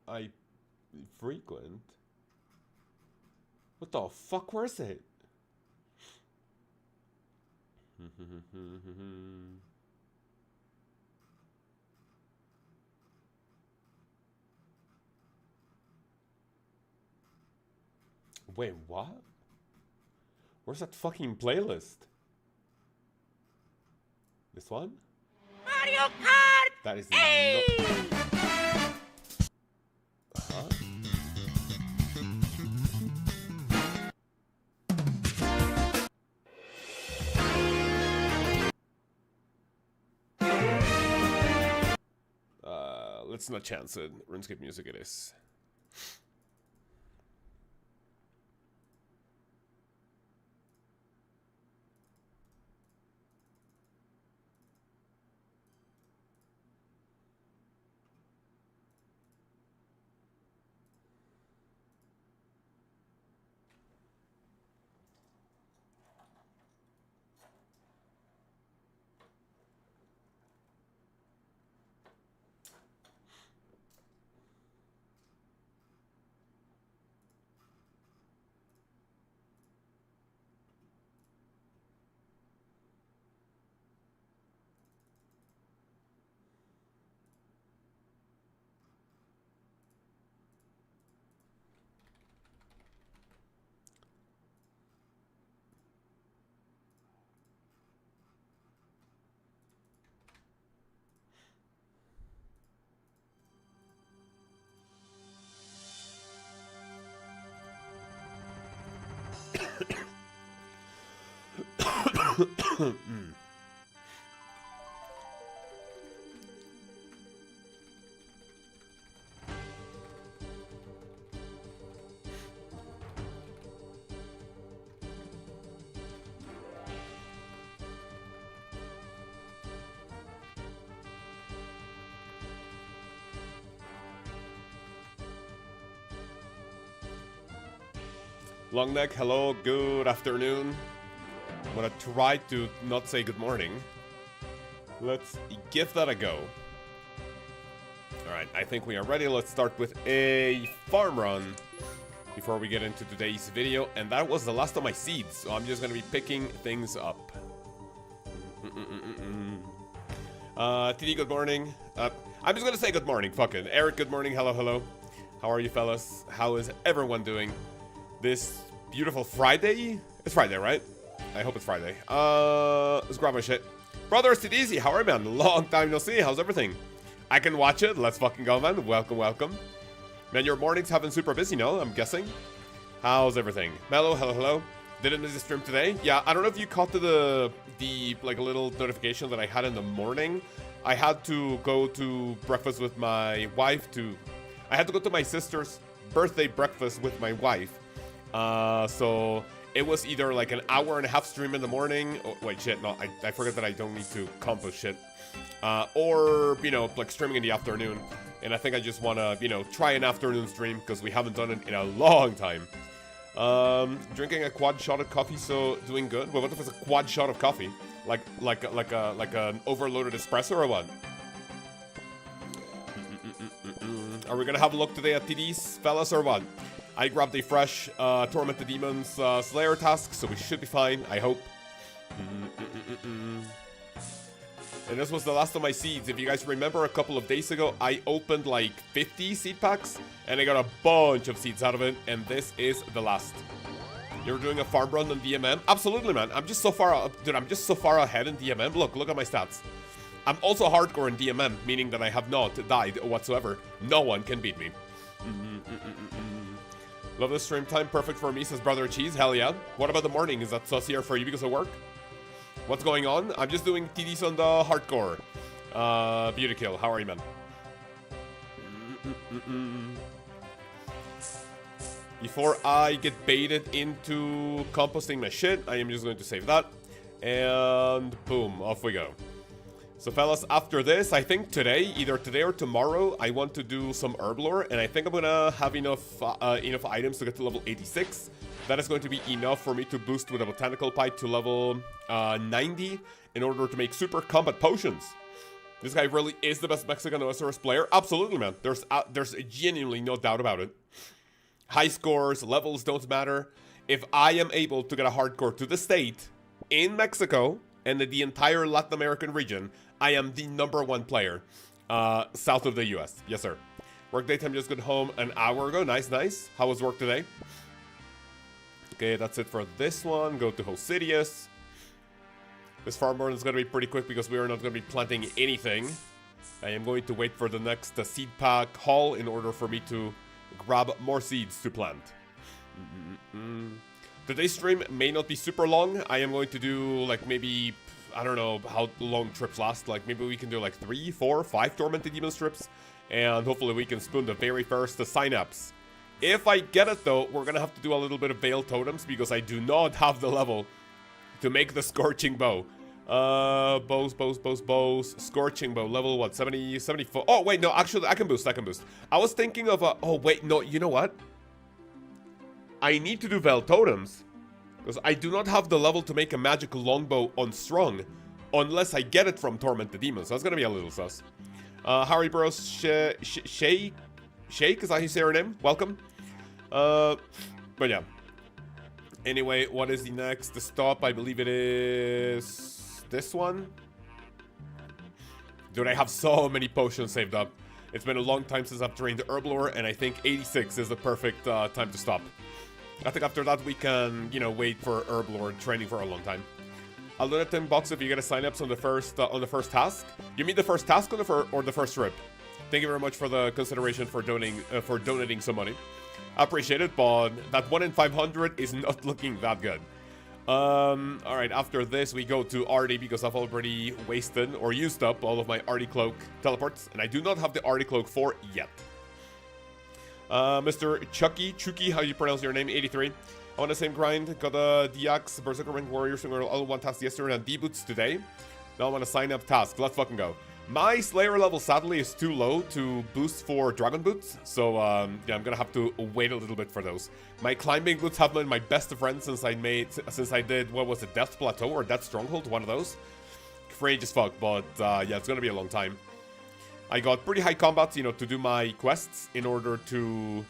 I frequent. What the fuck? Where is it? Wait, what? Where's that fucking playlist? This one? Mario Kart! That is Hey! Huh? Let's not chance it. RuneScape music it is. Long neck, hello, good afternoon. I'm gonna try to not say good morning. Let's give that a go. Alright, I think we are ready. Let's start with a farm run before we get into today's video. And that was the last of my seeds, so I'm just gonna be picking things up. TD, good morning. I'm just gonna say good morning, fuck it. Eric, good morning, hello, hello. How are you fellas? How is everyone doing? This beautiful Friday? It's Friday, right? I hope it's Friday. Let's grab my shit. Brother, it's easy. How are you, man? Long time no see. How's everything? I can watch it. Let's fucking go, man. Welcome, welcome. Man, your mornings have been super busy, no? I'm guessing. How's everything? Mello, hello, hello. Didn't miss the stream today? Yeah, I don't know if you caught the like a little notification that I had in the morning. I had to go to breakfast with my wife I had to go to my sister's birthday breakfast with my wife. So it was either like an hour and a half stream in the morning. Oh, wait, shit, no, I forgot that I don't need to compost shit. Or, you know, like streaming in the afternoon. And I think I just want to, you know, try an afternoon stream because we haven't done it in a long time. Drinking a quad shot of coffee, so doing good. Well, what if it's a quad shot of coffee? Like an overloaded espresso or what? Are we gonna have a look today at TDs, fellas, or what? I grabbed a fresh Torment the Demons Slayer task, so we should be fine, I hope. And this was the last of my seeds. If you guys remember, a couple of days ago, I opened like 50 seed packs, and I got a bunch of seeds out of it, and this is the last. You're doing a farm run on DMM? Absolutely, man. I'm just so far, dude, I'm just so far ahead in DMM. Look at my stats. I'm also hardcore in DMM, meaning that I have not died whatsoever. No one can beat me. Love the stream time, perfect for me, says Brother Cheese. Hell yeah. What about the morning? Is that sussier for you because of work? What's going on? I'm just doing TDs on the hardcore. Beauty kill. How are you, man? Before I get baited into composting my shit, I am just going to save that. And boom, off we go. So fellas, after this, I think today, either today or tomorrow, I want to do some herb lore, and I think I'm gonna have enough items to get to level 86. That is going to be enough for me to boost with a botanical pipe to level 90 in order to make super combat potions. This guy really is the best Mexican OSRS player. Absolutely, man. There's genuinely no doubt about it. High scores, levels don't matter. If I am able to get a hardcore to the state in Mexico and the entire Latin American region, I am the #1 player south of the US. Yes, sir. Work daytime just got home an hour ago. Nice, nice. How was work today? Okay, that's it for this one. Go to Hosidius. This farm burn is going to be pretty quick because we are not going to be planting anything. I am going to wait for the next seed pack haul in order for me to grab more seeds to plant. Today's stream may not be super long. I am going to do like maybe, I don't know how long trips last. Like maybe we can do like 3, 4, 5 Tormented Demon strips. And hopefully we can spoon the very first Synapse. If I get it though, we're going to have to do a little bit of Veil Totems because I do not have the level to make the Scorching Bow. Bows. Scorching Bow, level what, 70, 74? Oh, wait, no, actually, I can boost. I was thinking of oh, wait, no, you know what? I need to do Veil Totems. Because I do not have the level to make a magic longbow on strong. Unless I get it from Tormented Demons. So that's going to be a little sus. Harry Bros, Shake, is that how you say her name? Welcome. But yeah. Anyway, what is the next stop? I believe it is this one. Dude, I have so many potions saved up. It's been a long time since I've trained Herblore, and I think 86 is the perfect time to stop. I think after that we can, you know, wait for Herblore training for a long time. I'll do it 10 bucks if you get a Synapse on the first task. You mean the first task or the first trip? Thank you very much for the consideration for donating some money. I appreciate it, but that 1 in 500 is not looking that good. Alright, after this we go to Artie because I've already wasted or used up all of my Artie Cloak teleports, and I do not have the Artie Cloak 4 yet. Mr. Chucky, how you pronounce your name, 83. On the same grind, got a DX, Berserker Rank Warriors, and all one task yesterday and D-Boots today. Now I'm on a sign-up task. Let's fucking go. My Slayer level, sadly, is too low to boost for Dragon Boots, so yeah, I'm gonna have to wait a little bit for those. My climbing boots have been my best friend since I did, what was it, Death Plateau or Death Stronghold, one of those. Crazy as fuck, but yeah, it's gonna be a long time. I got pretty high combats, you know, to do my quests in order to,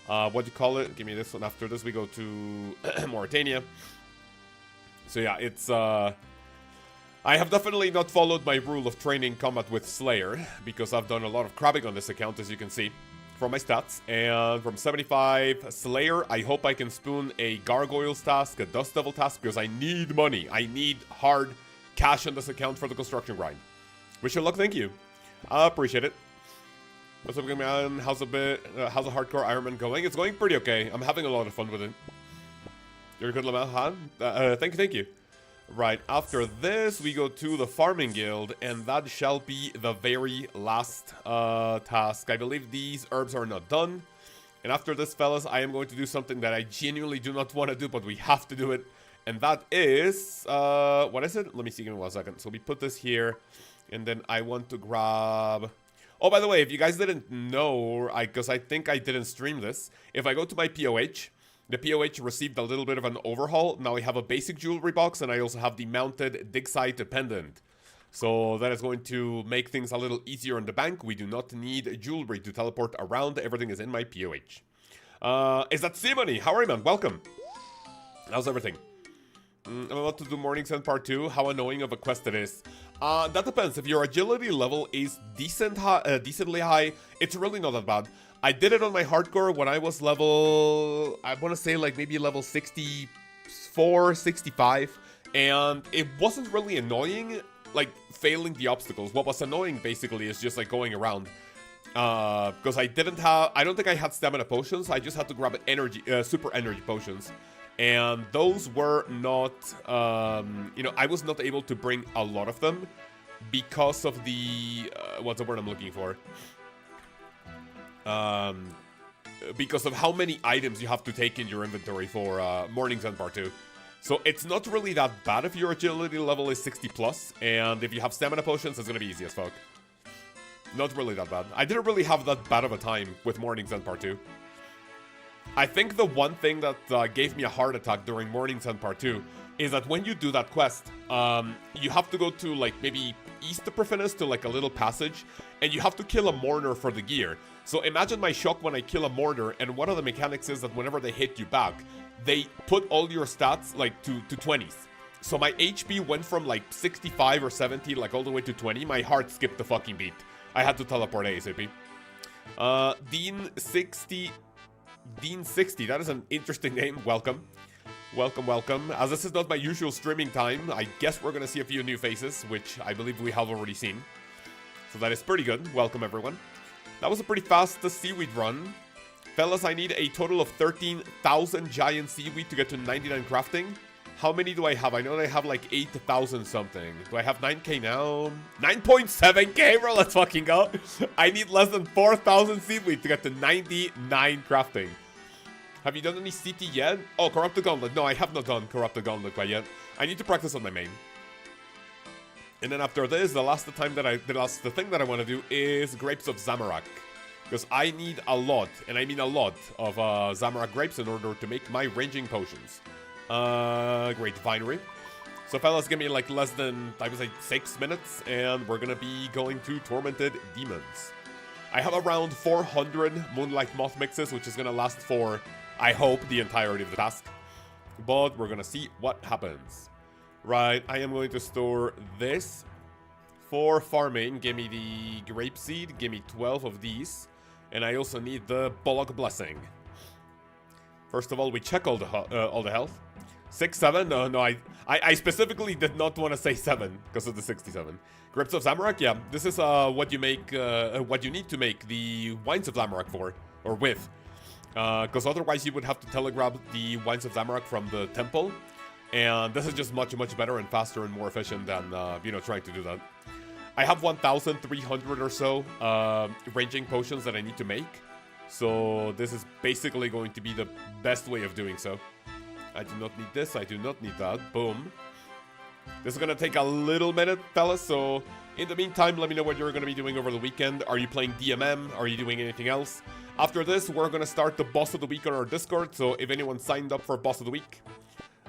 what do you call it? Give me this one. After this, we go to Mauritania. So yeah, it's, I have definitely not followed my rule of training combat with Slayer, because I've done a lot of crabbing on this account, as you can see, from my stats. And from 75 Slayer, I hope I can spoon a Gargoyles task, a Dust Devil task, because I need money. I need hard cash on this account for the construction grind. Wish you luck, thank you. I appreciate it. What's up, man? How's the hardcore Ironman going? It's going pretty okay. I'm having a lot of fun with it. You're good, Lamel, huh? Thank you. Right, after this, we go to the Farming Guild, and that shall be the very last task. I believe these herbs are not done. And after this, fellas, I am going to do something that I genuinely do not want to do, but we have to do it. And that is, what is it? Let me see, give me 1 second. So we put this here, and then I want to grab... Oh, by the way, if you guys didn't know, because I think I didn't stream this, if I go to my POH, the POH received a little bit of an overhaul. Now I have a basic jewelry box, and I also have the mounted dig site pendant. So that is going to make things a little easier in the bank. We do not need jewelry to teleport around. Everything is in my POH. Is that Simony? How are you, man? Welcome. How's everything? I'm about to do Morning Sun Part 2. How annoying of a quest it is. That depends. If your agility level is decently high, it's really not that bad. I did it on my hardcore when I was level, I want to say like maybe level 64, 65. And it wasn't really annoying, like failing the obstacles. What was annoying basically is just like going around. Because I don't think I had stamina potions. I just had to grab energy, super energy potions. And those were not, you know, I was not able to bring a lot of them because of the, what's the word I'm looking for? Because of how many items you have to take in your inventory for Morning Sun Part 2. So it's not really that bad if your agility level is 60 plus, and if you have stamina potions, it's gonna be easy as fuck. Not really that bad. I didn't really have that bad of a time with Morning Sun Part 2. I think the one thing that gave me a heart attack during Morning Sun Part 2 is that when you do that quest, you have to go to like maybe east of Profinus to like a little passage, and you have to kill a mourner for the gear. So imagine my shock when I kill a mourner, and one of the mechanics is that whenever they hit you back, they put all your stats like to 20s. So my HP went from like 65 or 70 like all the way to 20. My heart skipped the fucking beat. I had to teleport ASAP. Dean 60, that is an interesting name. Welcome. Welcome. As this is not my usual streaming time, I guess we're gonna see a few new faces, which I believe we have already seen. So that is pretty good. Welcome, everyone. That was a pretty fast seaweed run. Fellas, I need a total of 13,000 giant seaweed to get to 99 crafting. How many do I have? I know I have like 8,000 something. Do I have 9k now? 9.7k, bro. Let's fucking go. I need less than 4,000 seaweed to get to 99 crafting. Have you done any CT yet? Oh, Corrupted Gauntlet. No, I have not done Corrupted Gauntlet quite yet. I need to practice on my main. And then after this, the thing that I want to do is Grapes of Zamorak. Because I need a lot, and I mean a lot, of Zamorak grapes in order to make my ranging potions. Great Vinery. So fellas, give me like less than, I would say, 6 minutes, and we're gonna be going to Tormented Demons. I have around 400 Moonlight Moth mixes, which is gonna last for, I hope, the entirety of the task. But we're gonna see what happens. Right, I am going to store this for farming. Give me the Grape Seed, give me 12 of these. And I also need the Bollock Blessing. First of all, we check all the health. 6, 7? No, I specifically did not want to say 7 because of the 67. Grapes of Zamorak? Yeah, this is what you make, what you need to make the Wines of Zamorak for, or with. Because otherwise you would have to telegraph the Wines of Zamorak from the temple. And this is just much better and faster and more efficient than, trying to do that. I have 1,300 or so ranging potions that I need to make. So this is basically going to be the best way of doing so. I do not need this, I do not need that. Boom. This is gonna take a little minute, fellas, so in the meantime, let me know what you're gonna be doing over the weekend. Are you playing DMM? Are you doing anything else? After this, we're gonna start the Boss of the Week on our Discord, so if anyone signed up for Boss of the Week,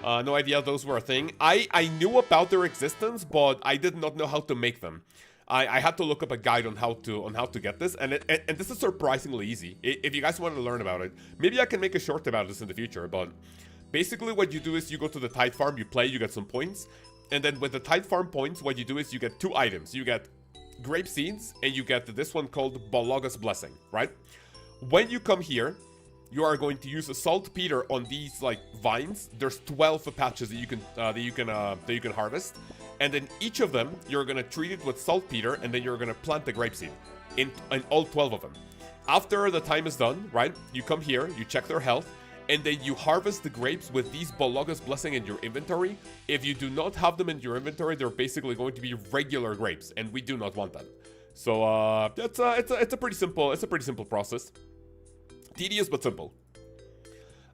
no idea those were a thing. I knew about their existence, but I did not know how to make them. I had to look up a guide on how to get this, and this is surprisingly easy. If you guys want to learn about it, maybe I can make a short about this in the future, but basically what you do is you go to the Tide Farm, you play, you get some points, and then with the Tide Farm points, what you do is you get 2 items. You get Grape Seeds, and you get this one called Bollock Blessing, right? When you come here, you are going to use a saltpeter on these like vines. There's 12 patches that you can harvest, and then each of them you're gonna treat it with saltpeter, and then you're gonna plant the grape seed in all 12 of them. After the time is done, right? You come here, you check their health, and then you harvest the grapes with these Bollock Blessing in your inventory. If you do not have them in your inventory, they're basically going to be regular grapes, and we do not want that. So it's a pretty simple process. Tedious but simple.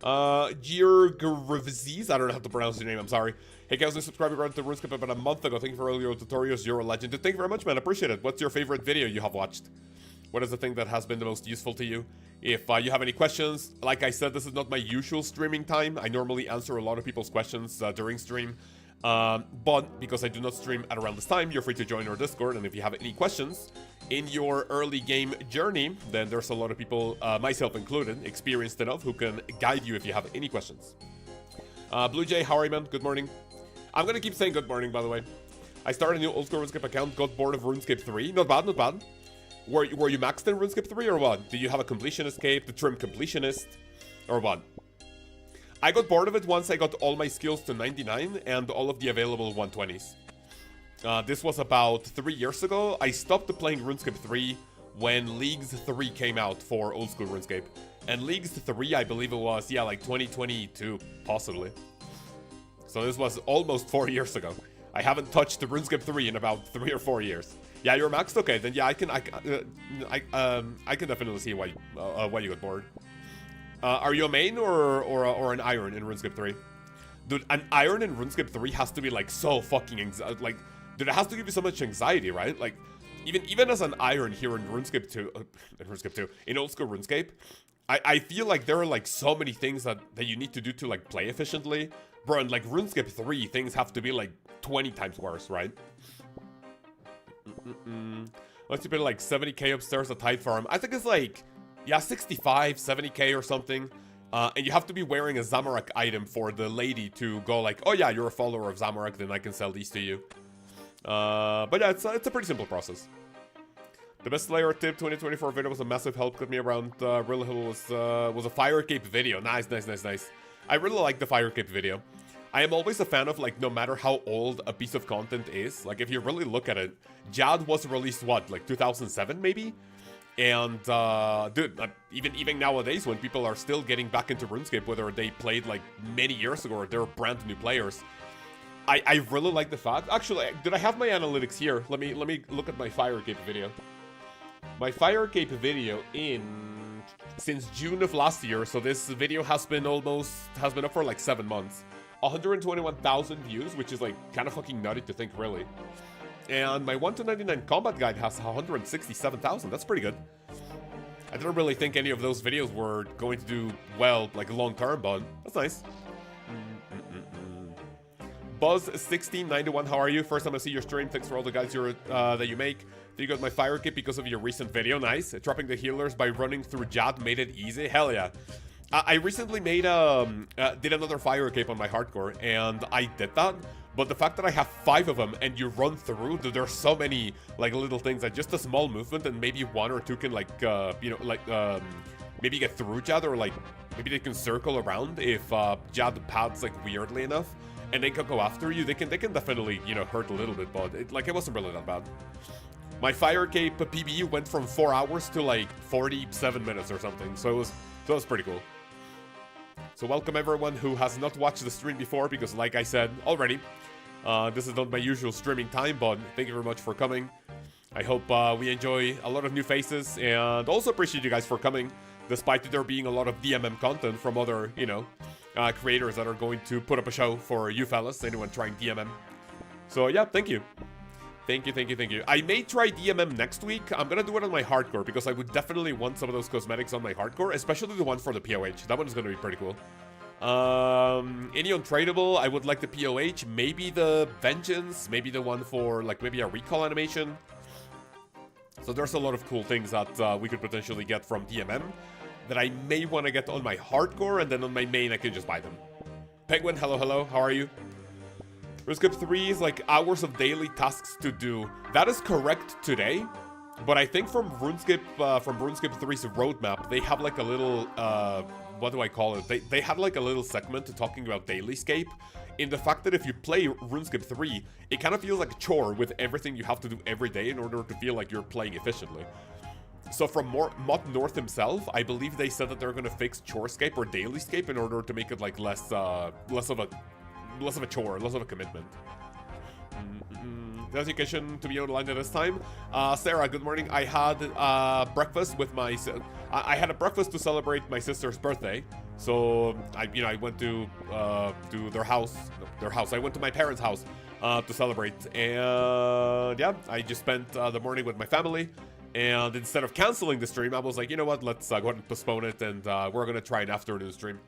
Girgravzis, I don't know how to pronounce your name, I'm sorry. Hey guys, I subscribed to RuneScape about a month ago. Thank you for all your tutorials, you're a legend. Thank you very much, man, I appreciate it. What's your favorite video you have watched? What is the thing that has been the most useful to you? If you have any questions, like I said, this is not my usual streaming time. I normally answer a lot of people's questions during stream. But because I do not stream at around this time, you're free to join our Discord, and if you have any questions in your early game journey, then there's a lot of people, myself included, experienced enough, who can guide you if you have any questions. Blue Jay, how are you, man? Good morning. I'm gonna keep saying good morning, by the way. I started a new old school RuneScape account, got bored of RuneScape 3. Not bad, not bad. Were you maxed in RuneScape 3 or what? Do you have a completionist cape, the trim completionist, or what? I got bored of it once I got all my skills to 99 and all of the available 120s. This was about 3 years ago. I stopped playing RuneScape 3 when Leagues 3 came out for old school RuneScape. And Leagues 3, I believe it was, yeah, like 2022, possibly. So this was almost 4 years ago. I haven't touched the RuneScape 3 in about 3 or 4 years. Yeah, you're maxed? Okay, then yeah, I can definitely see why you got bored. Are you a main or an iron in RuneScape 3? Dude, an iron in RuneScape 3 has to be like so fucking like, dude, it has to give you so much anxiety, right? Like, even as an iron here in RuneScape 2, in old school RuneScape, I feel like there are like so many things that you need to do to like play efficiently. Bro, and like RuneScape 3, things have to be like 20 times worse, right? Let's put like 70k upstairs at Tide Farm. I think it's like, yeah, 65, 70k or something. And you have to be wearing a Zamorak item for the lady to go like, oh yeah, you're a follower of Zamorak, then I can sell these to you. But yeah, it's a pretty simple process. The best Slayer tip 2024 video was a massive help. Got me around Rill Hill was a Fire Cape video. Nice. I really like the Fire Cape video. I am always a fan of like no matter how old a piece of content is. Like if you really look at it, Jad was released what, like 2007 maybe? And dude, even nowadays when people are still getting back into RuneScape, whether they played like many years ago or they're brand new players, I really like the fact. Actually, did I have my analytics here? Let me look at my Fire Cape video. My Fire Cape video since June of last year, so this video has been up for like 7 months. 121,000 views, which is like kind of fucking nutty to think, really. And my 1 to 99 combat guide has 167,000. That's pretty good. I didn't really think any of those videos were going to do well, like long term, but that's nice. Buzz1691, how are you? First time I see your stream. Thanks for all the guides that you make. You got my Fire Kit because of your recent video. Nice. Dropping the healers by running through Jad made it easy. Hell yeah. I recently did another Fire Cape on my hardcore, and I did that. But the fact that I have 5 of them and you run through, there's so many like little things that just a small movement and maybe 1 or 2 can like maybe get through Jad, or like maybe they can circle around if Jad pads like weirdly enough, and they can go after you. They can definitely hurt a little bit, but it wasn't really that bad. My Fire Cape PBU went from 4 hours to like 47 minutes or something, so it was pretty cool. So welcome everyone who has not watched the stream before, because like I said already, this is not my usual streaming time, but thank you very much for coming. I hope we enjoy a lot of new faces, and also appreciate you guys for coming, despite there being a lot of DMM content from other, creators that are going to put up a show for you fellas, anyone trying DMM. So yeah, thank you. Thank you. I may try DMM next week. I'm gonna do it on my hardcore, because I would definitely want some of those cosmetics on my hardcore, especially the one for the POH. That one is gonna be pretty cool. Any untradeable, I would like the POH, maybe the Vengeance, maybe the one for like maybe a recall animation. So there's a lot of cool things that we could potentially get from DMM that I may want to get on my hardcore, and then on my main I can just buy them. Penguin, hello, how are you? RuneScape 3 is like hours of daily tasks to do. That is correct today, but I think from RuneScape 3's roadmap, they have like a little, what do I call it? They had like a little segment talking about dailyscape, in the fact that if you play RuneScape 3, it kind of feels like a chore with everything you have to do every day in order to feel like you're playing efficiently. So from Mod North himself, I believe they said that they're going to fix Chorescape or dailyscape in order to make it like less of a chore, less of a commitment. Dedication to be online at this time. Sarah, good morning. I had breakfast with I had a breakfast to celebrate my sister's birthday. So I went to their house. I went to my parents' house to celebrate, and yeah, I just spent the morning with my family. And instead of canceling the stream, I was like, you know what? Let's go ahead and postpone it, and we're gonna try an afternoon stream.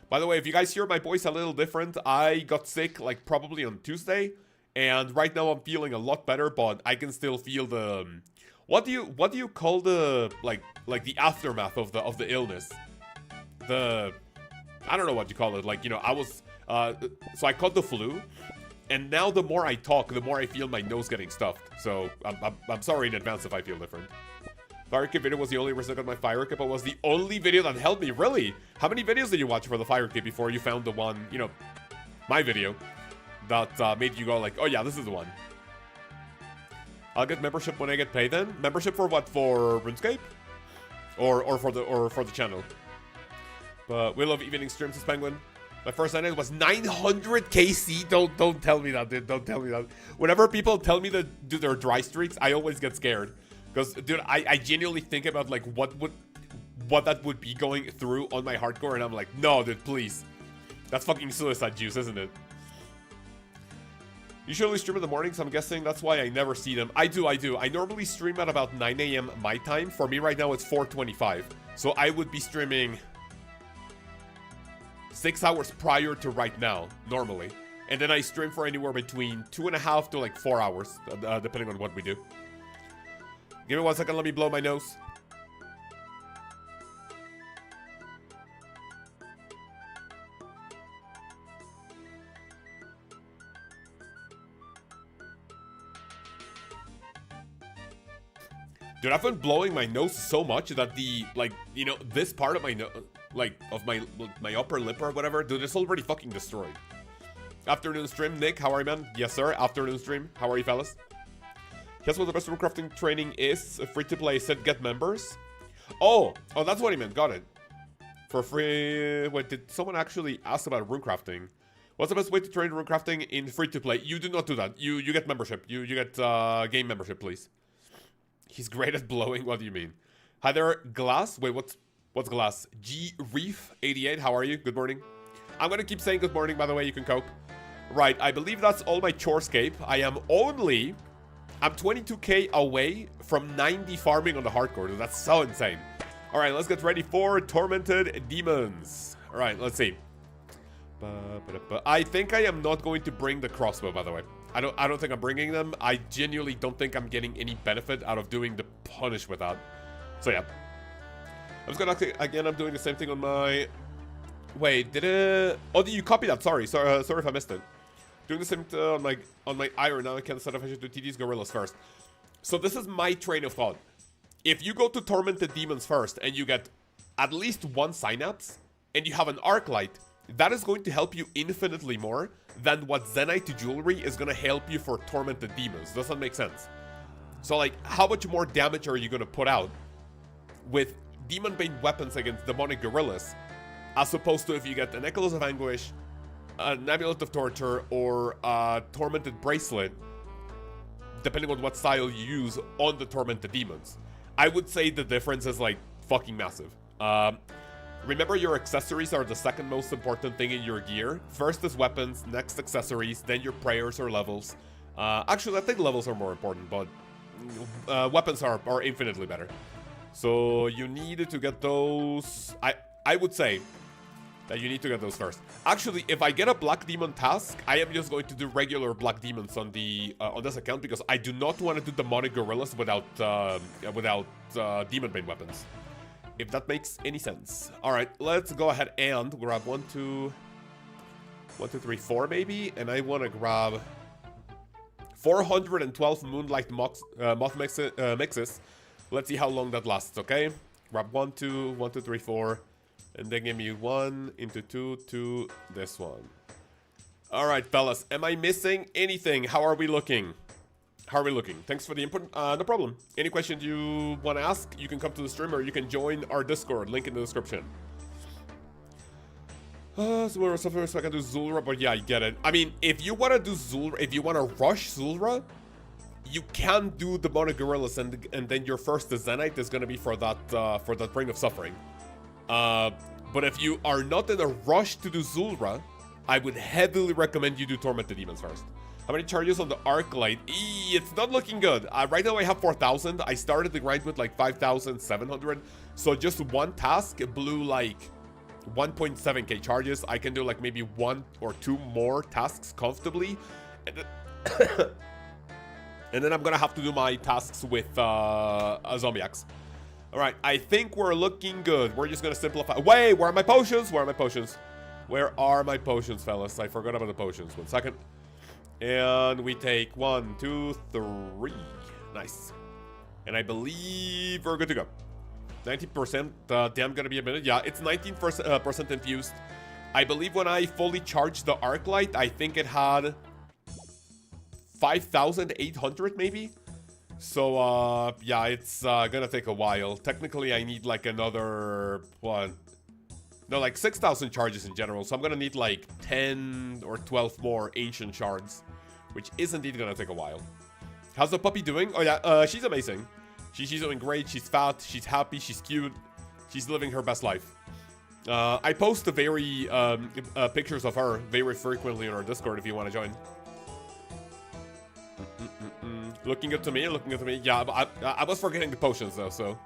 By the way, if you guys hear my voice a little different, I got sick like probably on Tuesday, and right now I'm feeling a lot better, but I can still feel the what do you call the like the aftermath of the illness? I don't know what you call it. Like, I was so I caught the flu, and now the more I talk, the more I feel my nose getting stuffed. So I'm sorry in advance if I feel different. Fire Kit video was the only reason I got my Fire Kit, but was the only video that helped me. Really? How many videos did you watch for the Fire Kit before you found the one, my video, that made you go like, oh yeah, this is the one? I'll get membership when I get paid then. Membership for what? For RuneScape? Or for the channel? But we love evening streams, as Penguin. My first night was 900 KC. Don't tell me that, dude. Don't tell me that. Whenever people tell me that do their dry streaks, I always get scared. Because, dude, I genuinely think about, like, what that would be going through on my hardcore, and I'm like, no, dude, please. That's fucking suicide juice, isn't it? Usually stream in the mornings, I'm guessing that's why I never see them. I do. I normally stream at about 9 a.m. my time. For me right now, it's 4:25. So I would be streaming 6 hours prior to right now, normally. And then I stream for anywhere between 2.5 to like 4 hours, depending on what we do. Give me 1 second, let me blow my nose. Dude, I've been blowing my nose so much that the, like, you know, this part of my nose, like, of my upper lip or whatever, dude, it's already fucking destroyed. Afternoon stream, Nick, how are you, man? Yes, sir, afternoon stream. How are you, fellas? Guess what the best runecrafting training is? Free to play, said get members. Oh, that's what he meant, got it. For free, wait, did someone actually ask about runecrafting? What's the best way to train runecrafting in free to play? You do not do that. You get membership. You get game membership, please. He's great at blowing. What do you mean? Hi there, Glass. Wait, what's Glass? G Reef 88. How are you? Good morning. I'm gonna keep saying good morning. By the way, you can coke. Right. I believe that's all my chorescape. I'm 22k away from 90 farming on the hardcore. Dude, that's so insane. All right, let's get ready for Tormented Demons. All right, let's see. I think I am not going to bring the crossbow. By the way. I don't think I'm bringing them. I genuinely don't think I'm getting any benefit out of doing the punish with that. So yeah. I'm just gonna again. I'm doing the same thing on my. Wait, did it? Oh, did you copy that? Sorry if I missed it. Doing the same on my iron now. I can decide if I should do TD's gorillas first. So this is my train of thought. If you go to Tormented Demons first and you get at least 1 synapse and you have an arc light, that is going to help you infinitely more than what Zenyte jewelry is going to help you for Tormented Demons. Does that make sense? So, like, how much more damage are you going to put out with Demon Bane weapons against demonic gorillas, as opposed to if you get an Echoes of Anguish, an Amulet of Torture, or a Tormented Bracelet, depending on what style you use on the Tormented Demons. I would say the difference is, like, fucking massive. Remember, your accessories are the second most important thing in your gear. First is weapons, next accessories, then your prayers or levels. Actually, I think levels are more important, but weapons are infinitely better. So you need to get those. I would say that you need to get those first. Actually, if I get a Black Demon task, I am just going to do regular Black Demons on the on this account because I do not want to do demonic gorillas without Demon Bane weapons. If that makes any sense. Alright, let's go ahead and grab 1, 2, 3, 4 maybe. And I want to grab 412 Moonlight Moth mixes. Let's see how long that lasts, okay? Grab 1, 2, 1, 2, 3, 4. And then give me 1 into 2 to this one. Alright, fellas. Am I missing anything? How are we looking? How are we looking? Thanks for the input. No problem. Any questions you want to ask, you can come to the stream or you can join our Discord. Link in the description. So we're suffering so I can do Zulrah, but yeah, I get it. I mean, if you want to do Zulrah, if you want to rush Zulrah, you can do Demonic Gorillas, and then your first Zenyte is going to be for that Ring of Suffering. But if you are not in a rush to do Zulrah, I would heavily recommend you do Tormented Demons first. How many charges on the Arc Light? It's not looking good. Right now I have 4,000. I started the grind with like 5,700. So just one task blew like 1.7k charges. I can do like maybe 1 or 2 more tasks comfortably. And then I'm gonna have to do my tasks with a Zombie Axe. Alright, I think we're looking good. We're just gonna simplify. Wait, where are my potions? Where are my potions? Where are my potions, fellas? I forgot about the potions. 1 second. And we take 1, 2, 3. Nice. And I believe we're good to go. 19%. Damn, gonna be a minute. Yeah, it's 19% infused. I believe when I fully charged the Arc Light, I think it had 5,800 maybe. So, yeah, it's gonna take a while. Technically, I need like another one. No, like 6,000 charges in general. So I'm gonna need like 10 or 12 more ancient shards, which is indeed gonna take a while. How's the puppy doing? Oh yeah, she's amazing. She's doing great. She's fat. She's happy. She's cute. She's living her best life. I post the very pictures of her very frequently on our Discord if you want to join. Looking good to me, looking good to me. Yeah, but I was forgetting the potions though, so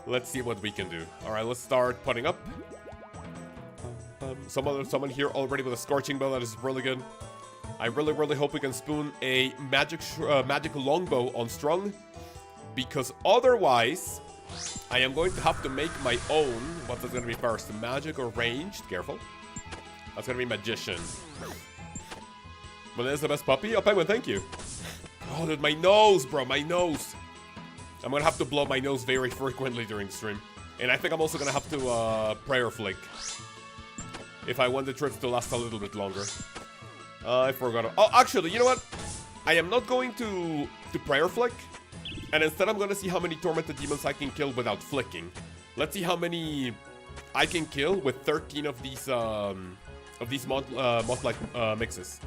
let's see what we can do. Alright, let's start putting up. Someone here already with a scorching bow, that is really good. I really hope we can spoon a magic longbow on strong, because otherwise I am going to have to make my own. What's that going to be first? Magic or ranged? Careful. That's going to be magician. Well, there's the best puppy. Oh, Penguin, thank you. Oh, dude, my nose, bro, my nose. I'm going to have to blow my nose very frequently during stream. And I think I'm also going to have to prayer flick if I want the trips to last a little bit longer. I forgot. Oh, actually, you know what? I am not going to prayer flick. And instead, I'm going to see how many tormented demons I can kill without flicking. Let's see how many I can kill with 13 of these moth-like mixes.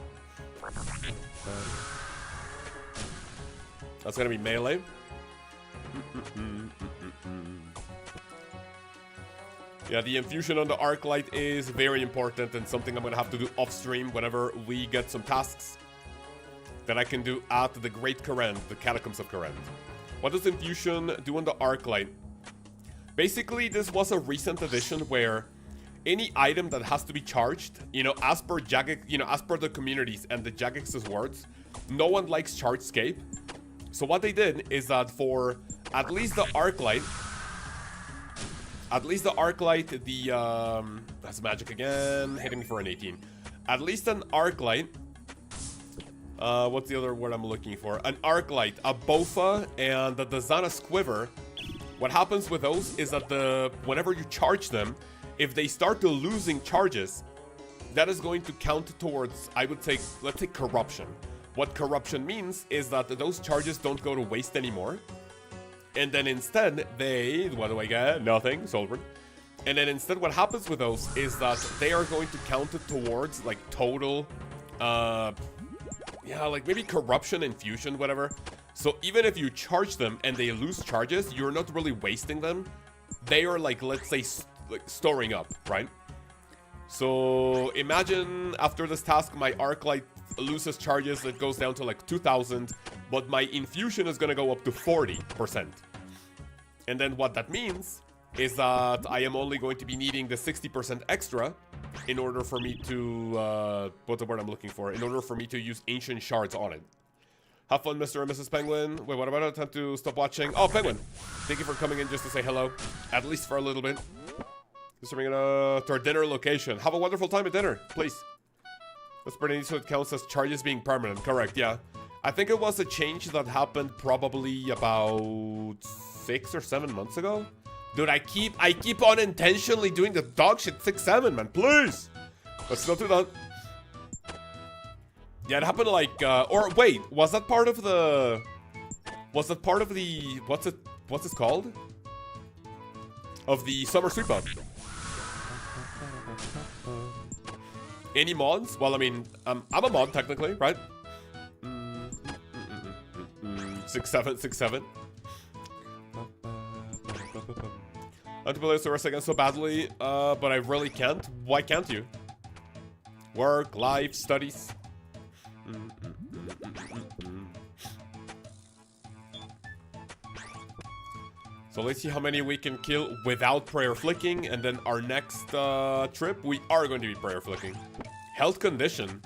That's going to be melee. Yeah, the infusion on the arc light is very important and something I'm going to have to do off stream whenever we get some tasks that I can do at the Great Kourend, the Catacombs of Kourend. What does infusion do on the arc light? Basically, this was a recent addition where any item that has to be charged, you know, as per the communities and the Jagex's words, no one likes chargescape. So what they did is that for at least the arc light, that's magic again, hitting me for an 18. At least an arc light. What's the other word I'm looking for? An arc light, a Bofa, and the Zana's quiver. What happens with those is that whenever you charge them, if they start to losing charges, that is going to count towards, I would say, let's say corruption. What corruption means is that those charges don't go to waste anymore. And then instead, what do I get? Nothing, Solbert. And then instead what happens with those is that they are going to count it towards like total, yeah, like maybe corruption, infusion, whatever. So even if you charge them and they lose charges, you're not really wasting them. They are like, let's say, like storing up, right? So imagine after this task, my arc light loses charges, it goes down to like 2,000, but my infusion is gonna go up to 40%. And then what that means is that I am only going to be needing the 60% extra in order for me to, what's the word I'm looking for? In order for me to use ancient shards on it. Have fun, Mr. and Mrs. Penguin. Wait, what about it? Time to stop watching. Oh, Penguin, thank you for coming in just to say hello, at least for a little bit. Just bringing to our dinner location. Have a wonderful time at dinner, please. That's pretty neat, so it counts as charges being permanent. Correct, yeah. I think it was a change that happened probably about 6 or 7 months ago. Dude, I keep on intentionally doing the dog shit 6-7, man. Please. Let's not do that. Yeah, it happened like or wait, was that part of the what's it called? Of the summer sweep up. Any mods? Well, I mean, I'm a mod technically, right? 6-7, 6-7. I want to play OSRS again so badly, but I really can't. Why can't you? Work, life, studies. So let's see how many we can kill without prayer flicking, and then our next trip we are going to be prayer flicking. Health condition.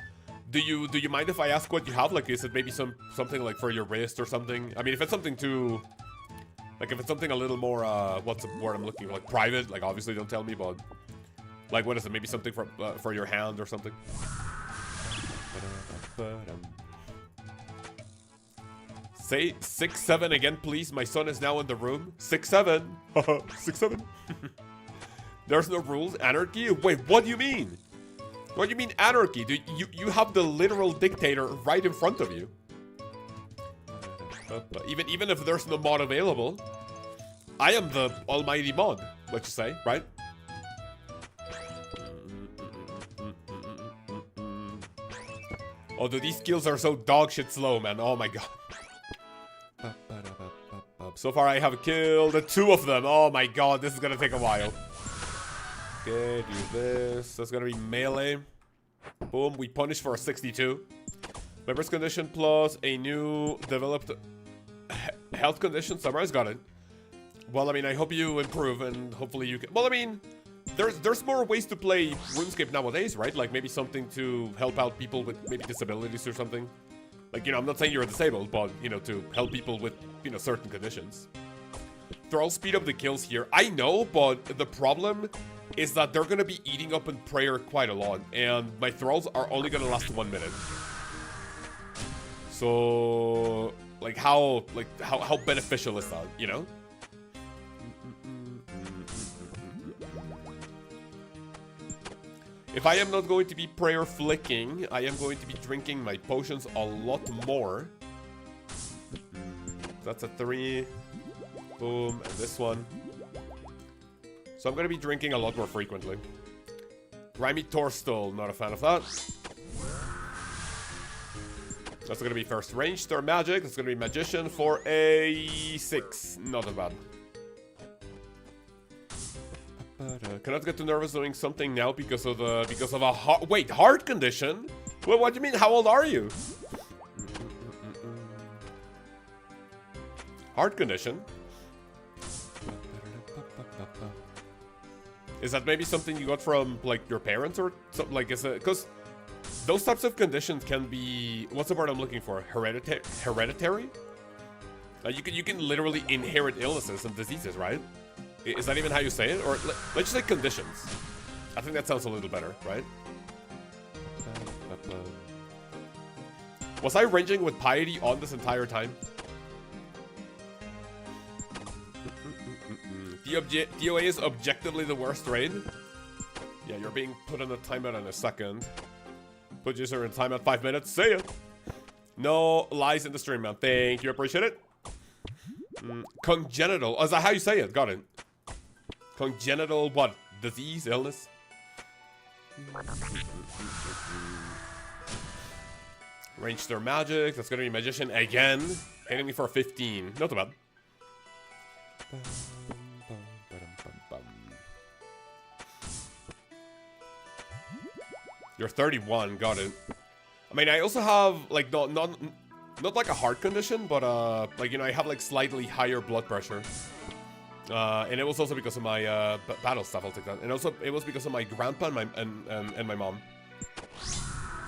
Do you mind if I ask what you have? Like, is it maybe something like for your wrist or something? I mean, if it's something too, like if it's something a little more what's the word I'm looking for? Like private. Like obviously don't tell me, but like what is it? Maybe something for your hand or something. Say 6-7 again, please. My son is now in the room. 6-7. 6-7. There's no rules. Anarchy? Wait, what do you mean? What do you mean anarchy? Do you have the literal dictator right in front of you? Even if there's no mod available, I am the almighty mod. Let's just say, right? Oh, dude, these skills are so dog shit slow, man. Oh my god. So far, I have killed 2 of them. Oh my god, this is gonna take a while. Okay, do this. That's gonna be melee. Boom, we punish for a 62. Members condition plus a new developed Health condition, Summer's got it. Well, I mean, I hope you improve and hopefully you can... Well, I mean, there's more ways to play RuneScape nowadays, right? Like maybe something to help out people with maybe disabilities or something. Like, you know, I'm not saying you're disabled, but, you know, to help people with, you know, certain conditions. Thralls speed up the kills here. I know, but the problem is that they're going to be eating up in prayer quite a lot. And my Thralls are only going to last 1 minute. So, like, how beneficial is that, you know? If I am not going to be prayer flicking, I am going to be drinking my potions a lot more. That's a 3. Boom, and this one. So I'm going to be drinking a lot more frequently. Grimy Torstol, not a fan of that. That's going to be first range, Star Magic. That's going to be Magician for a 6. Not that bad. Cannot get too nervous doing something now because of a heart condition? Well, what do you mean? How old are you? Heart condition? Is that maybe something you got from like your parents or something? Like, is it because those types of conditions can be, what's the word I'm looking for? Hereditary? You can literally inherit illnesses and diseases, right? Is that even how you say it? Or let's just say conditions. I think that sounds a little better, right? Was I ranging with Piety on this entire time? DOA is objectively the worst raid. Yeah, you're being put on a timeout in a second. Put user in timeout 5 minutes. See ya. No lies in the stream, man. Thank you. Appreciate it. Congenital. Is that how you say it? Got it. Congenital what? Disease? Illness? Range their magic. That's gonna be Magician again. Hitting me for a 15. Not too bad. You're 31. Got it. I mean, I also have like not like a heart condition, but like, you know, I have like slightly higher blood pressure. And it was also because of my battle stuff. I'll take that. And also it was because of my grandpa and my mom.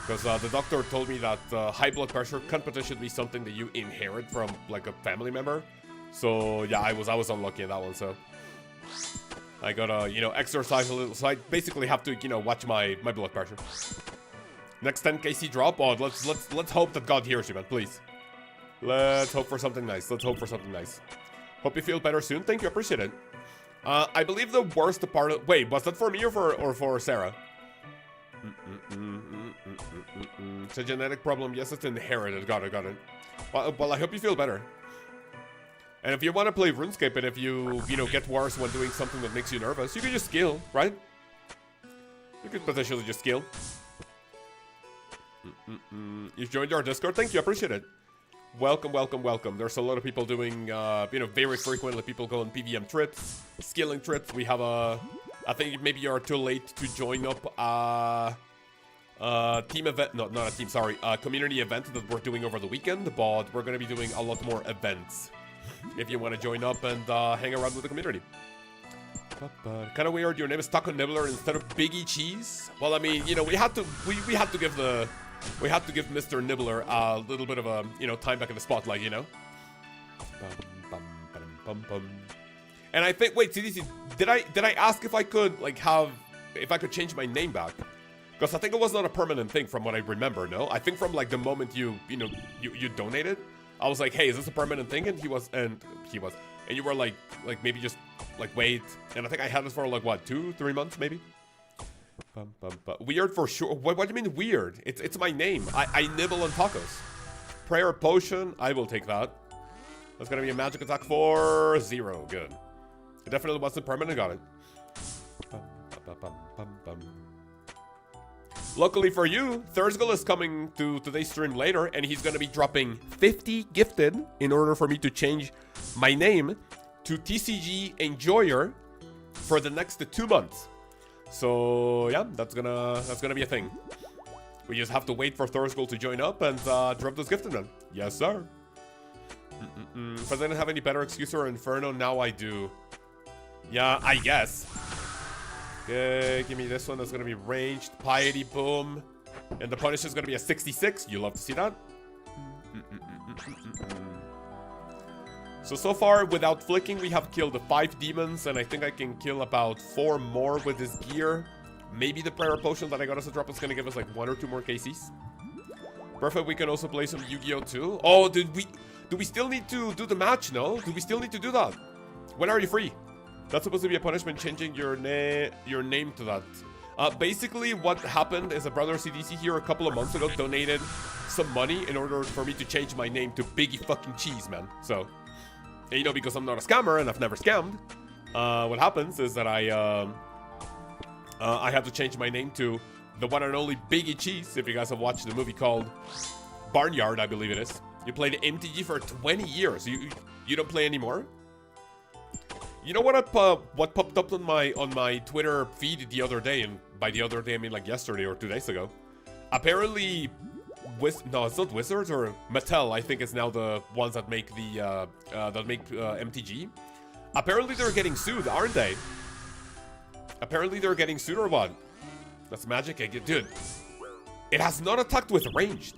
Because the doctor told me that high blood pressure can't potentially be something that you inherit from like a family member. So yeah, I was unlucky in that one. So I gotta, you know, exercise a little. So I basically have to, you know, watch my blood pressure. Next 10 KC drop. Oh, let's hope that God hears you, man. Please. Let's hope for something nice. Let's hope for something nice. Hope you feel better soon. Thank you. Appreciate it. I believe the worst part of... Wait, was that for me or for Sarah? It's a genetic problem. Yes, it's inherited. Got it. Well, I hope you feel better. And if you want to play RuneScape and if you know, get worse when doing something that makes you nervous, you can just skill, right? You could potentially just skill. You joined our Discord? Thank you. Appreciate it. Welcome. There's a lot of people doing, you know, very frequently people go on PVM trips, skilling trips. We have a, I think maybe you're too late to join up a team event, not a team, sorry, a community event that we're doing over the weekend, but we're going to be doing a lot more events if you want to join up and hang around with the community. Kind of weird, your name is Taco Nibbler instead of Biggie Cheese. Well, I mean, you know, we had to give Mr. Nibbler a little bit of a, you know, time back in the spotlight, you know? And I think, wait, CDC, did I ask if I could, like, if I could change my name back? Because I think it was not a permanent thing from what I remember, no? I think from, like, the moment you donated, I was like, hey, is this a permanent thing? And he was, and you were like maybe just, like, wait. And I think I had this for, like, what, 2-3 months, maybe? Weird for sure. What do you mean weird? It's my name. I nibble on tacos. Prayer potion. I will take that. That's gonna be a magic attack for 0. Good. It definitely wasn't permanent. Got it. Luckily for you, Thursgal is coming to today's stream later, and he's gonna be dropping 50 gifted in order for me to change my name to TCG Enjoyer for the next 2 months. So yeah, that's gonna be a thing. We just have to wait for Thursgal to join up and drop those gifted then. Yes, sir. If I didn't have any better excuse for Inferno, now I do. Yeah, I guess. Okay, give me this one. That's gonna be ranged. Piety, boom. And the punish is gonna be a 66. You love to see that. So far, without flicking, we have killed 5 demons, and I think I can kill about 4 more with this gear. Maybe the prayer potion that I got as a drop is gonna give us like 1 or 2 more KCs. Perfect, we can also play some Yu-Gi-Oh! Too. Oh, do we still need to do the match, no? Do we still need to do that? When are you free? That's supposed to be a punishment, changing your name to that. Basically, what happened is a brother CDC here a couple of months ago donated some money in order for me to change my name to Biggie fucking Cheese, man. So, and, you know, because I'm not a scammer and I've never scammed, what happens is that I had to change my name to the one and only Biggie Cheese. If you guys have watched the movie called Barnyard, I believe it is. You played MTG for 20 years. You don't play anymore? You know what popped up on my Twitter feed the other day, and by the other day I mean like yesterday or 2 days ago. Apparently, no, it's not Wizards or Mattel. I think it's now the ones that make the MTG. Apparently they're getting sued, aren't they? Apparently they're getting sued or what? That's magic. Dude, it has not attacked with ranged.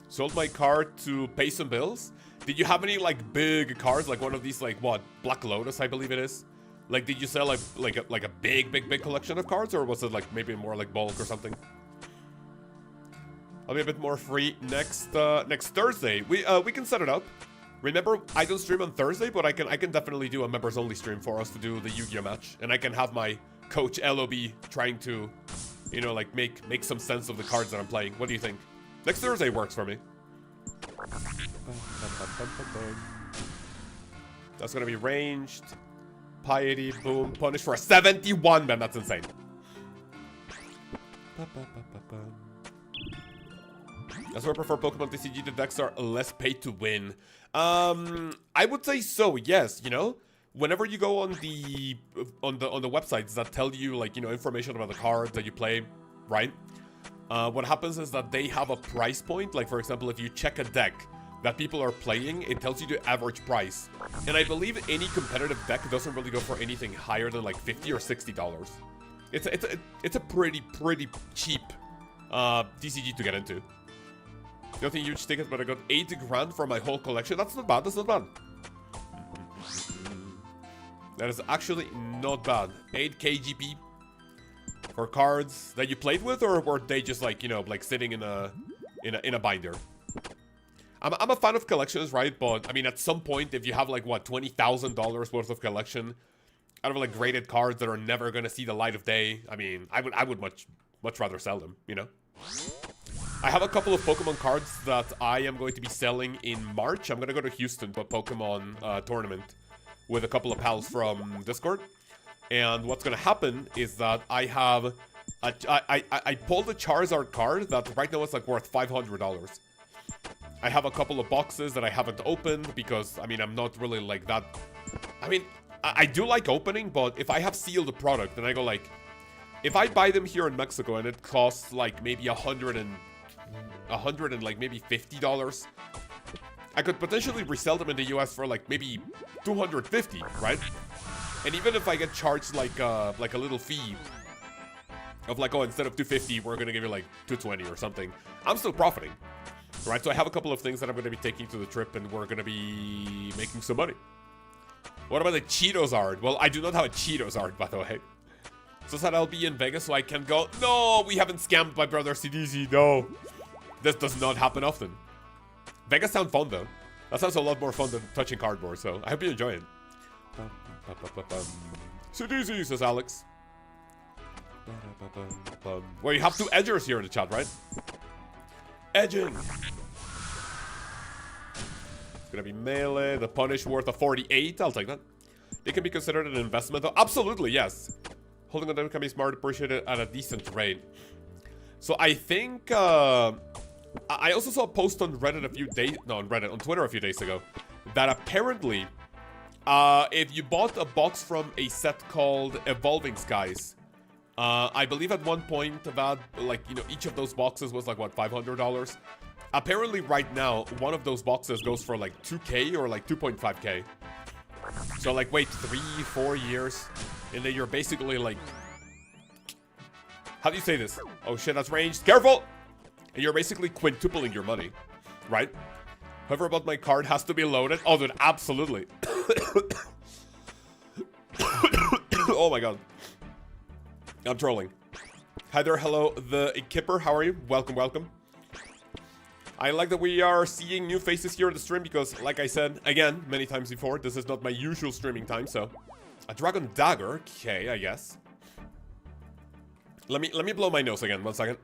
Sold my card to pay some bills. Did you have any like big cards, like one of these, like what, Black Lotus, I believe it is? Like, did you sell like a big collection of cards, or was it like maybe more like bulk or something? I'll be a bit more free next Thursday. We can set it up. Remember, I don't stream on Thursday, but I can definitely do a members only stream for us to do the Yu-Gi-Oh match, and I can have my coach LOB trying to, you know, like make some sense of the cards that I'm playing. What do you think? Next Thursday works for me. That's gonna be ranged. Piety, boom, punish for a 71, man, that's insane. That's why I prefer Pokemon TCG. The decks are less paid to win. I would say so, yes, you know? Whenever you go on the websites that tell you, like, you know, information about the cards that you play, right? What happens is that they have a price point. Like, for example, if you check a deck that people are playing, it tells you the average price. And I believe any competitive deck doesn't really go for anything higher than like $50 or $60. It's a pretty cheap TCG to get into. Nothing huge tickets, but I got 80 grand for my whole collection. That's not bad. That's not bad. That is actually not bad. 8 KGP for cards that you played with, or were they just like, you know, like sitting in a binder? I'm a fan of collections, right? But I mean, at some point, if you have like what, $20,000 worth of collection out of like graded cards that are never gonna see the light of day, I mean, I would much rather sell them, you know. I have a couple of Pokemon cards that I am going to be selling in March. I'm gonna go to Houston to a Pokemon tournament with a couple of pals from Discord. And what's gonna happen is that I have I pulled a Charizard card that right now is like worth $500. I have a couple of boxes that I haven't opened because, I mean, I'm not really like that. I mean, I do like opening, but if I have sealed a product and I go like, if I buy them here in Mexico and it costs like maybe $100 and like maybe $50, I could potentially resell them in the US for like maybe $250, right? And even if I get charged like a little fee of like, oh, instead of $250, we're gonna give you like $220 or something, I'm still profiting. Right, so I have a couple of things that I'm going to be taking to the trip, and we're going to be making some money. What about the Cheetos art? Well, I do not have a Cheetos art, by the way. So said I'll be in Vegas, so I can go. No, we haven't scammed my brother CDZ. No, this does not happen often. Vegas sounds fun though. That sounds a lot more fun than touching cardboard. So I hope you enjoy it. CDZ, says Alex. Well, you have 2 edgers here in the chat, right? Edging. It's gonna be melee. The punish worth a 48. I'll take that. It can be considered an investment. Oh, absolutely, yes. Holding on them can be smart, appreciated at a decent rate. So I think I also saw a post on Reddit on Twitter a few days ago that apparently if you bought a box from a set called Evolving Skies, I believe at one point that, like, you know, each of those boxes was like, what, $500? Apparently right now, one of those boxes goes for like 2k or like 2.5k. So like wait 3-4 years and then you're basically like, how do you say this? Oh shit, that's ranged. Careful! And you're basically quintupling your money, right? Whoever bought my card has to be loaded. Oh dude, absolutely. Oh my god. I'm trolling. Hi there, hello, the Kipper, how are you? Welcome, welcome. I like that we are seeing new faces here at the stream because, like I said, again, many times before, this is not my usual streaming time, so... A Dragon Dagger, okay, I guess. Let me blow my nose again, 1 second.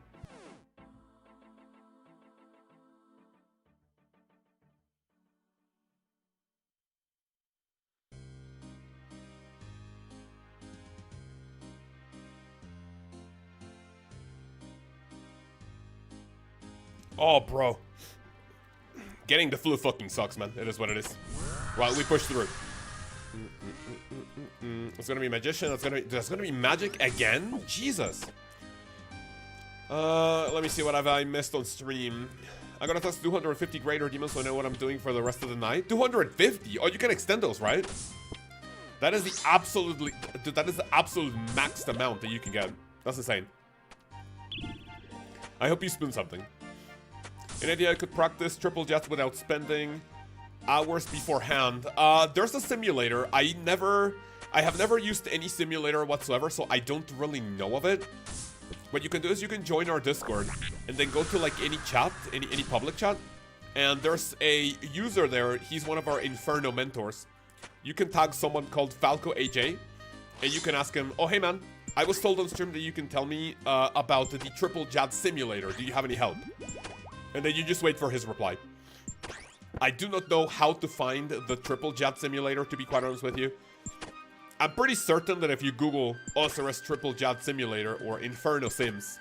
Oh, bro. Getting the flu fucking sucks, man. It is what it is. Well, we push through. It's gonna be Magician. That's gonna be Magic again? Jesus. Let me see what I missed on stream. I'm gonna test 250 Greater Demons so I know what I'm doing for the rest of the night. 250? Oh, you can extend those, right? That is the absolutely... Dude, that is the absolute maxed amount that you can get. That's insane. I hope you spoon something. An idea I could practice triple jets without spending hours beforehand. There's a simulator. I have never used any simulator whatsoever, so I don't really know of it. What you can do is you can join our Discord and then go to like any chat, any public chat, and there's a user there. He's one of our Inferno mentors. You can tag someone called Falco AJ, and you can ask him, oh hey man, I was told on stream that you can tell me about the triple jet simulator. Do you have any help? And then you just wait for his reply. I do not know how to find the triple jet simulator, to be quite honest with you. I'm pretty certain that if you Google OSRS triple jet simulator or Inferno Sims,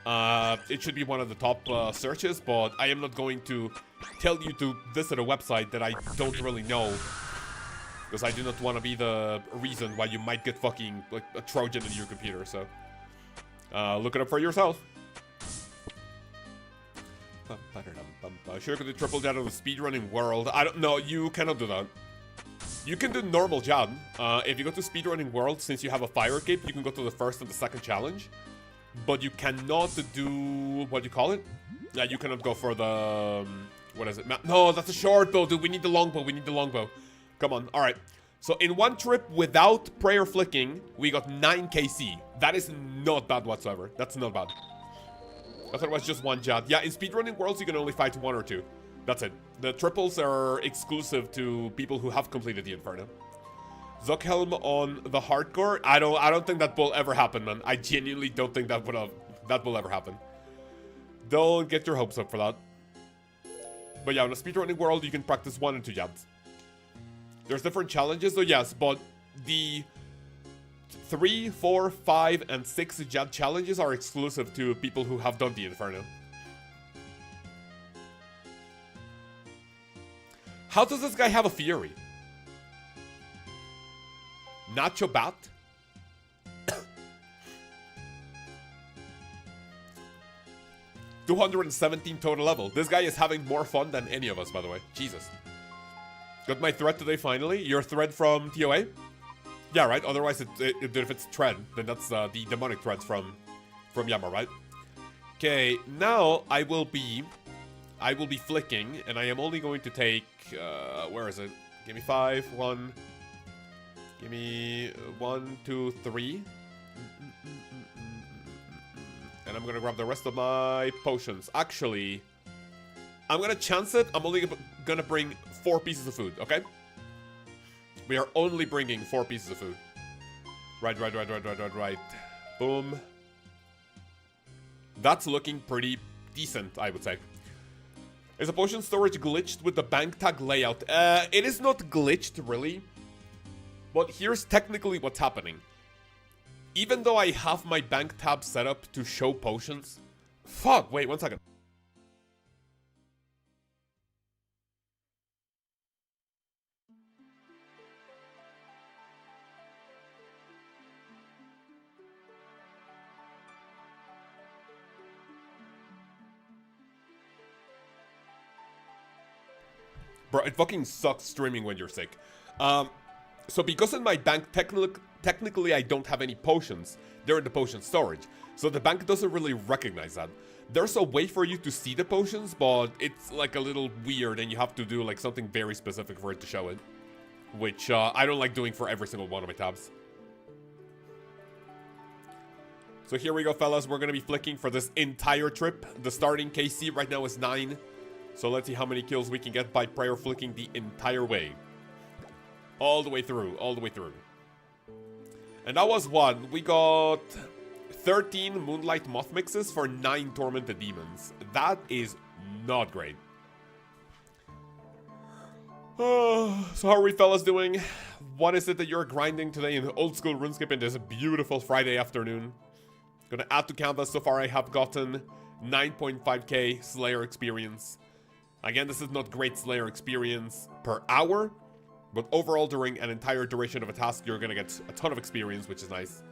it should be one of the top searches, but I am not going to tell you to visit a website that I don't really know. Because I do not want to be the reason why you might get fucking like a Trojan in your computer, so look it up for yourself. Sure, could do triple jet of the speedrunning world. I don't know, you cannot do that. You can do normal jet. If you go to speedrunning world, since you have a fire cape, you can go to the first and the second challenge. But you cannot do, what do you call it? Yeah, you cannot go for the, what is it? No, that's a short bow, dude. We need the longbow. We need the longbow. Come on. All right. So in one trip without prayer flicking, we got 9 KC. That is not bad whatsoever. That's not bad. I thought it was just one jet. Yeah, in speedrunning worlds, you can only fight 1 or 2. That's it. The triples are exclusive to people who have completed the Inferno. Zuckhelm on the hardcore. I don't think that will ever happen, man. I genuinely don't think that will ever happen. Don't get your hopes up for that. But yeah, in a speedrunning world, you can practice 1 and 2 jets. There's different challenges, though, yes, but the 3, 4, 5, and 6 jet challenges are exclusive to people who have done the Inferno. How does this guy have a Fury? Nacho Bat? 217 total level. This guy is having more fun than any of us, by the way. Jesus. Got my thread today, finally. Your thread from TOA? Yeah, right? Otherwise, if it's thread, then that's the demonic threads from Yama, right? Okay, now I will be flicking, and I am only going to take, where is it? Give me 5, 1, give me 1, 2, 3. And I'm gonna grab the rest of my potions. Actually, I'm gonna chance it. I'm only gonna bring 4 pieces of food, okay? We are only bringing 4 pieces of food. Right. Boom. That's looking pretty decent, I would say. Is the potion storage glitched with the bank tag layout? It is not glitched, really. But here's technically what's happening. Even though I have my bank tab set up to show potions... Fuck, wait, 1 second. Bro, it fucking sucks streaming when you're sick. So because in my bank, technically I don't have any potions. They're in the potion storage. So the bank doesn't really recognize that. There's a way for you to see the potions, but it's like a little weird and you have to do like something very specific for it to show it. Which I don't like doing for every single one of my tabs. So here we go, fellas. We're going to be flicking for this entire trip. The starting KC right now is 9. So let's see how many kills we can get by prayer flicking the entire way. All the way through. All the way through. And that was one. We got 13 Moonlight Moth mixes for 9 Tormented Demons. That is not great. So how are we fellas doing? What is it that you're grinding today in old school RuneScape in this beautiful Friday afternoon? Gonna add to canvas. So far I have gotten 9.5k Slayer experience. Again, this is not great Slayer experience per hour, but overall during an entire duration of a task you're gonna get a ton of experience, which is nice.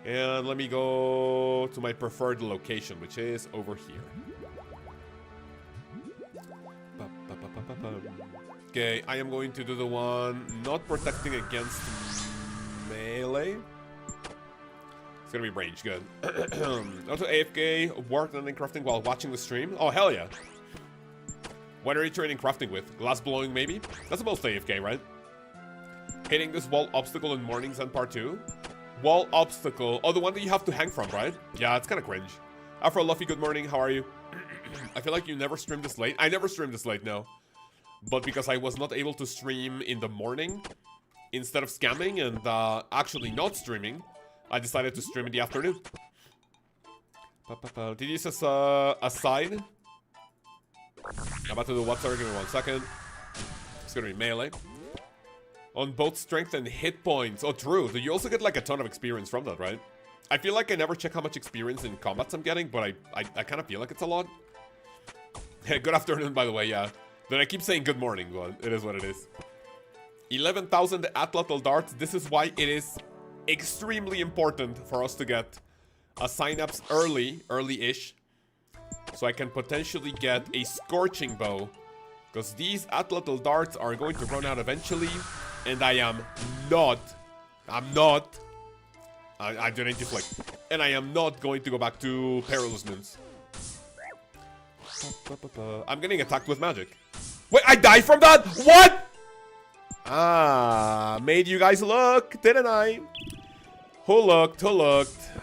And let me go to my preferred location, which is over here. Okay, I am going to do the one not protecting against melee. It's gonna be range, good. Also AFK, worked on crafting while watching the stream. Oh, hell yeah. What are you training crafting with? Glass blowing, maybe? That's the most AFK, right? Hitting this wall obstacle in mornings and part 2. Wall obstacle. Oh, the one that you have to hang from, right? Yeah, it's kind of cringe. Afro Luffy, good morning. How are you? I feel like you never stream this late. I never stream this late, no. But because I was not able to stream in the morning, instead of scamming and actually not streaming, I decided to stream in the afternoon. Did you use a side? I'm about to do what, sorry, give me 1 second. It's gonna be melee. On both strength and hit points. Oh, true. You also get like a ton of experience from that, right? I feel like I never check how much experience in combats I'm getting, but I kind of feel like it's a lot. Hey, good afternoon, by the way, yeah. Then I keep saying good morning, but it is what it is. 11,000 atlatl darts. This is why it is extremely important for us to get a Synapse early-ish. So I can potentially get a Scorching Bow. Because these atlatl darts are going to run out eventually. And I didn't deflect. And I am not going to go back to Perilous Moons. I'm getting attacked with magic. Wait, I died from that? What? Ah, made you guys look, didn't I? Who looked?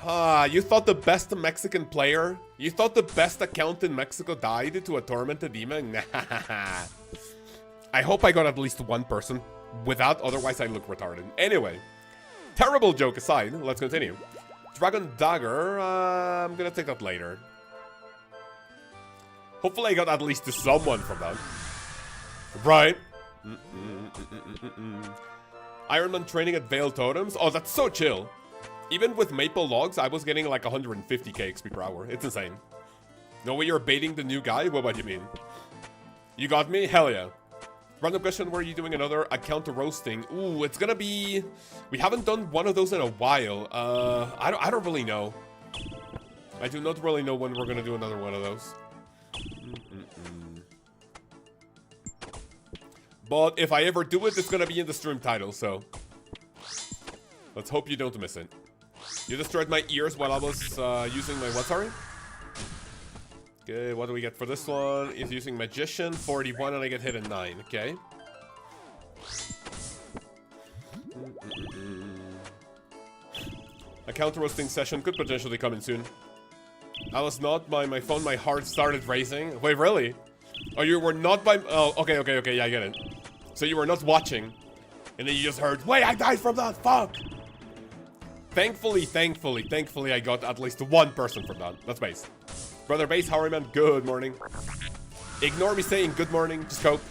Ah, you thought the best Mexican player? You thought the best account in Mexico died to a Tormented Demon? Nah. I hope I got at least one person. Without, otherwise I look retarded. Anyway, terrible joke aside, let's continue. Dragon Dagger, I'm gonna take that later. Hopefully I got at least someone from that. Right. Ironman training at Veil Totems. Oh, that's so chill. Even with Maple Logs, I was getting like 150k XP per hour. It's insane. No way you're baiting the new guy? What about you mean? You got me? Hell yeah. Random question, were you doing another account roasting? Ooh, it's gonna be... We haven't done one of those in a while. I don't really know. I do not really know when we're gonna do another one of those. But if I ever do it, it's gonna be in the stream title, so... Let's hope you don't miss it. You destroyed my ears while I was using my what, sorry? Okay, what do we get for this one? Is using Magician, 41, and I get hit in 9, okay. A counter roasting session could potentially come in soon. I was not by my phone, my heart started racing. Wait, really? Oh, you were not by... Oh, okay, yeah, I get it. So you were not watching, and then you just heard, wait, I died from that, fuck! Thankfully, I got at least one person from that. That's Base. Brother Base, how are you, man? Good morning. Ignore me saying good morning, just cope.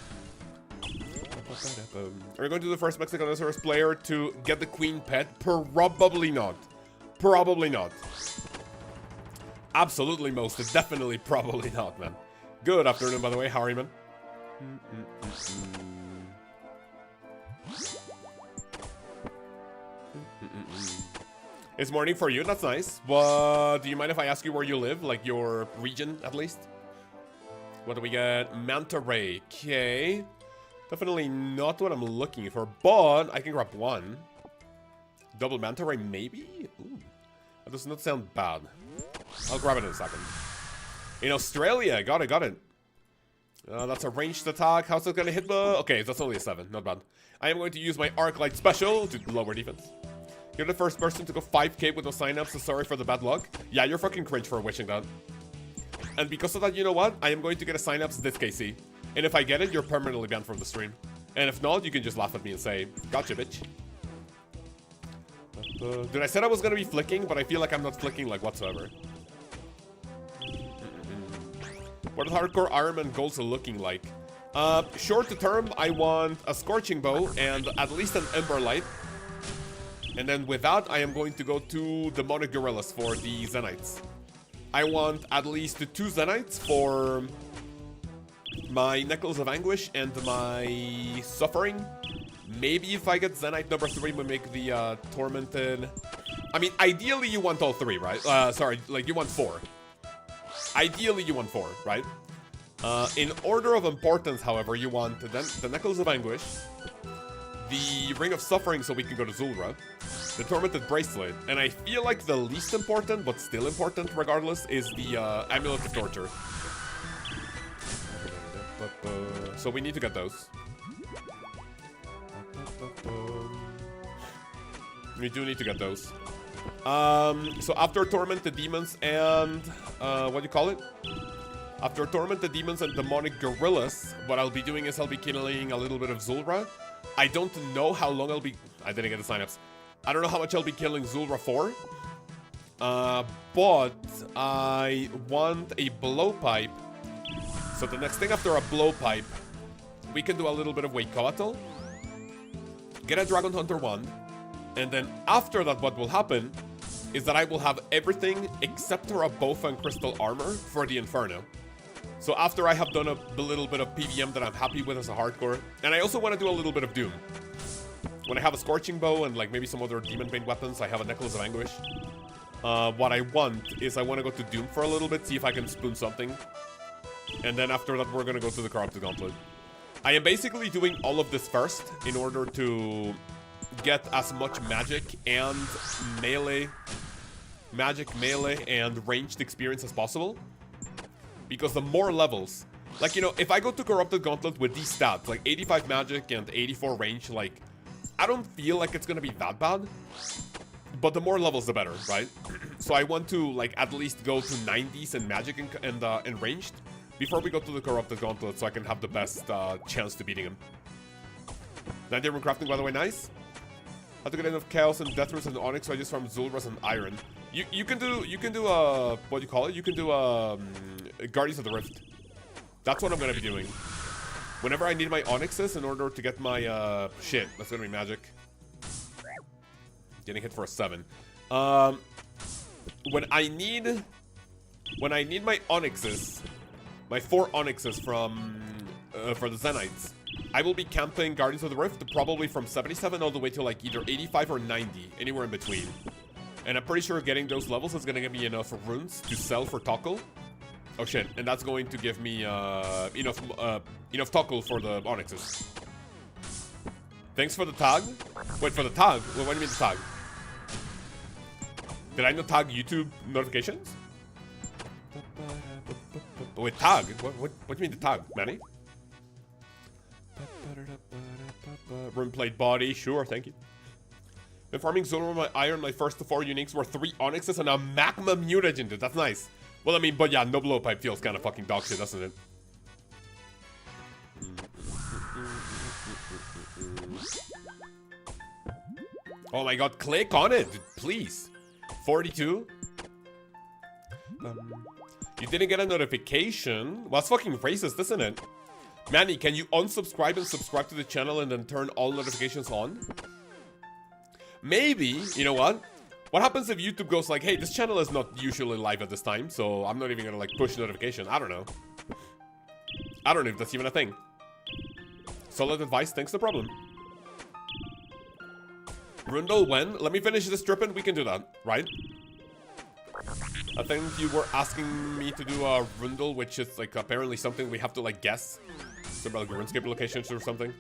Are you going to be the first Mexican OSRS player to get the Queen pet? Probably not. Probably not. Absolutely most. Definitely probably not, man. Good afternoon, by the way. How are you, man? It's morning for you. That's nice. But do you mind if I ask you where you live? Like your region, at least? What do we get? Manta Ray. Okay. Definitely not what I'm looking for, but I can grab one. Double manta ray, maybe? Ooh, that does not sound bad. I'll grab it in a second. In Australia, got it. That's a ranged attack. How's it gonna hit the... Okay, that's only a 7, not bad. I am going to use my Arc Light Special to lower defense. You're the first person to go 5k with no Synapse, so sorry for the bad luck. Yeah, you're fucking cringe for wishing that. And because of that, you know what? I am going to get a Synapse this KC. And if I get it, you're permanently banned from the stream. And if not, you can just laugh at me and say, gotcha, bitch. Dude, I said I was gonna be flicking, but I feel like I'm not flicking like whatsoever. What are hardcore Iron Man goals looking like? Short term, I want a Scorching Bow and at least an Ember Light. And then with that, I am going to go to Demonic Gorillas for the Zenites. I want at least 2 Zenites for my Necklace of Anguish and my Suffering. Maybe if I get Zenite number 3, we make the Tormented. I mean, ideally you want all 3, right? Sorry, like you want 4. Ideally you want 4, right? In order of importance, however, you want the Necklace of Anguish, the Ring of Suffering so we can go to Zul'Ra, the Tormented Bracelet, and I feel like the least important, but still important regardless, is the Amulet of Torture. So we need to get those. We do need to get those. So after Tormented Demons and... what do you call it? After Tormented Demons and Demonic Gorillas, what I'll be doing is I'll be killing a little bit of Zul'Ra. I don't know how long I'll be... I didn't get the Synapse. I don't know how much I'll be killing Zul'Ra for. But I want a Blowpipe. So the next thing after a Blowpipe, we can do a little bit of Wakecoatl. Get a Dragon Hunter 1. And then after that, what will happen is that I will have everything except for a Bofa and Crystal Armor for the Inferno. So after I have done a little bit of PVM that I'm happy with as a hardcore, and I also want to do a little bit of Doom. When I have a Scorching Bow and like maybe some other Demon Bane weapons, I have a Necklace of Anguish. What I want is I want to go to Doom for a little bit, see if I can spoon something. And then after that, we're going to go to the Corrupted Gauntlet. I am basically doing all of this first in order to get as much magic and melee and ranged experience as possible. Because the more levels, like, you know, if I go to Corrupted Gauntlet with these stats, like 85 magic and 84 range, like, I don't feel like it's gonna be that bad. But the more levels, the better, right? So I want to, like, at least go to 90s in magic and ranged before we go to the Corrupted Gauntlet so I can have the best chance to beating him. 90 rune crafting, by the way, nice. How to get enough Chaos and Death Runes and Onyx, so I just farm Zul'Ras and Iron. You can do what do you call it? You can do Guardians of the Rift. That's what I'm gonna be doing. Whenever I need my Onyxes in order to get my shit, that's gonna be magic. Getting hit for a 7. When I need my Onyxes, my 4 Onyxes from for the Zenites, I will be camping Guardians of the Rift probably from 77 all the way to like either 85 or 90, anywhere in between. And I'm pretty sure getting those levels is gonna give me enough runes to sell for Toggle. Oh shit, and that's going to give me enough Toggle for the Onyxes. Thanks for the tag. Wait, for the tag? What do you mean the tag? Did I not tag YouTube notifications? Wait, tag? What do you mean the tag, Manny? Rune plate body, sure, thank you. Been farming Zul'Ra, my Iron, my first 4 uniques were 3 Onyxes and a Magma Mutagen, dude. That's nice. Well, I mean, but yeah, no Blowpipe feels kind of fucking dog shit, doesn't it? Oh my god, click on it, dude, please. 42? You didn't get a notification? Well, that's fucking racist, isn't it? Manny, can you unsubscribe and subscribe to the channel and then turn all notifications on? Maybe, you know what? What happens if YouTube goes like, hey, this channel is not usually live at this time, so I'm not even gonna like push notification. I don't know. I don't know if that's even a thing. Solid advice, thanks, no problem. Rundle when? Let me finish this trip and we can do that, right? I think you were asking me to do a Rundle, which is like apparently something we have to like guess. Some about RuneScape locations or something.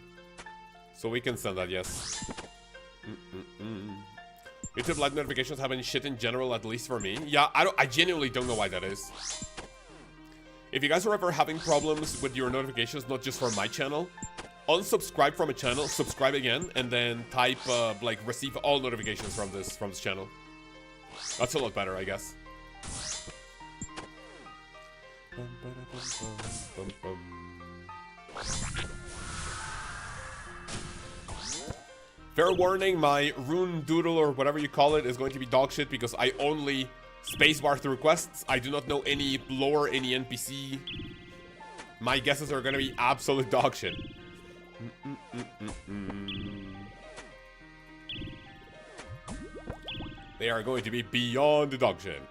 So we can send that, yes. YouTube live notifications have been shit in general, at least for me. Yeah, I genuinely don't know why that is. If you guys are ever having problems with your notifications, not just for my channel, unsubscribe from a channel, subscribe again, and then type like receive all notifications from this channel. That's a lot better, I guess. Fair warning, my rune doodle or whatever you call it is going to be dog shit because I only spacebar through quests. I do not know any lore, any NPC. My guesses are going to be absolute dog shit. They are going to be beyond the dog shit.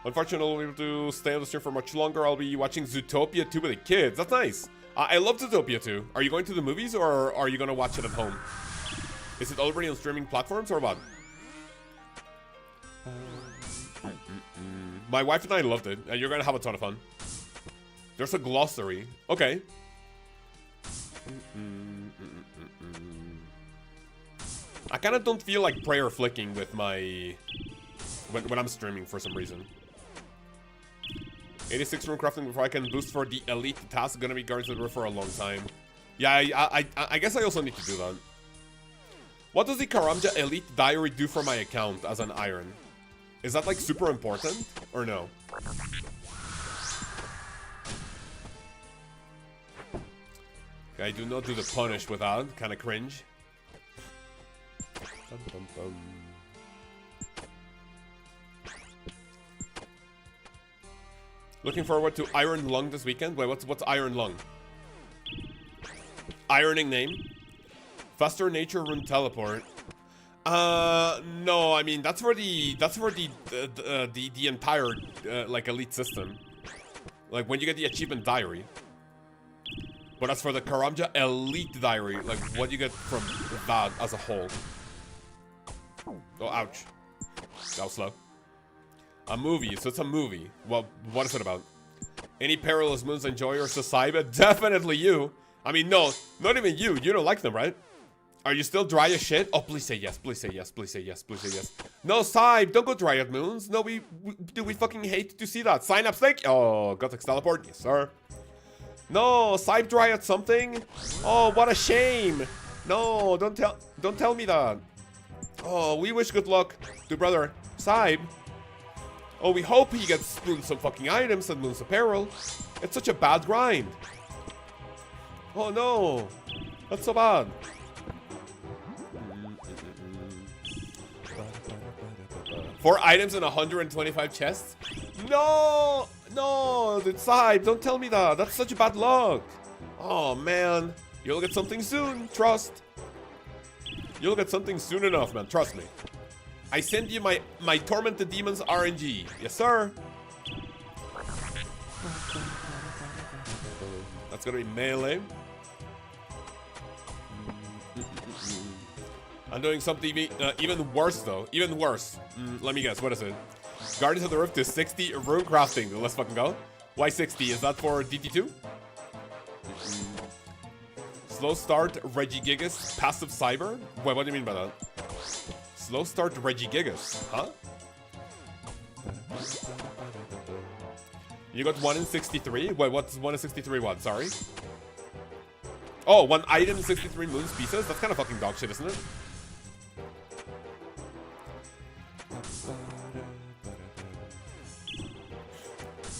Unfortunately, I won't be able to stay on the stream for much longer. I'll be watching Zootopia 2 with the kids. That's nice. I love Zootopia 2. Are you going to the movies or are you going to watch it at home? Is it already on streaming platforms or what? My wife and I loved it. You're going to have a ton of fun. There's a glossary. Okay. I kind of don't feel like prayer flicking with my... When I'm streaming for some reason. 86 rune crafting before I can boost for the elite task. Gonna be guards of the river for a long time. Yeah, I guess I also need to do that. What does the Karamja Elite Diary do for my account as an iron? Is that like super important or no? Okay, I do not do the punish without. Kind of cringe. Bum, bum, bum. Looking forward to Iron Lung this weekend. Wait, what's Iron Lung? Ironing name. Faster nature rune teleport. No, I mean that's for the entire like elite system. Like when you get the achievement diary. But as for the Karamja Elite Diary, like what you get from that as a whole. Oh, ouch. That was slow. A movie, so it's a movie. Well, what is it about? Any perilous moons enjoyers to Saiba? Definitely you. I mean, no, not even you. You don't like them, right? Are you still dry as shit? Oh, please say yes. Please say yes. Please say yes. Please say yes. No, Saib, don't go dry at moons. No, we fucking hate to see that. Synapse, thank you. Oh, Gothic teleport. Yes, sir. No, Saib dry at something. Oh, what a shame. No, don't tell me that. Oh, we wish good luck to brother Saib. Oh, we hope he gets Moon some fucking items and Moon's apparel. It's such a bad grind. Oh no, that's so bad. 4 items and 125 chests? No, it's Saib, don't tell me that. That's such a bad luck. Oh man, you'll get something soon, trust. You'll get something soon enough, man, trust me. I send you my Tormented Demons RNG. Yes, sir. That's gonna be melee. I'm doing something even worse, though. Even worse. Let me guess. What is it? Guardians of the Rift to 60 rune crafting. Let's fucking go. Why 60? Is that for DT2? Slow start, Regigigas, passive cyber? Wait, what do you mean by that? Slow start Regigigas, huh? You got 1 in 63? Wait, what's 1 in 63 what? Sorry? Oh, 1 item in 63 moons pieces? That's kind of fucking dog shit, isn't it?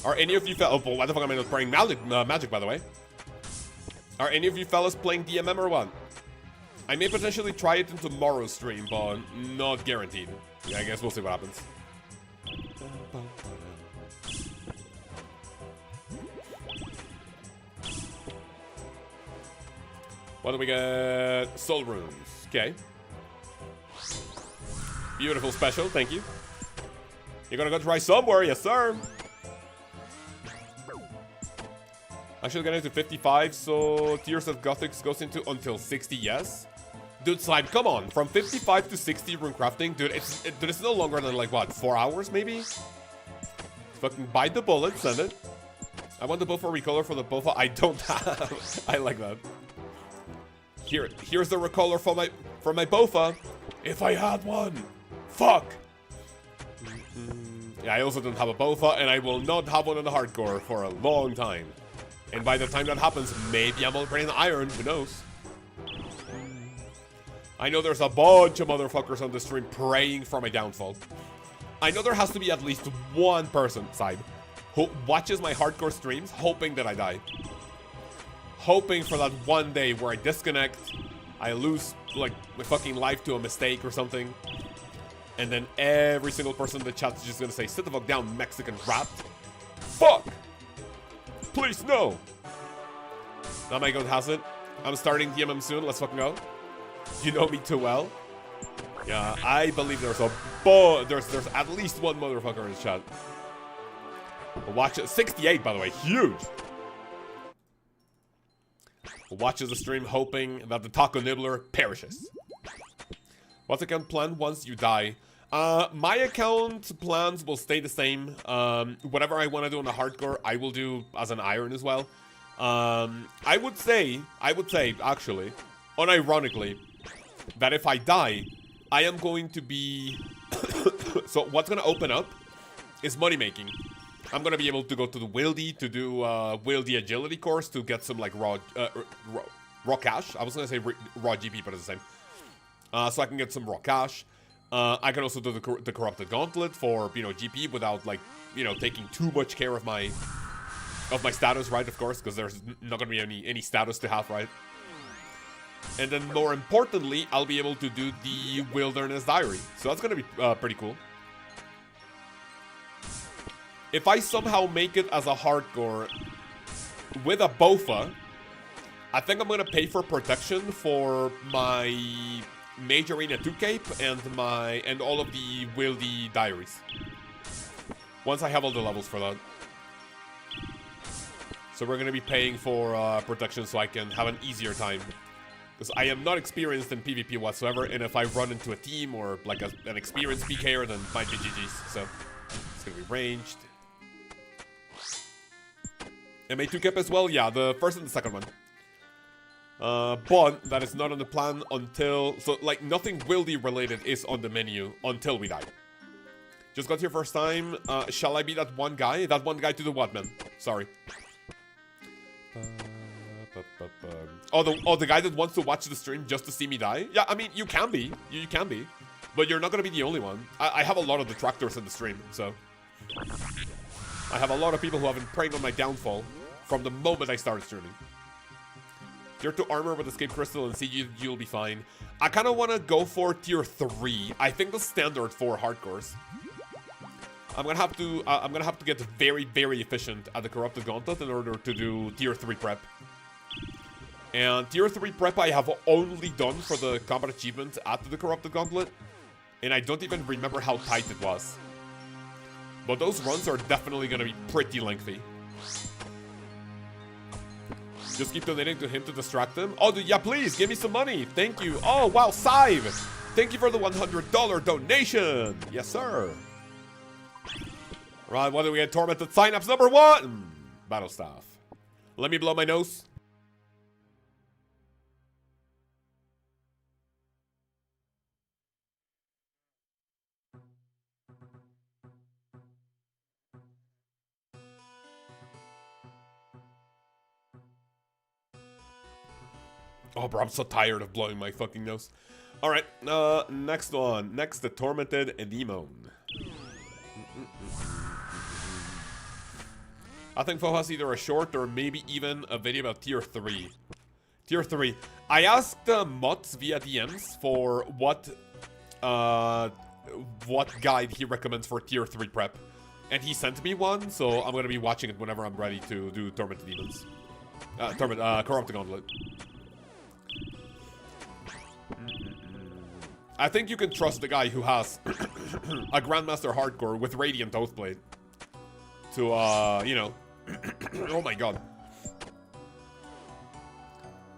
Are any of you fellas... Oh, why the fuck am I not playing Magic, by the way? Are any of you fellas playing DMM or what? I may potentially try it in tomorrow's stream, but not guaranteed. Yeah, I guess we'll see what happens. What do we get? Soul runes. Okay. Beautiful special, thank you. You're gonna go try somewhere, yes sir. Actually getting to 55, so Tears of Gothics goes into until 60, yes. Dude, Slime, come on. From 55 to 60 rune crafting, dude, it's no longer than like, what, 4 hours maybe? Fucking bite the bullet, send it. I want the Bofa recolor for the Bofa I don't have. I like that. Here's the recolor for my Bofa. If I had one. Fuck. Yeah, I also don't have a Bofa, and I will not have one on the hardcore for a long time. And by the time that happens, maybe I'm upgrading the iron. Who knows? I know there's a bunch of motherfuckers on the stream praying for my downfall. I know there has to be at least one person, Saib, who watches my hardcore streams hoping that I die. Hoping for that one day where I disconnect, I lose, like, my fucking life to a mistake or something. And then every single person in the chat is just gonna say, sit the fuck down, Mexican rat. Fuck! Please, no! Now my god has it. I'm starting DMM soon, let's fucking go. You know me too well. Yeah, I believe there's there's at least one motherfucker in the chat. Watch it. 68, by the way, huge. Watches the stream hoping that the taco nibbler perishes. What's account plan once you die? My account plans will stay the same. Whatever I want to do on the hardcore, I will do as an iron as well. I would say, actually, unironically, that if I die, I am going to be... So what's going to open up is money making. I'm going to be able to go to the Wildy to do Wildy agility course to get some like raw cash. I was going to say raw GP, but it's the same. So I can get some raw cash. I can also do the corrupted gauntlet for, you know, GP without like, you know, taking too much care of my status, right? Of course, because there's not going to be any status to have, right? And then more importantly, I'll be able to do the Wilderness Diary. So that's going to be pretty cool. If I somehow make it as a hardcore with a Bofa, I think I'm going to pay for protection for my Mage Arena 2 cape and all of the Wildy Diaries. Once I have all the levels for that. So we're going to be paying for protection so I can have an easier time. Because I am not experienced in PvP whatsoever, and if I run into a team or like an experienced PKer, then might be GG's. So it's going to be ranged. MA2 cap as well? Yeah, the first and the second one. But that is not on the plan until... So, like, nothing Wildy related is on the menu until we die. Just got here first time. Shall I be that one guy? That one guy to the what, man? Sorry. Oh, the guy that wants to watch the stream just to see me die? Yeah, I mean, you can be. You can be. But you're not going to be the only one. I have a lot of detractors in the stream, so... I have a lot of people who have been preying on my downfall from the moment I started streaming. Tier 2 armor with escape crystal and see you'll be fine. I kind of want to go for tier 3. I think the standard for hardcores. I'm gonna have to get very, very efficient at the corrupted gauntlet in order to do tier 3 prep. And tier 3 prep I have only done for the combat achievement at the corrupted gauntlet, and I don't even remember how tight it was. But those runs are definitely gonna be pretty lengthy. Just keep donating to him to distract him. Oh, dude, yeah, please, give me some money. Thank you. Oh, wow, Sive. Thank you for the $100 donation. Yes, sir. Right, what do we get? Tormented Synapse number 1. Battle staff. Let me blow my nose. Oh, bro, I'm so tired of blowing my fucking nose. Alright, next one. Next, the Tormented Anemone. I think Fo has either a short or maybe even a video about tier 3. Tier 3. I asked Mots via DMs for what guide he recommends for tier 3 prep. And he sent me one, so I'm gonna be watching it whenever I'm ready to do Tormented Demons. Corrupted Gauntlet. I think you can trust the guy who has a Grandmaster Hardcore with Radiant Oathblade to, you know, oh my god,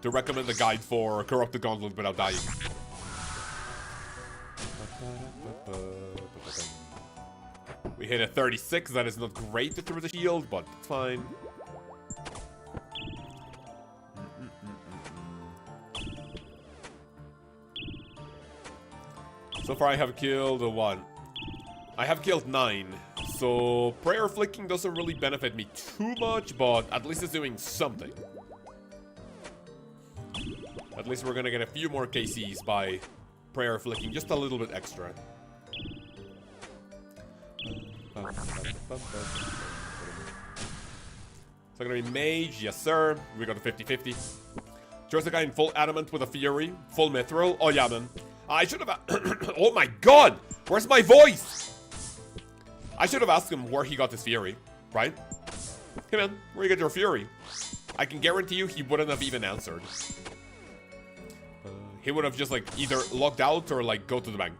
to recommend the guide for Corrupted Gauntlet without dying. We hit a 36, that is not great through the shield, but it's fine. So far I have killed 1. I have killed 9. So prayer flicking doesn't really benefit me too much, but at least it's doing something. At least we're gonna get a few more KCs by prayer flicking, just a little bit extra. So gonna be Mage, yes sir. We got a 50-50. There's a guy in full adamant with a fury, full mithril. Oh yeah, man. I should have. Oh my god! Where's my voice? I should have asked him where he got his fury, right? Hey man, where you get your fury? I can guarantee you he wouldn't have even answered. He would have just like either logged out or like go to the bank.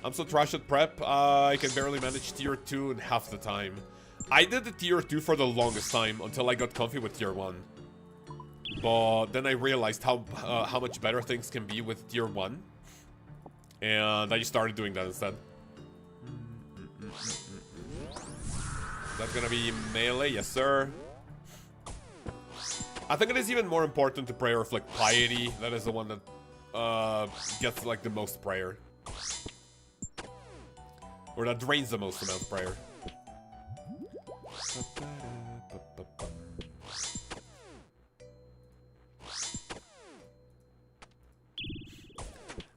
I'm so trash at prep, I can barely manage tier 2 in half the time. I did the tier 2 for the longest time until I got comfy with tier 1. But then I realized how much better things can be with tier 1. And I just started doing that instead. That's gonna be melee, yes sir. I think it is even more important to prayer reflect piety. That is the one that gets like the most prayer. Or that drains the most amount of prayer.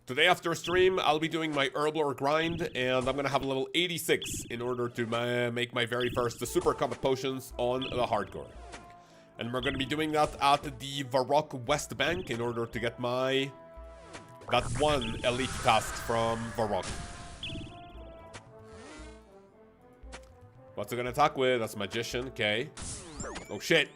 Today after stream, I'll be doing my Herblore grind, and I'm gonna have level 86 in order to make my very first super combat potions on the hardcore. And we're gonna be doing that at the Varrock West Bank in order to get that one elite task from Varrock. What's it gonna attack with? That's Magician, okay. Oh shit.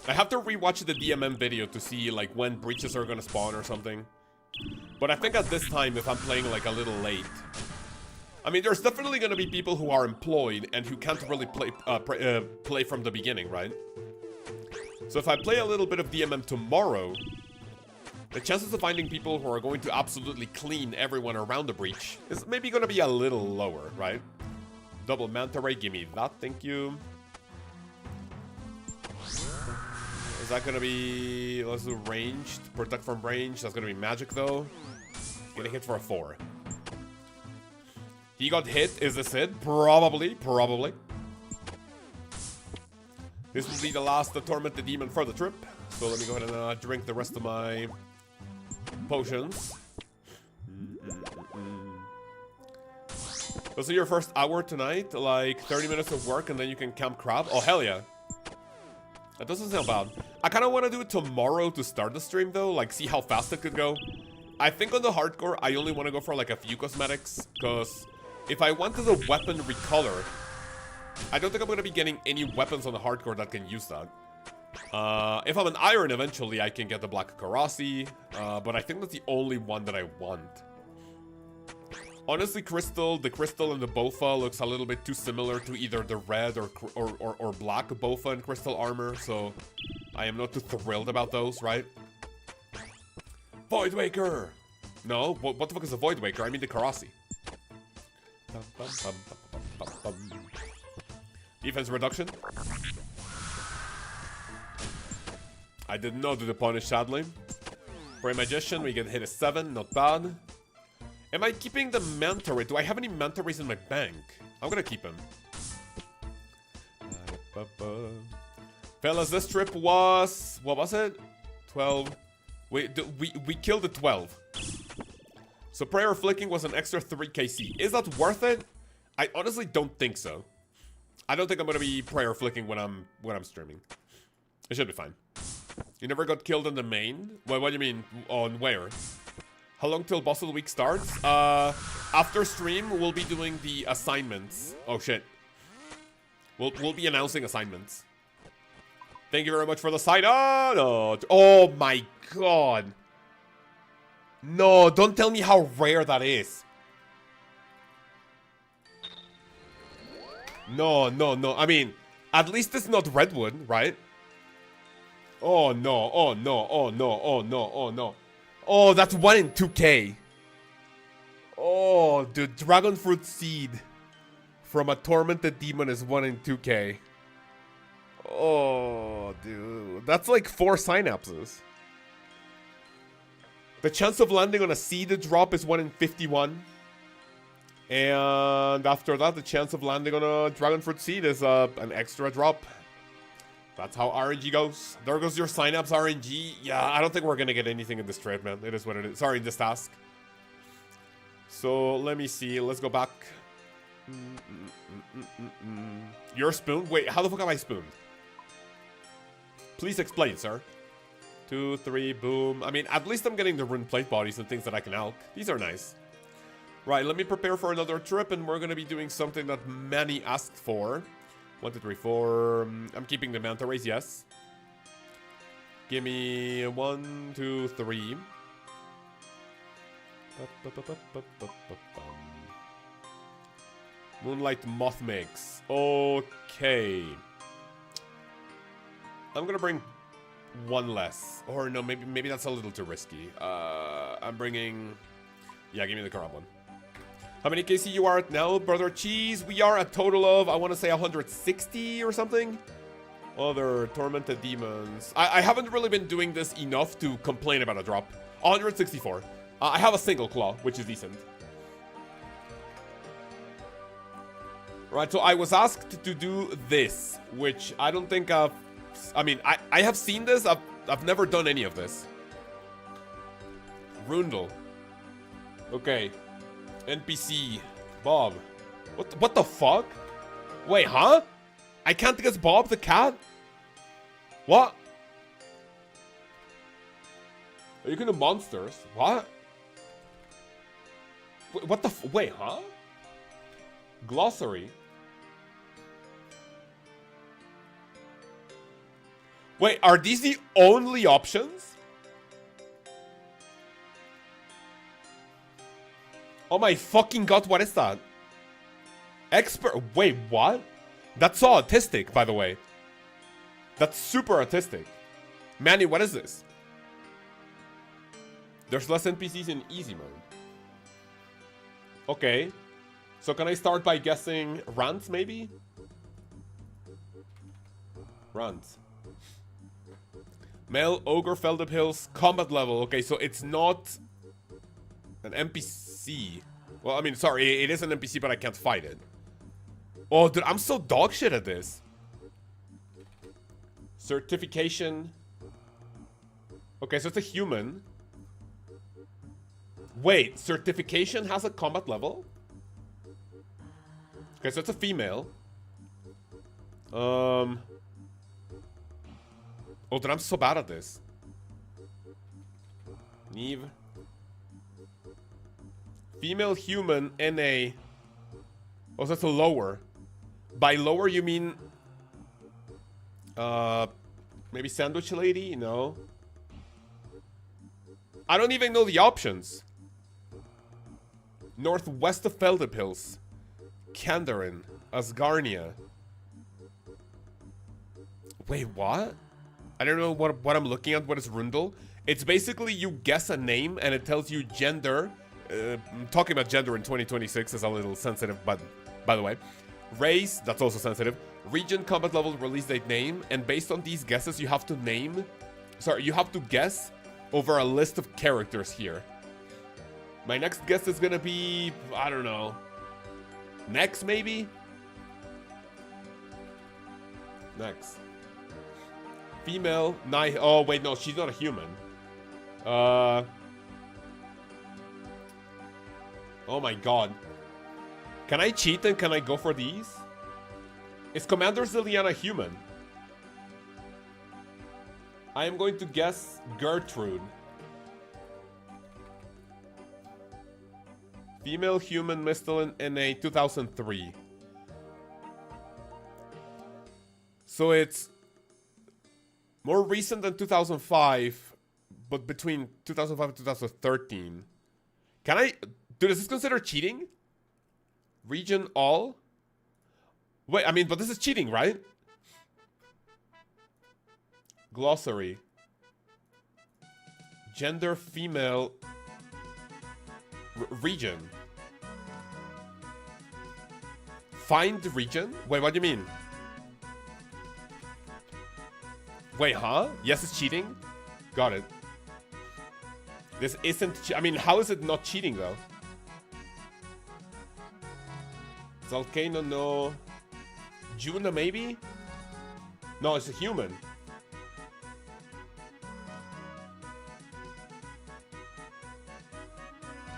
I have to rewatch the DMM video to see like when breaches are gonna spawn or something. But I think at this time, if I'm playing like a little late, I mean, there's definitely gonna be people who are employed and who can't really play from the beginning, right? So if I play a little bit of DMM tomorrow, the chances of finding people who are going to absolutely clean everyone around the breach is maybe gonna be a little lower, right? Double manta ray, give me that, thank you. Is that gonna be, let's do ranged, protect from range, that's gonna be magic though. Getting hit for a 4. He got hit, is this it? Probably. This will be the last Torment the Demon for the trip. So let me go ahead and drink the rest of my potions. So your first hour tonight, like 30 minutes of work and then you can camp crab? Oh hell yeah. That doesn't sound bad. I kind of want to do it tomorrow to start the stream though, like see how fast it could go. I think on the hardcore, I only want to go for like a few cosmetics, because if I wanted a weapon recolor, I don't think I'm going to be getting any weapons on the hardcore that can use that. If I'm an iron, eventually I can get the black karasi, but I think that's the only one that I want. Honestly, the crystal and the bofa looks a little bit too similar to either the red or black bofa and crystal armor, so I am not too thrilled about those, right? Voidwaker! No, what the fuck is a Voidwaker? I mean the karasi. Defense reduction. I did not do the punish, sadly. For a magician, we get hit a 7, not bad. Am I keeping the manta ray? Do I have any manta rays in my bank? I'm gonna keep him. Fellas, this trip was, what was it? 12. We killed the 12. So prayer flicking was an extra 3 KC. Is that worth it? I honestly don't think so. I don't think I'm gonna be prayer flicking when I'm streaming. It should be fine. You never got killed in the main? Well, what do you mean? On where? How long till boss of the week starts? After stream, we'll be doing the assignments. Oh shit. We'll be announcing assignments. Thank you very much for the sign on. Oh my god. No, don't tell me how rare that is. No. I mean, at least it's not redwood, right? Oh no, oh no, oh no, oh no, oh no. Oh, that's 1 in 2k. Oh, dude, Dragon Fruit Seed from a Tormented Demon is 1 in 2k. Oh, dude. That's like 4 synapses. The chance of landing on a seed drop is 1 in 51. And after that, the chance of landing on a Dragon Fruit Seed is an extra drop. That's how RNG goes. There goes your Synapse RNG. Yeah, I don't think we're gonna get anything in this trade, man. It is what it is. Sorry, in this task. So, let me see. Let's go back. You're spooned? Wait, how the fuck am I spooned? Please explain, sir. 2, 3, boom. I mean, at least I'm getting the rune plate bodies and things that I can alch. These are nice. Right, let me prepare for another trip, and we're gonna be doing something that many asked for. 1, 2, 3, 4. I'm keeping the manta rays, yes. Give me 1, 2, 3. Moonlight Moth Mix. Okay. I'm gonna bring 1 less. Or no, maybe that's a little too risky. I'm bringing... Yeah, give me the corrupt one. How many KC you are at now, Brother Cheese? We are a total of, I want to say 160 or something. Other Tormented Demons. I haven't really been doing this enough to complain about a drop. 164. I have a single claw, which is decent. Right, so I was asked to do this, which I don't think I've... I mean, I have seen this. I've never done any of this. Rundle. Okay. NPC. Bob. What the fuck? Wait, huh? I can't guess Bob the cat? What? Are you gonna monsters? What? What the wait, huh? Glossary. Wait, are these the only options? Oh my fucking god, what is that? Expert. Wait, what? That's so autistic, by the way. That's super autistic. Manny, what is this? There's less NPCs in easy mode. Okay. So can I start by guessing rants, maybe? Rants. Male Ogre Feldep Hills combat level. Okay, so it's not an NPC. Well, I mean, sorry, it is an NPC, but I can't fight it. Oh, dude, I'm so dog shit at this. Certification. Okay, so it's a human. Wait, certification has a combat level? Okay, so it's a female. Oh, dude, I'm so bad at this. Neve. Female human NA. Oh, that's a lower. By lower, you mean... maybe sandwich lady? No. I don't even know the options. Northwest of Feldep Hills. Kandarin. Asgarnia. Wait, what? I don't know what I'm looking at. What is Rundle? It's basically you guess a name and it tells you gender. Talking about gender in 2026 is a little sensitive, but by the way. Race, that's also sensitive. Region, combat level, release date, name. And based on these guesses, you have to name... Sorry, you have to guess over a list of characters here. My next guess is gonna be... I don't know. Next, maybe? Next. Female, nice. Oh, wait, no, she's not a human. Oh my god. Can I cheat and can I go for these? Is Commander Ziliana human? I am going to guess Gertrude. Female human Mistalin NA 2003. So it's more recent than 2005, but between 2005 and 2013. Can I... Dude, is this considered cheating? Region all? Wait, I mean, but this is cheating, right? Glossary. Gender female region. Find region? Wait, what do you mean? Wait, huh? Yes, it's cheating? Got it. This isn't... I mean, how is it not cheating, though? Volcano, no. Juna, maybe? No, it's a human.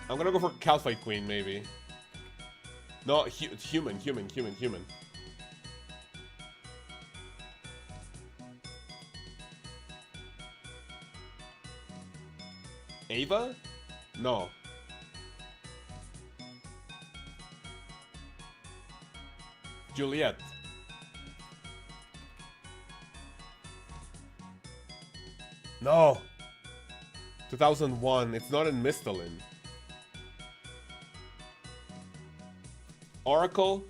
I'm gonna go for Calphite Queen, maybe. No, human. Ava? No. Juliet. No. 2001. It's not in Mistalin. Oracle.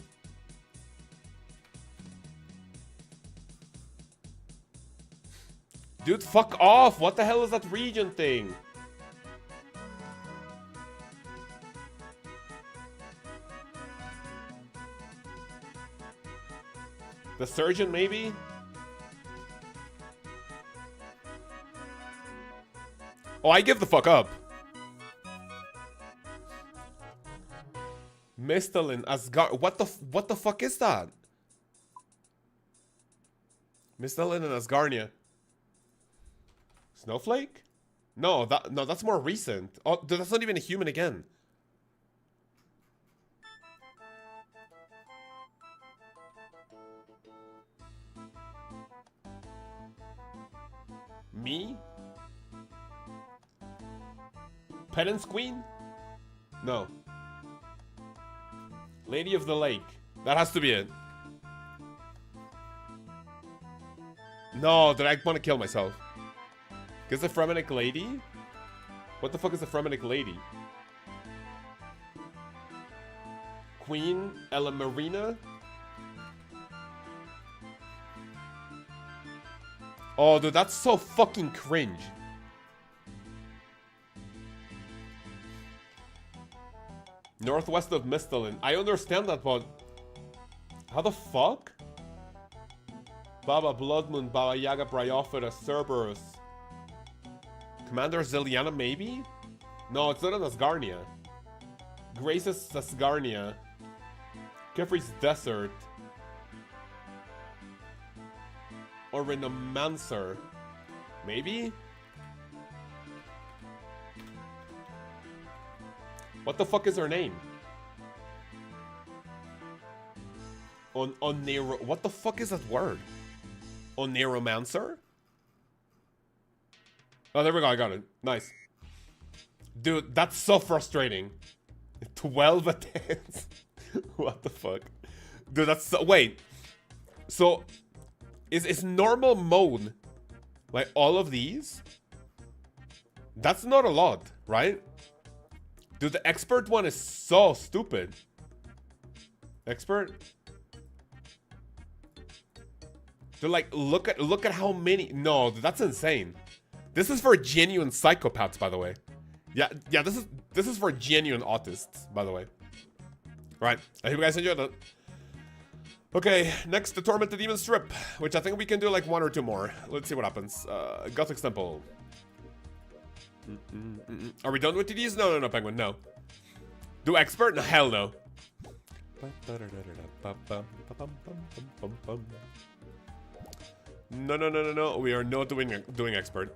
Dude, fuck off. What the hell is that region thing? The surgeon, maybe? Oh, I give the fuck up. Mistalin, Asgard. What the fuck is that? Mistalin and Asgarnia. Snowflake? No, that's more recent. Oh, that's not even a human again. Me? Penance Queen? No. Lady of the Lake. That has to be it. No, did I want to kill myself? Is the Fremennik lady? What the fuck is the Fremennik lady? Queen Ella Marina? Oh, dude, that's so fucking cringe. Northwest of Mistalin. I understand that, but... how the fuck? Baba Bloodmoon, Baba Yaga Bryophora, Cerberus. Commander Ziliana, maybe? No, it's not an Asgarnia. Grace's Asgarnia. Kefri's Desert. Or Renomancer. Maybe? What the fuck is her name? Onero. What the fuck is that word? Oneromancer? Oh, there we go. I got it. Nice. Dude, that's so frustrating. 12 attempts. What the fuck? Dude, that's so... wait. So... Is normal mode like all of these? That's not a lot, right? Dude, the expert one is so stupid. Expert? Dude, like, look at how many... no, that's insane. This is for genuine psychopaths, by the way. Yeah, this is for genuine autists, by the way. Right, I hope you guys enjoyed it. Okay, next, the Tormented Demon Strip, which I think we can do like one or two more. Let's see what happens. Gothic Temple. Are we done with these? No, Penguin, no. Do expert? No, hell no. No. We are not doing expert.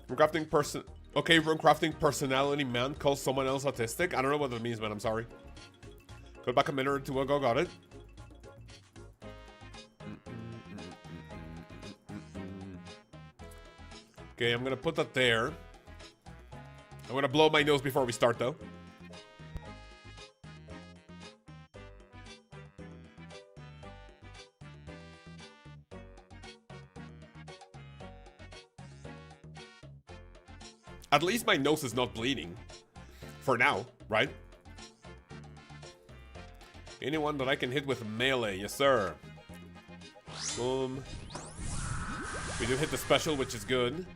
Runecrafting person. Okay, runecrafting personality man calls someone else autistic. I don't know what that means, man. I'm sorry. Go back a minute or two ago. Got it. Okay, I'm gonna put that there. I'm gonna blow my nose before we start, though. At least my nose is not bleeding. For now, right? Anyone that I can hit with melee, yes sir. Boom. We do hit the special, which is good.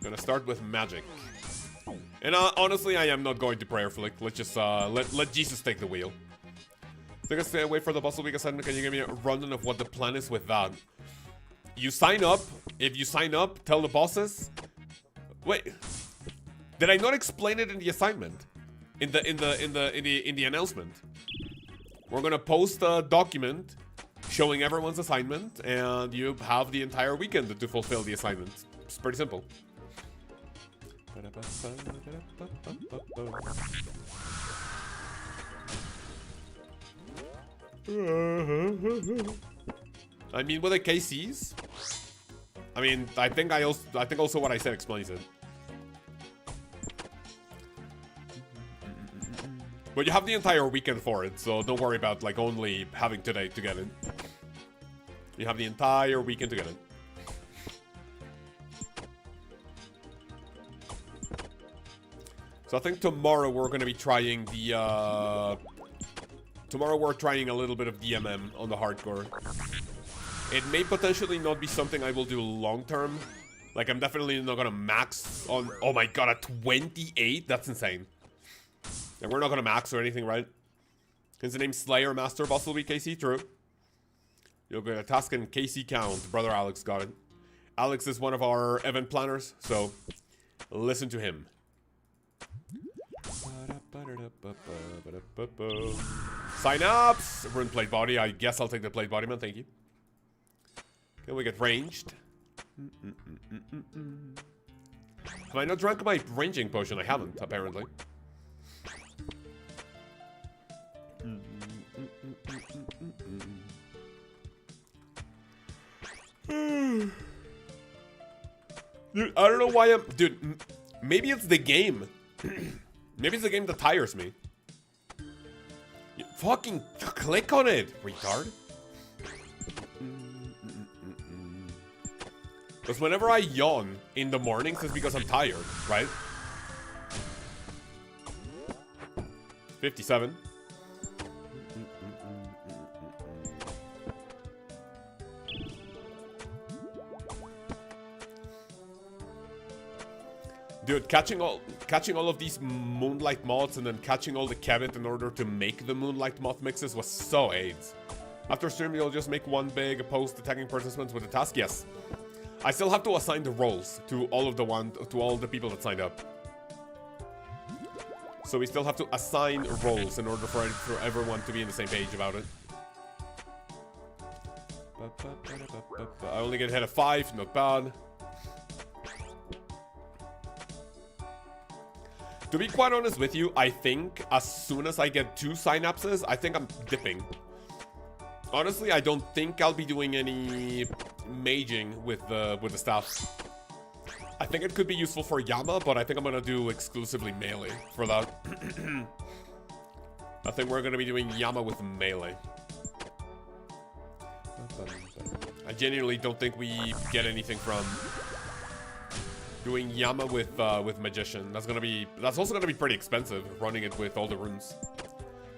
Gonna start with magic. And honestly, I am not going to prayer flick. Let's just let Jesus take the wheel. Think I stay away for the Bustle Week assignment. Can you give me a rundown of what the plan is with that? You sign up. If you sign up, tell the bosses. Wait, did I not explain it in the assignment? In the announcement? We're gonna post a document showing everyone's assignment, and you have the entire weekend to fulfill the assignment. It's pretty simple. I mean, with the KCs, I mean, I think also what I said explains it. But you have the entire weekend for it, so don't worry about like only having today to get it. You have the entire weekend to get it. So I think tomorrow we're gonna be trying the tomorrow we're trying a little bit of DMM on the hardcore. It may potentially not be something I will do long term. Like I'm definitely not gonna max on, oh my god, at 28? That's insane. And we're not gonna max or anything, right? Is the name Slayer Master Boss will be KC? True. You'll get a task in KC count. Brother Alex got it. Alex is one of our event planners, so listen to him. Synapse! Rune plate body. I guess I'll take the plate body, man. Thank you. Okay, we get ranged. Have I not drank my ranging potion? I haven't, apparently. Dude, I don't know why I'm... Dude, maybe it's the game. Maybe it's the game that tires me. You fucking click on it, retard. Because whenever I yawn in the mornings, it's because I'm tired, right? 57. Dude, catching all of these Moonlight Moths and then catching all the Kemet in order to make the Moonlight Moth mixes was so AIDS. After stream, you'll just make one big post attacking participants with a task? Yes. I still have to assign the roles to all the people that signed up. So we still have to assign roles in order for everyone to be on the same page about it. I only get hit at 5, not bad. To be quite honest with you, I think as soon as I get 2 synapses, I think I'm dipping. Honestly, I don't think I'll be doing any maging with the staff. I think it could be useful for Yama, but I think I'm gonna do exclusively melee for that. I think we're gonna be doing Yama with melee. I genuinely don't think we get anything from doing Yama with Magician. That's also gonna be pretty expensive, running it with all the runes.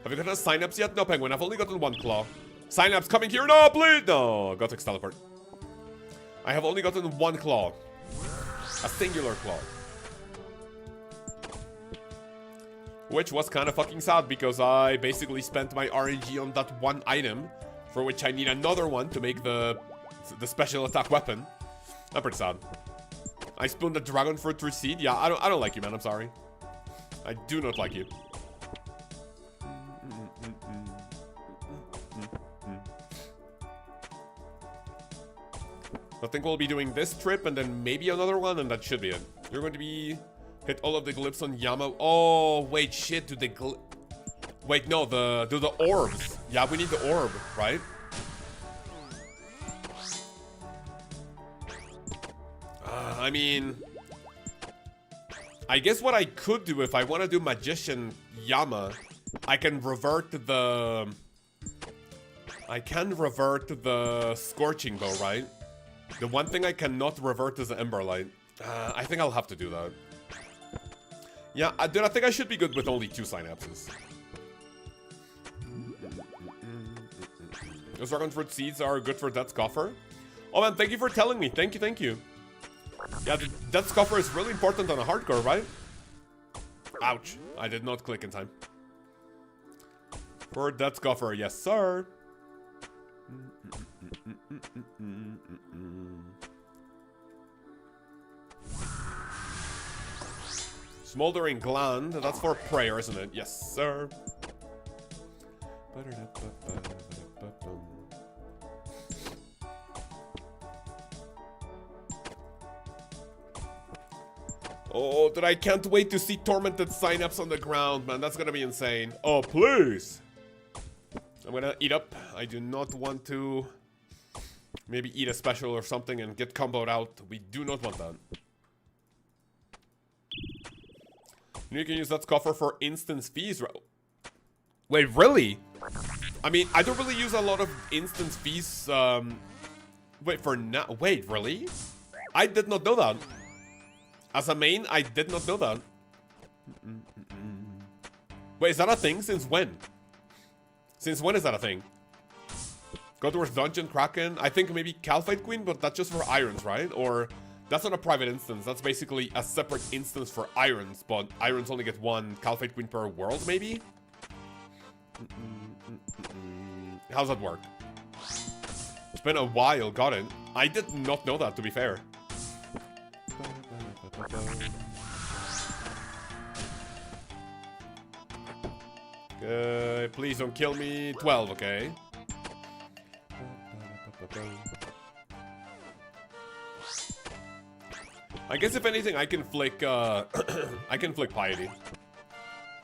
Have you gotten a Synapse yet? No, Penguin. I've only gotten 1 claw. Synapse coming here. No, please. No, Gothic teleport. I have only gotten 1 claw. A singular claw. Which was kind of fucking sad because I basically spent my RNG on that 1 item, for which I need another one to make the special attack weapon. I'm pretty sad. I spooned the dragon fruit through seed. Yeah, I don't like you, man. I'm sorry. I do not like you. I think we'll be doing this trip and then maybe another one, and that should be it. You're going to be hit all of the glyphs on Yama. Oh wait, shit. Do the wait? No, do the orbs. Yeah, we need the orb, right? I mean, I guess what I could do if I want to do Magician Yama, I can revert to the Scorching Bow, right? The one thing I cannot revert is the Emberlight. I think I'll have to do that. Yeah, dude, I think I should be good with only 2 synapses. Those dragon fruit seeds are good for Death's Coffer. Oh man, thank you for telling me. Thank you, thank you. Yeah, the Death's Coffer is really important on a hardcore, right? Ouch. I did not click in time. For Death's Coffer, yes sir. Smoldering Gland, that's for prayer, isn't it? Yes sir. Oh, dude, I can't wait to see Tormented Synapse on the ground, man. That's gonna be insane. Oh, please. I'm gonna eat up. I do not want to maybe eat a special or something and get comboed out. We do not want that. You can use that coffer for instance fees. Wait, really? I mean, I don't really use a lot of instance fees. Wait, for now. Wait, really? I did not know that. As a main, I did not know that. Wait, is that a thing? Since when? Since when is that a thing? Go towards Dungeon Kraken. I think maybe Calphite Queen, but that's just for irons, right? Or that's not a private instance. That's basically a separate instance for irons, but irons only get one Calphite Queen per world, maybe? How's that work? It's been a while. Got it. I did not know that, to be fair. Please don't kill me. 12, okay. I guess if anything, I can flick. I can flick Piety,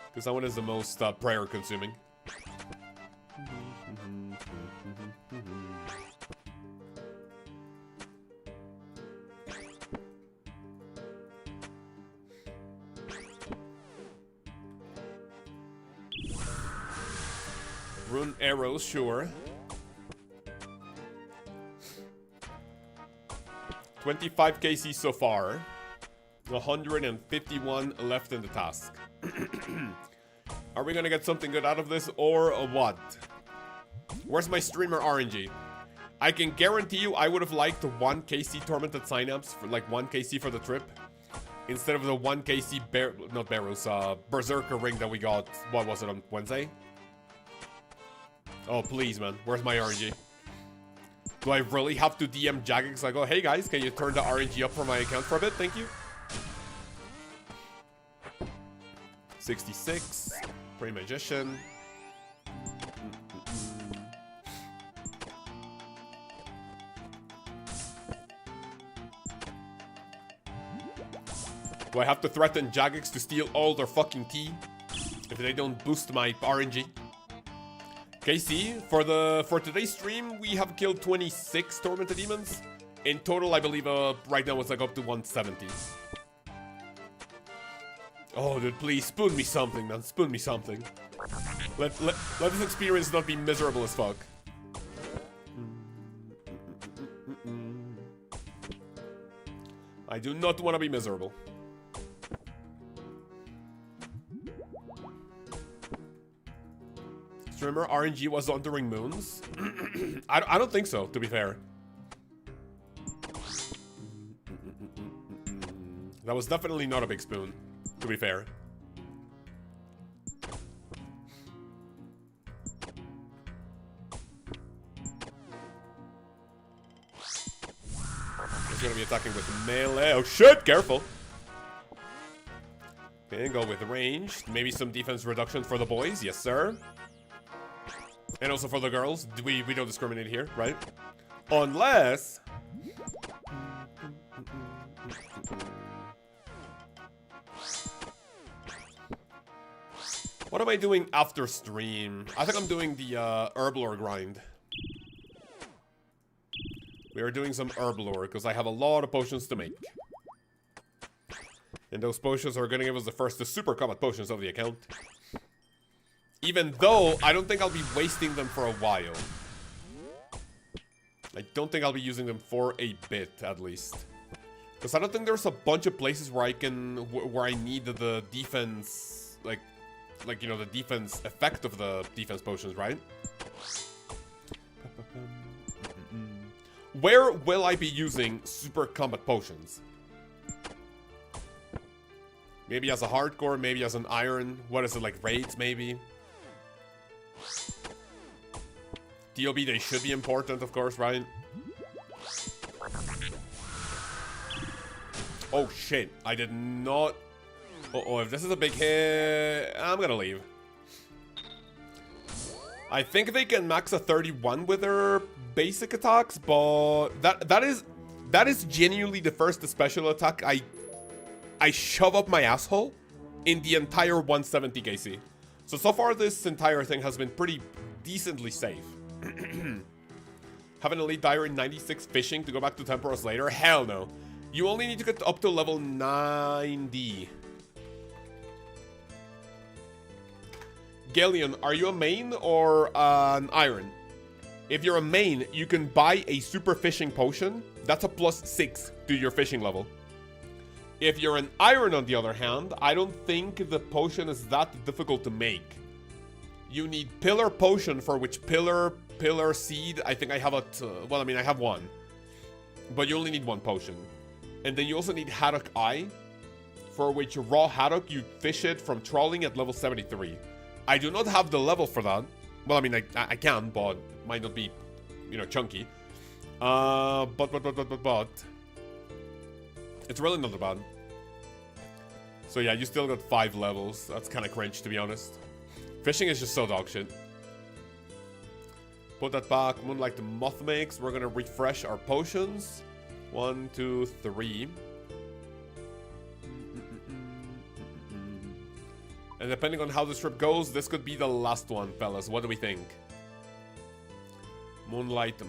because that one is the most prayer consuming. Rune arrows, sure. 25 KC so far. 151 left in the task. Are we gonna get something good out of this or what? Where's my streamer RNG? I can guarantee you I would have liked the 1 KC Tormented Synapse for like 1 KC for the trip. Instead of the 1 KC Berserker ring that we got, what was it, on Wednesday? Oh, please, man. Where's my RNG? Do I really have to DM Jagex? Like, oh, hey, guys, can you turn the RNG up for my account for a bit? Thank you. 66. Prey Magician. Do I have to threaten Jagex to steal all their fucking tea if they don't boost my RNG? KC, for today's stream, we have killed 26 Tormented Demons. In total, I believe right now it's like up to 170. Oh, dude, please, spoon me something, man. Spoon me something. Let this experience not be miserable as fuck. I do not want to be miserable. Remember, RNG was on during moons? I don't think so, to be fair. That was definitely not a big spoon, to be fair. He's gonna be attacking with melee. Oh shit, careful. Okay, go with range. Maybe some defense reduction for the boys. Yes, sir. And also for the girls, we don't discriminate here, right? Unless... What am I doing after stream? I think I'm doing the Herblore grind. We are doing some Herblore, because I have a lot of potions to make. And those potions are going to give us the super combat potions of the account. Even though, I don't think I'll be wasting them for a while. I don't think I'll be using them for a bit, at least. Because I don't think there's a bunch of places where where I need the defense, like, you know, the defense effect of the defense potions, right? Where will I be using super combat potions? Maybe as a hardcore, maybe as an iron. What is it, like raids, maybe? DOB, they should be important, of course, right? Oh, shit. I did not... Uh-oh, if this is a big hit, I'm gonna leave. I think they can max a 31 with their basic attacks, but that is genuinely the first special attack I shove up my asshole in the entire 170 KC. So far this entire thing has been pretty decently safe. Have an elite diary 96 fishing to go back to Temporos later? Hell no. You only need to get up to level 90. Galleon, are you a main or an iron? If you're a main, you can buy a super fishing potion. That's a +6 to your fishing level. If you're an iron, on the other hand, I don't think the potion is that difficult to make. You need pillar potion, for which pillar seed, I think I have well, I mean, I have one. But you only need one potion. And then you also need haddock eye, for which raw haddock, you fish it from trawling at level 73. I do not have the level for that. Well, I mean, I can, but it might not be, you know, chunky. But it's really not that bad. So yeah, you still got 5 levels. That's kind of cringe, to be honest. Fishing is just so dog shit. Put that back. Moonlight the Moth makes. We're gonna refresh our potions. 1, 2, 3. And depending on how this trip goes, this could be the last one, fellas. What do we think? Moonlight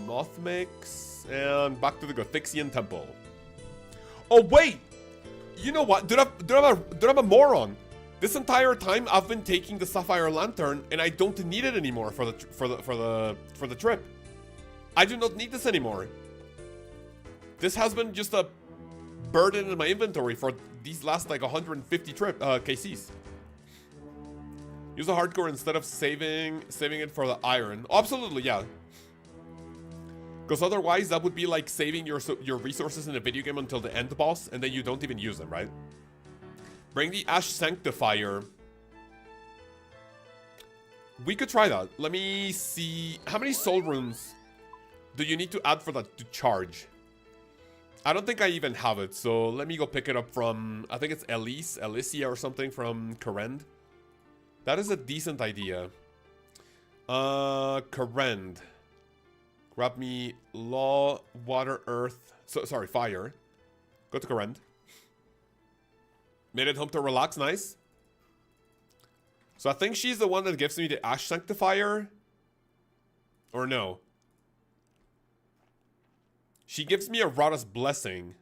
Moth mix. And back to the Gothixian Temple. Oh, wait! You know what? Dude, I'm a moron. This entire time, I've been taking the Sapphire Lantern, and I don't need it anymore for the trip. I do not need this anymore. This has been just a burden in my inventory for these last, like, 150 KCs. Use a hardcore instead of saving it for the iron. Oh, absolutely, yeah. Because otherwise, that would be like saving your resources in a video game until the end boss, and then you don't even use them, right? Bring the Ash Sanctifier. We could try that. Let me see. How many soul runes do you need to add for that to charge? I don't think I even have it, so let me go pick it up from, I think it's Alicia or something from Karend. That is a decent idea. Karend. Grab me Law, Water, Earth. Sorry, Fire. Go to Karend. Made it home to relax. Nice. So I think she's the one that gives me the Ash Sanctifier. Or no. She gives me a Rada's Blessing.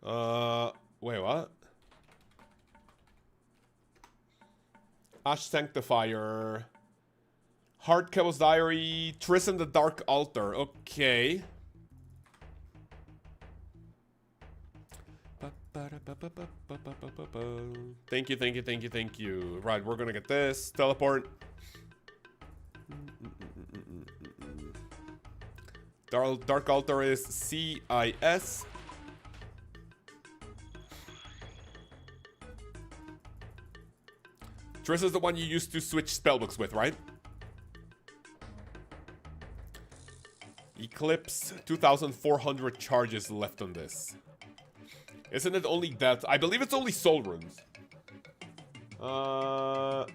Wait, what? Ash Sanctifier. Heart Lkaoz Diary. Tristan the Dark Altar. Okay. Thank you. Right, we're gonna get this. Teleport. Dark Altar is CIS. Triss is the one you used to switch spellbooks with, right? Eclipse, 2,400 charges left on this. Isn't it only death? I believe it's only soul runes. Oh,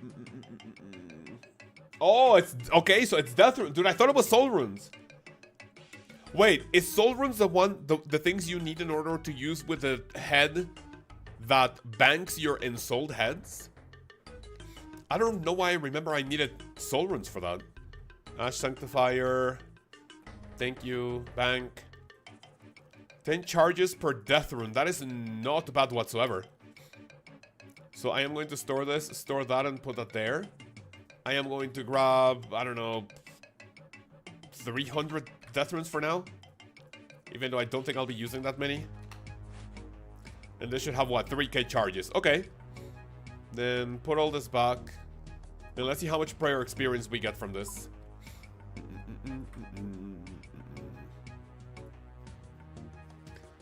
it's okay. So it's death runes, dude. I thought it was soul runes. Wait, is soul runes the things you need in order to use with the head that banks your ensouled heads? I don't know why I remember I needed soul runes for that. Ash Sanctifier. Thank you. Bank. 10 charges per death rune. That is not bad whatsoever. So I am going to store this, store that, and put that there. I am going to grab, I don't know, 300 death runes for now. Even though I don't think I'll be using that many. And this should have, what, 3k charges. Okay. Then put all this back. And let's see how much prayer experience we get from this.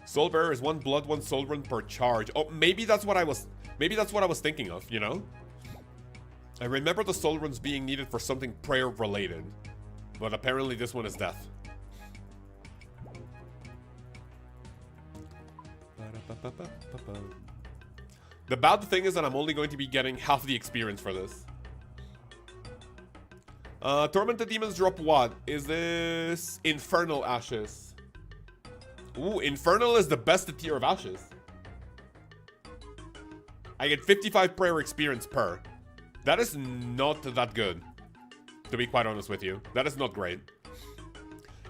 Soul Bearer is 1 blood, 1 soul run per charge. Oh, maybe that's what I was thinking of, you know? I remember the soul runs being needed for something prayer related. But apparently this one is death. The bad thing is that I'm only going to be getting half the experience for this. Tormented Demons drop what? Is this Infernal Ashes? Ooh, Infernal is the best tier of Ashes. I get 55 prayer experience per. That is not that good, to be quite honest with you. That is not great.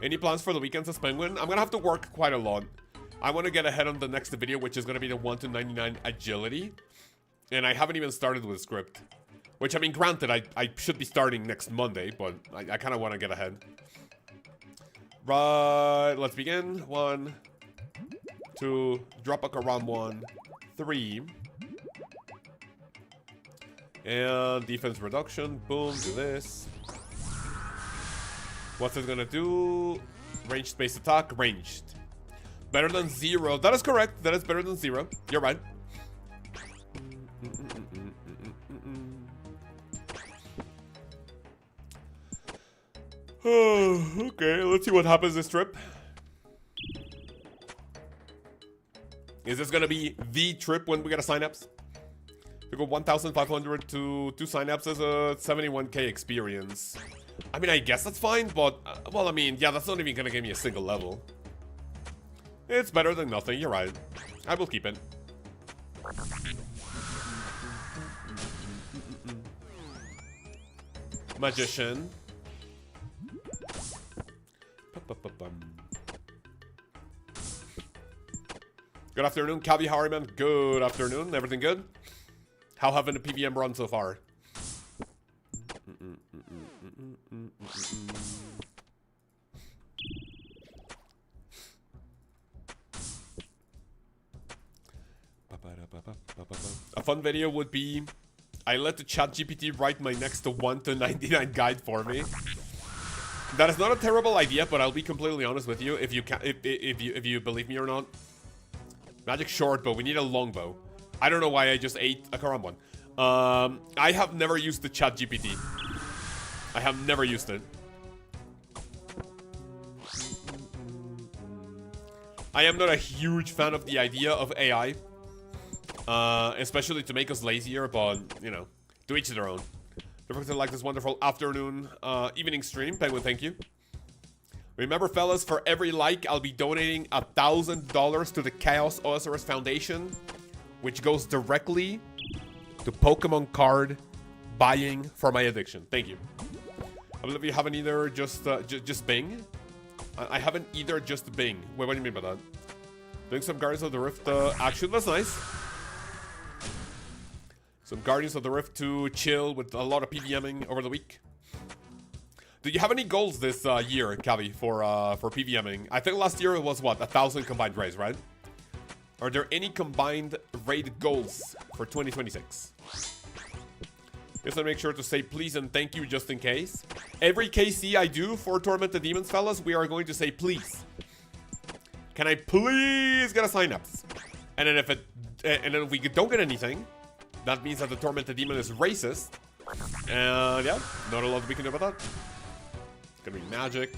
Any plans for the weekends as Penguin? I'm gonna have to work quite a lot. I want to get ahead on the next video, which is gonna be the 1 to 99 agility. And I haven't even started with the script. Which, I mean, granted, I should be starting next Monday, but I kind of want to get ahead. Right, let's begin. 1, 2, drop a around 1, 3. And defense reduction, boom, do this. What's it gonna do? Ranged space attack, ranged. Better than 0, that is correct, that is better than 0, you're right. Okay, let's see what happens this trip. Is this gonna be the trip when we get a Synapse? We go 1,500 to 2 Synapses, 71k experience. I mean, I guess that's fine, but, well, I mean, yeah, that's not even gonna give me a single level. It's better than nothing, you're right. I will keep it. Magician. Good afternoon, Cavi, how are you, man? Good afternoon, everything good? How having the PVM run so far? A fun video would be I let the ChatGPT write my next 1 to 99 guide for me. That is not a terrible idea, but I'll be completely honest with you. If you believe me or not, magic short bow. We need a long bow. I don't know why I just ate a Karam one. I have never used the ChatGPT. I have never used it. I am not a huge fan of the idea of AI, especially to make us lazier. But you know, to each their own. Don't forget to like this wonderful afternoon, evening stream. Penguin, thank you. Remember, fellas, for every like, I'll be donating $1,000 to the Lkaoz OSRS Foundation, which goes directly to Pokemon card buying for my addiction. Thank you. I believe you haven't either just Bing. I haven't either just Bing. Wait, what do you mean by that? Doing some Guardians of the Rift action. That's nice. Some Guardians of the Rift to chill with a lot of PVMing over the week. Do you have any goals this year, Cavi, for PVMing? I think last year it was, what, 1,000 combined raids, right? Are there any combined raid goals for 2026? Just to make sure to say please and thank you just in case. Every KC I do for Tormented Demons, fellas, we are going to say please. Can I please get a Synapse? And then if we don't get anything, that means that the Tormented Demon is racist. And yeah, not a lot we can do about that. It's gonna be magic.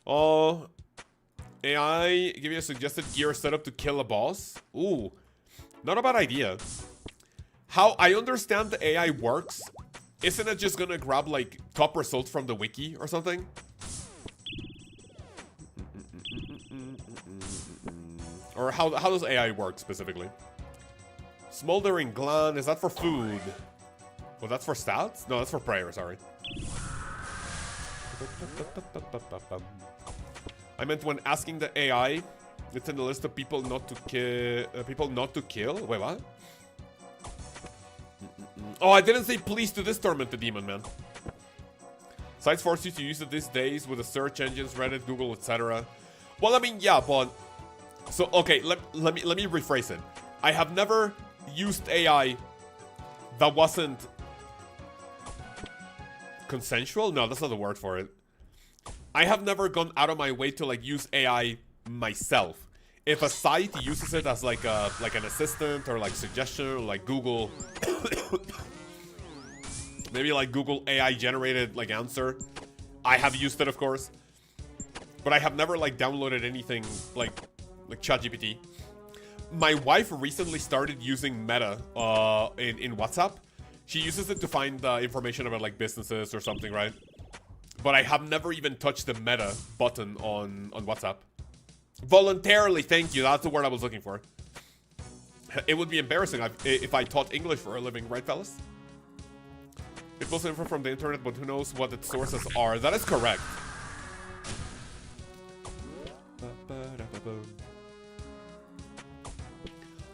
Oh, AI, give you a suggested gear setup to kill a boss. Ooh, not a bad idea. How I understand the AI works, isn't it just gonna grab like top results from the wiki or something? Or how does AI work specifically? Smoldering Gland, is that for food? Well, that's for stats? No, that's for prayer, sorry. I meant when asking the AI, it's in the list of people not to kill. Wait, what? Oh, I didn't say please to this Tormented Demon, man. Sites force you to use it these days with the search engines, Reddit, Google, etc. Well, I mean, yeah, but so okay, let me rephrase it. I have never used AI that wasn't consensual? No, that's not the word for it. I have never gone out of my way to like use AI myself. If a site uses it as like an assistant or like suggestion or like Google, maybe like Google AI generated like answer, I have used it, of course. But I have never like downloaded anything like ChatGPT. My wife recently started using Meta in WhatsApp. She uses it to find information about like businesses or something, right? But I have never even touched the Meta button on WhatsApp. Voluntarily, thank you. That's the word I was looking for. It would be embarrassing if I taught English for a living, right, fellas? It pulls info from the internet, but who knows what its sources are. That is correct.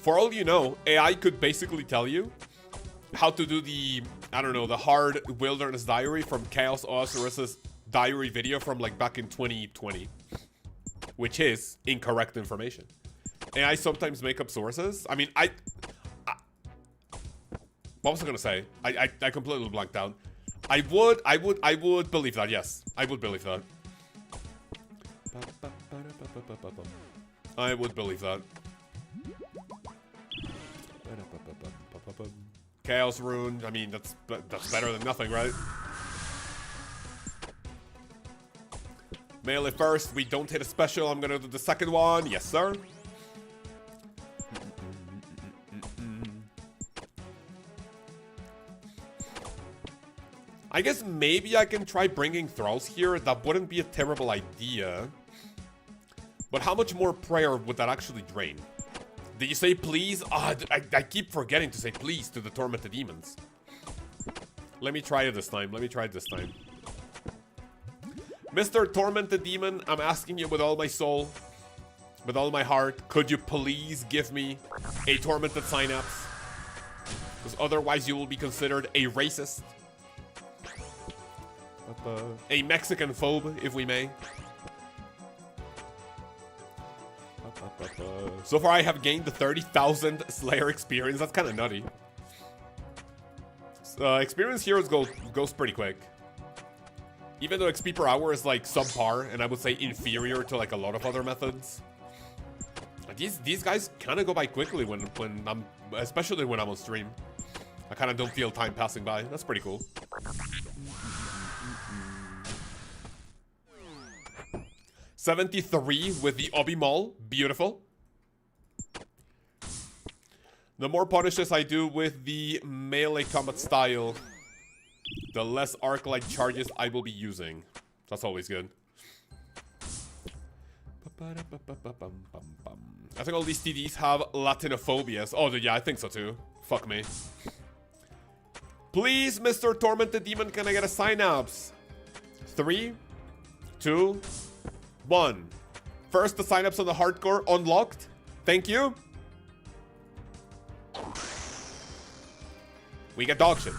For all you know, AI could basically tell you how to do the, I don't know, the hard wilderness diary from Chaos OSRS's diary video from like back in 2020. Which is incorrect information. AI sometimes make up sources. I mean, what was I gonna say? I completely blanked out. I would believe that, yes. I would believe that. I would believe that. Chaos Rune, I mean, that's better than nothing, right? Melee first, we don't hit a special. I'm gonna do the second one. Yes, sir. I guess maybe I can try bringing thralls here. That wouldn't be a terrible idea. But how much more prayer would that actually drain? Did you say please? I keep forgetting to say please to the tormented demons. Let me try it this time. Mr. Tormented Demon, I'm asking you with all my soul, with all my heart, could you please give me a Tormented Synapse? Because otherwise you will be considered a racist. A Mexican phobe, if we may. So far I have gained the 30,000 Slayer experience. That's kind of nutty. Experience heroes goes pretty quick. Even though XP per hour is like subpar, and I would say inferior to like a lot of other methods. These guys kind of go by quickly when I'm, especially when I'm on stream. I kind of don't feel time passing by. That's pretty cool. 73 with the Obi Maul. Beautiful. The more punishes I do with the melee combat style, the less arc-like charges I will be using. That's always good. I think all these TDs have Latinophobias. Oh, yeah, I think so too. Fuck me. Please, Mr. Tormented Demon, can I get a Synapse? 3, 2, 1. First, the Synapse on the hardcore unlocked. Thank you. We get dog shit.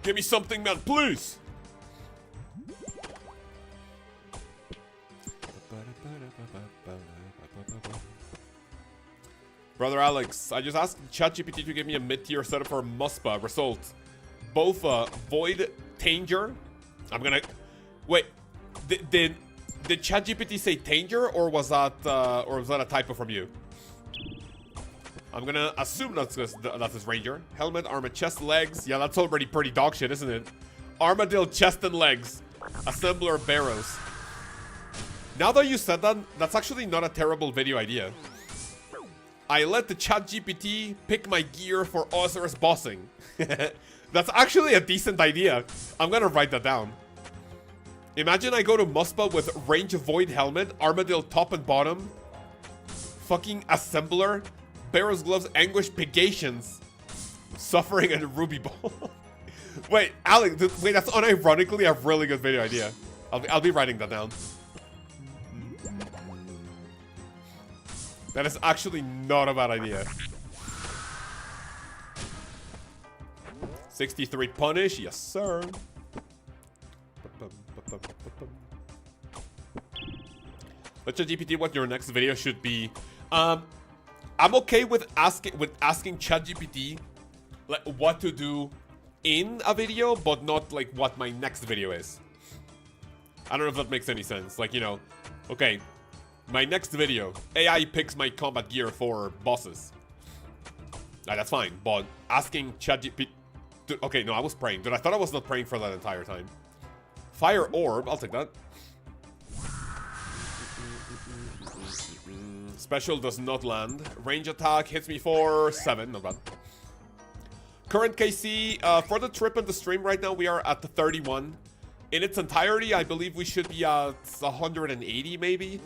Give me something, man, please. Brother Alex, I just asked ChatGPT to give me a mid-tier setup for Muspa. Result: both Void Tanger. I'm gonna wait. Did ChatGPT say Tanger, or was that a typo from you? I'm gonna assume that's his ranger. Helmet, armor, chest, legs. Yeah, that's already pretty dog shit, isn't it? Armadillo, chest and legs. Assembler, barrows. Now that you said that, that's actually not a terrible video idea. I let the ChatGPT pick my gear for OSRS bossing. That's actually a decent idea. I'm gonna write that down. Imagine I go to Muspa with range void helmet, armadillo top and bottom, fucking assembler, barrow's gloves, anguish, pegations, suffering, and ruby ball. Wait, Alex, wait, that's unironically a really good video idea. I'll be writing that down. That is actually not a bad idea. 63 punish, yes sir. Let ChatGPT what your next video should be. I'm okay with asking ChatGPT like what to do in a video, but not like what my next video is. I don't know if that makes any sense. Like, you know, okay, my next video, AI picks my combat gear for bosses. That's fine, but asking ChatGPT... Okay, no, I was praying. Dude, I thought I was not praying for that entire time. Fire orb, I'll take that. Special does not land. Range attack hits me for 7, not bad. Current KC, for the trip and the stream right now, we are at the 31. In its entirety, I believe we should be at 180 maybe.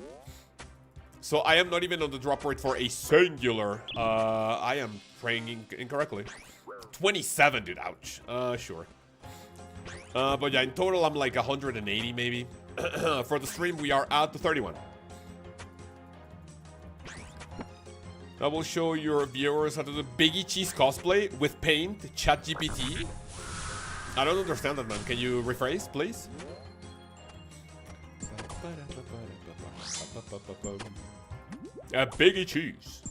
So I am not even on the drop rate for a singular. I am praying incorrectly. 27, dude, ouch. Sure. But yeah, in total, I'm like 180 maybe. For the stream, we are at the 31. I will show your viewers how to do Biggie Cheese cosplay with paint, ChatGPT. I don't understand that, man. Can you rephrase, please? Biggie Cheese.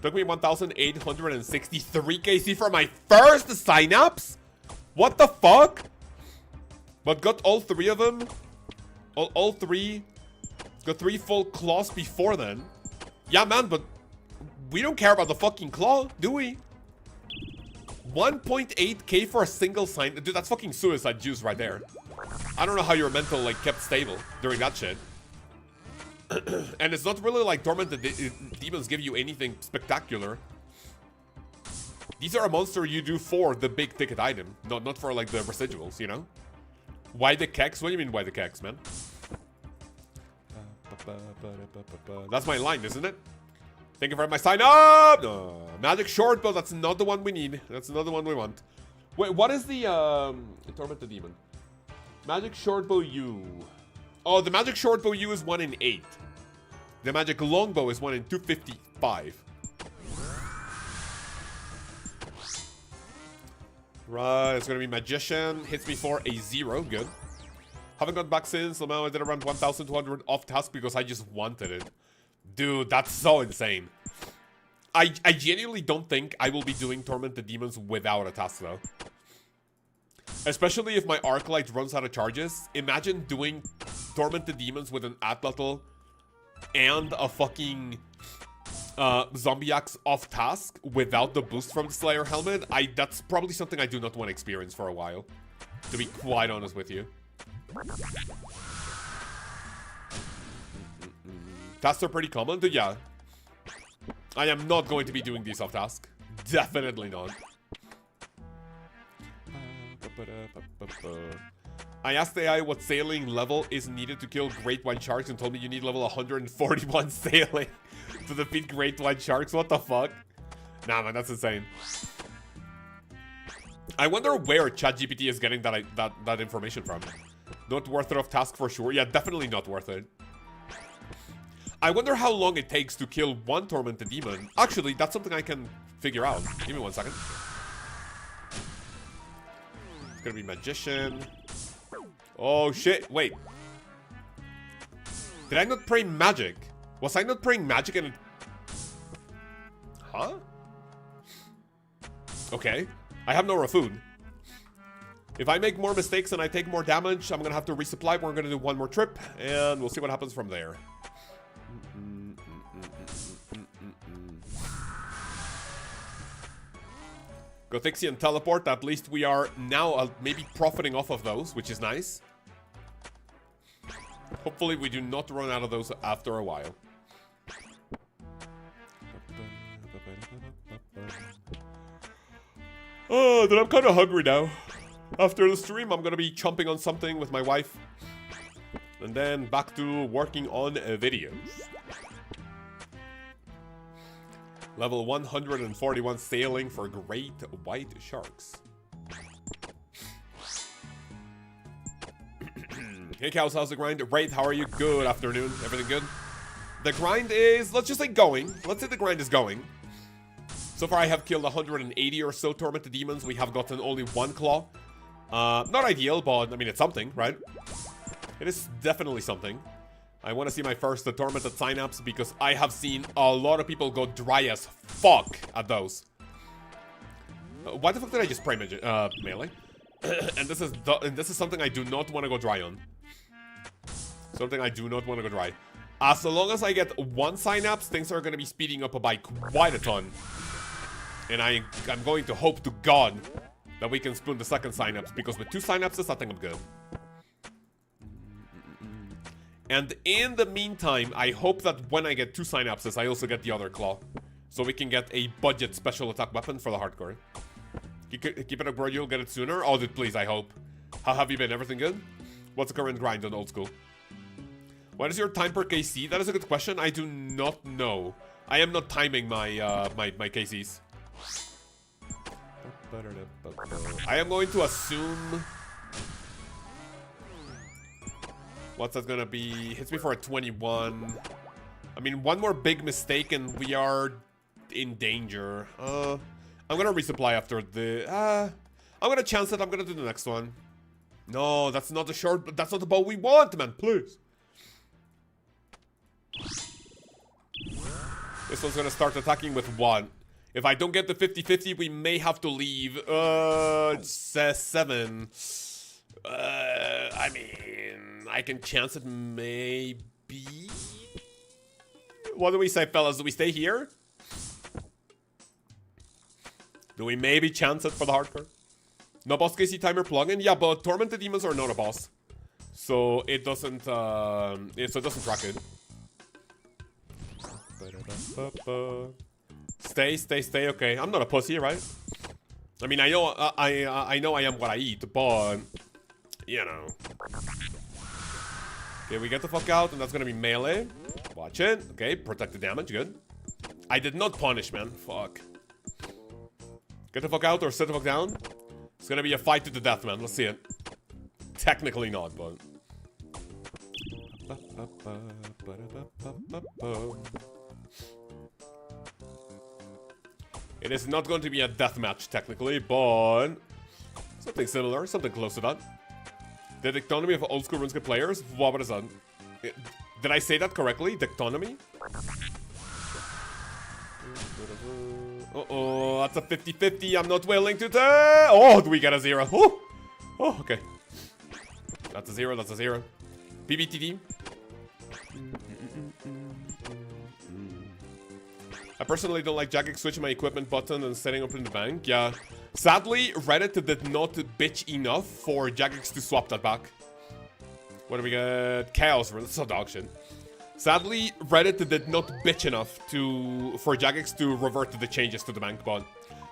Took me 1,863 KC for my first Synapse? What the fuck? But got all 3 of them. All 3. Got 3 full claws before then. Yeah, man, but we don't care about the fucking claw, do we? 1.8k for a single sign. Dude, that's fucking suicide juice right there. I don't know how your mental, like, kept stable during that shit. And it's not really like Tormented Demons give you anything spectacular. These are a monster you do for the big ticket item, not for, like, the residuals, you know? Why the keks? What do you mean, why the keks, man? That's my line, isn't it? Thank you for my sign up! Magic short bow, that's not the one we need. That's not the one we want. Wait, what is the Tormented Demon? Magic short bow U. Oh, the magic short bow U is 1 in 8. The magic longbow is 1 in 255. Right, it's gonna be magician. Hits me for a 0. Good. Haven't gone back since. Somehow I did around 1,200 off task because I just wanted it. Dude, that's so insane. I genuinely don't think I will be doing Tormented Demons without a task, though. Especially if my Arclight runs out of charges. Imagine doing Tormented Demons with an Atlatl and a fucking Zombie Axe off task without the boost from the Slayer helmet. That's probably something I do not want to experience for a while, to be quite honest with you. Tasks are pretty common, but yeah. I am not going to be doing these off task. Definitely not. I asked AI what sailing level is needed to kill great white sharks and told me you need level 141 sailing to defeat great white sharks. What the fuck? Nah, man, that's insane. I wonder where ChatGPT is getting that information from. Not worth it off task for sure. Yeah, definitely not worth it. I wonder how long it takes to kill one Tormented Demon. Actually, that's something I can figure out. Give me 1 second. It's gonna be Magician. Oh, shit. Wait. Did I not pray magic? Was I not praying magic and it... Huh? Okay. I have no food. If I make more mistakes and I take more damage, I'm gonna have to resupply. We're gonna do 1 more trip, and we'll see what happens from there. Go Thixie and teleport. At least we are now maybe profiting off of those, which is nice. Hopefully we do not run out of those after a while. Oh, then I'm kind of hungry now. After the stream, I'm gonna be chomping on something with my wife. And then back to working on videos. Level 141 sailing for great white sharks. Hey Cows, how's the grind? Wraith, how are you? Good afternoon. Everything good? The grind is, let's just say going. Let's say the grind is going. So far I have killed 180 or so Tormented Demons. We have gotten only 1 claw. Not ideal, but I mean it's something, right? It is definitely something. I want to see my first Tormented Synapse because I have seen a lot of people go dry as fuck at those. Why the fuck did I just spray melee? and this is something I do not want to go dry on. Something I do not want to go dry. As long as I get one Synapse, things are going to be speeding up by quite a ton. And I'm going to hope to God that we can spoon the second Synapse, because with 2 Synapses, I think I'm good. And in the meantime, I hope that when I get 2 Synapses, I also get the other Claw. So we can get a budget special attack weapon for the hardcore. Keep it up, bro, you'll get it sooner. Oh, dude, please, I hope. How have you been? Everything good? What's the current grind on old school? What is your time per KC? That is a good question. I do not know. I am not timing my my KCs. I am going to assume... What's that gonna be? Hits me for a 21. I mean, one more big mistake and we are in danger. I'm gonna resupply after the... I'm gonna chance it. I'm gonna do the next one. No, that's not the short... That's not the bow we want, man. Please. This one's gonna start attacking with 1. If I don't get the 50-50, we may have to leave. It says 7. I mean, I can chance it maybe. What do we say, fellas? Do we stay here? Do we maybe chance it for the hardcore? No boss KC timer plugin? Yeah, but Tormented Demons are not a boss. So it doesn't, it doesn't track it. Stay, okay. I'm not a pussy, right? I mean, I know I am what I eat, but... You know. Okay, we get the fuck out, and that's gonna be melee. Watch it. Okay, protect the damage, good. I did not punish, man. Fuck. Get the fuck out or sit the fuck down. It's gonna be a fight to the death, man. Let's see it. Technically not, but... It is not going to be a deathmatch, technically, but... Something similar, something close to that. The dictonomy of old school RuneScape players? What is that? Did I say that correctly? Dictonomy? Uh-oh, that's a 50-50. I'm not willing to oh, do we get a 0? Oh, oh, okay. That's a 0, that's a 0. PBTD. I personally don't like Jagex switching my equipment button and setting up in the bank. Yeah. Sadly, Reddit did not bitch enough for Jagex to swap that back. What do we get? Chaos. That's so dog shit. Sadly, Reddit did not bitch enough for Jagex to revert to the changes to the bank, but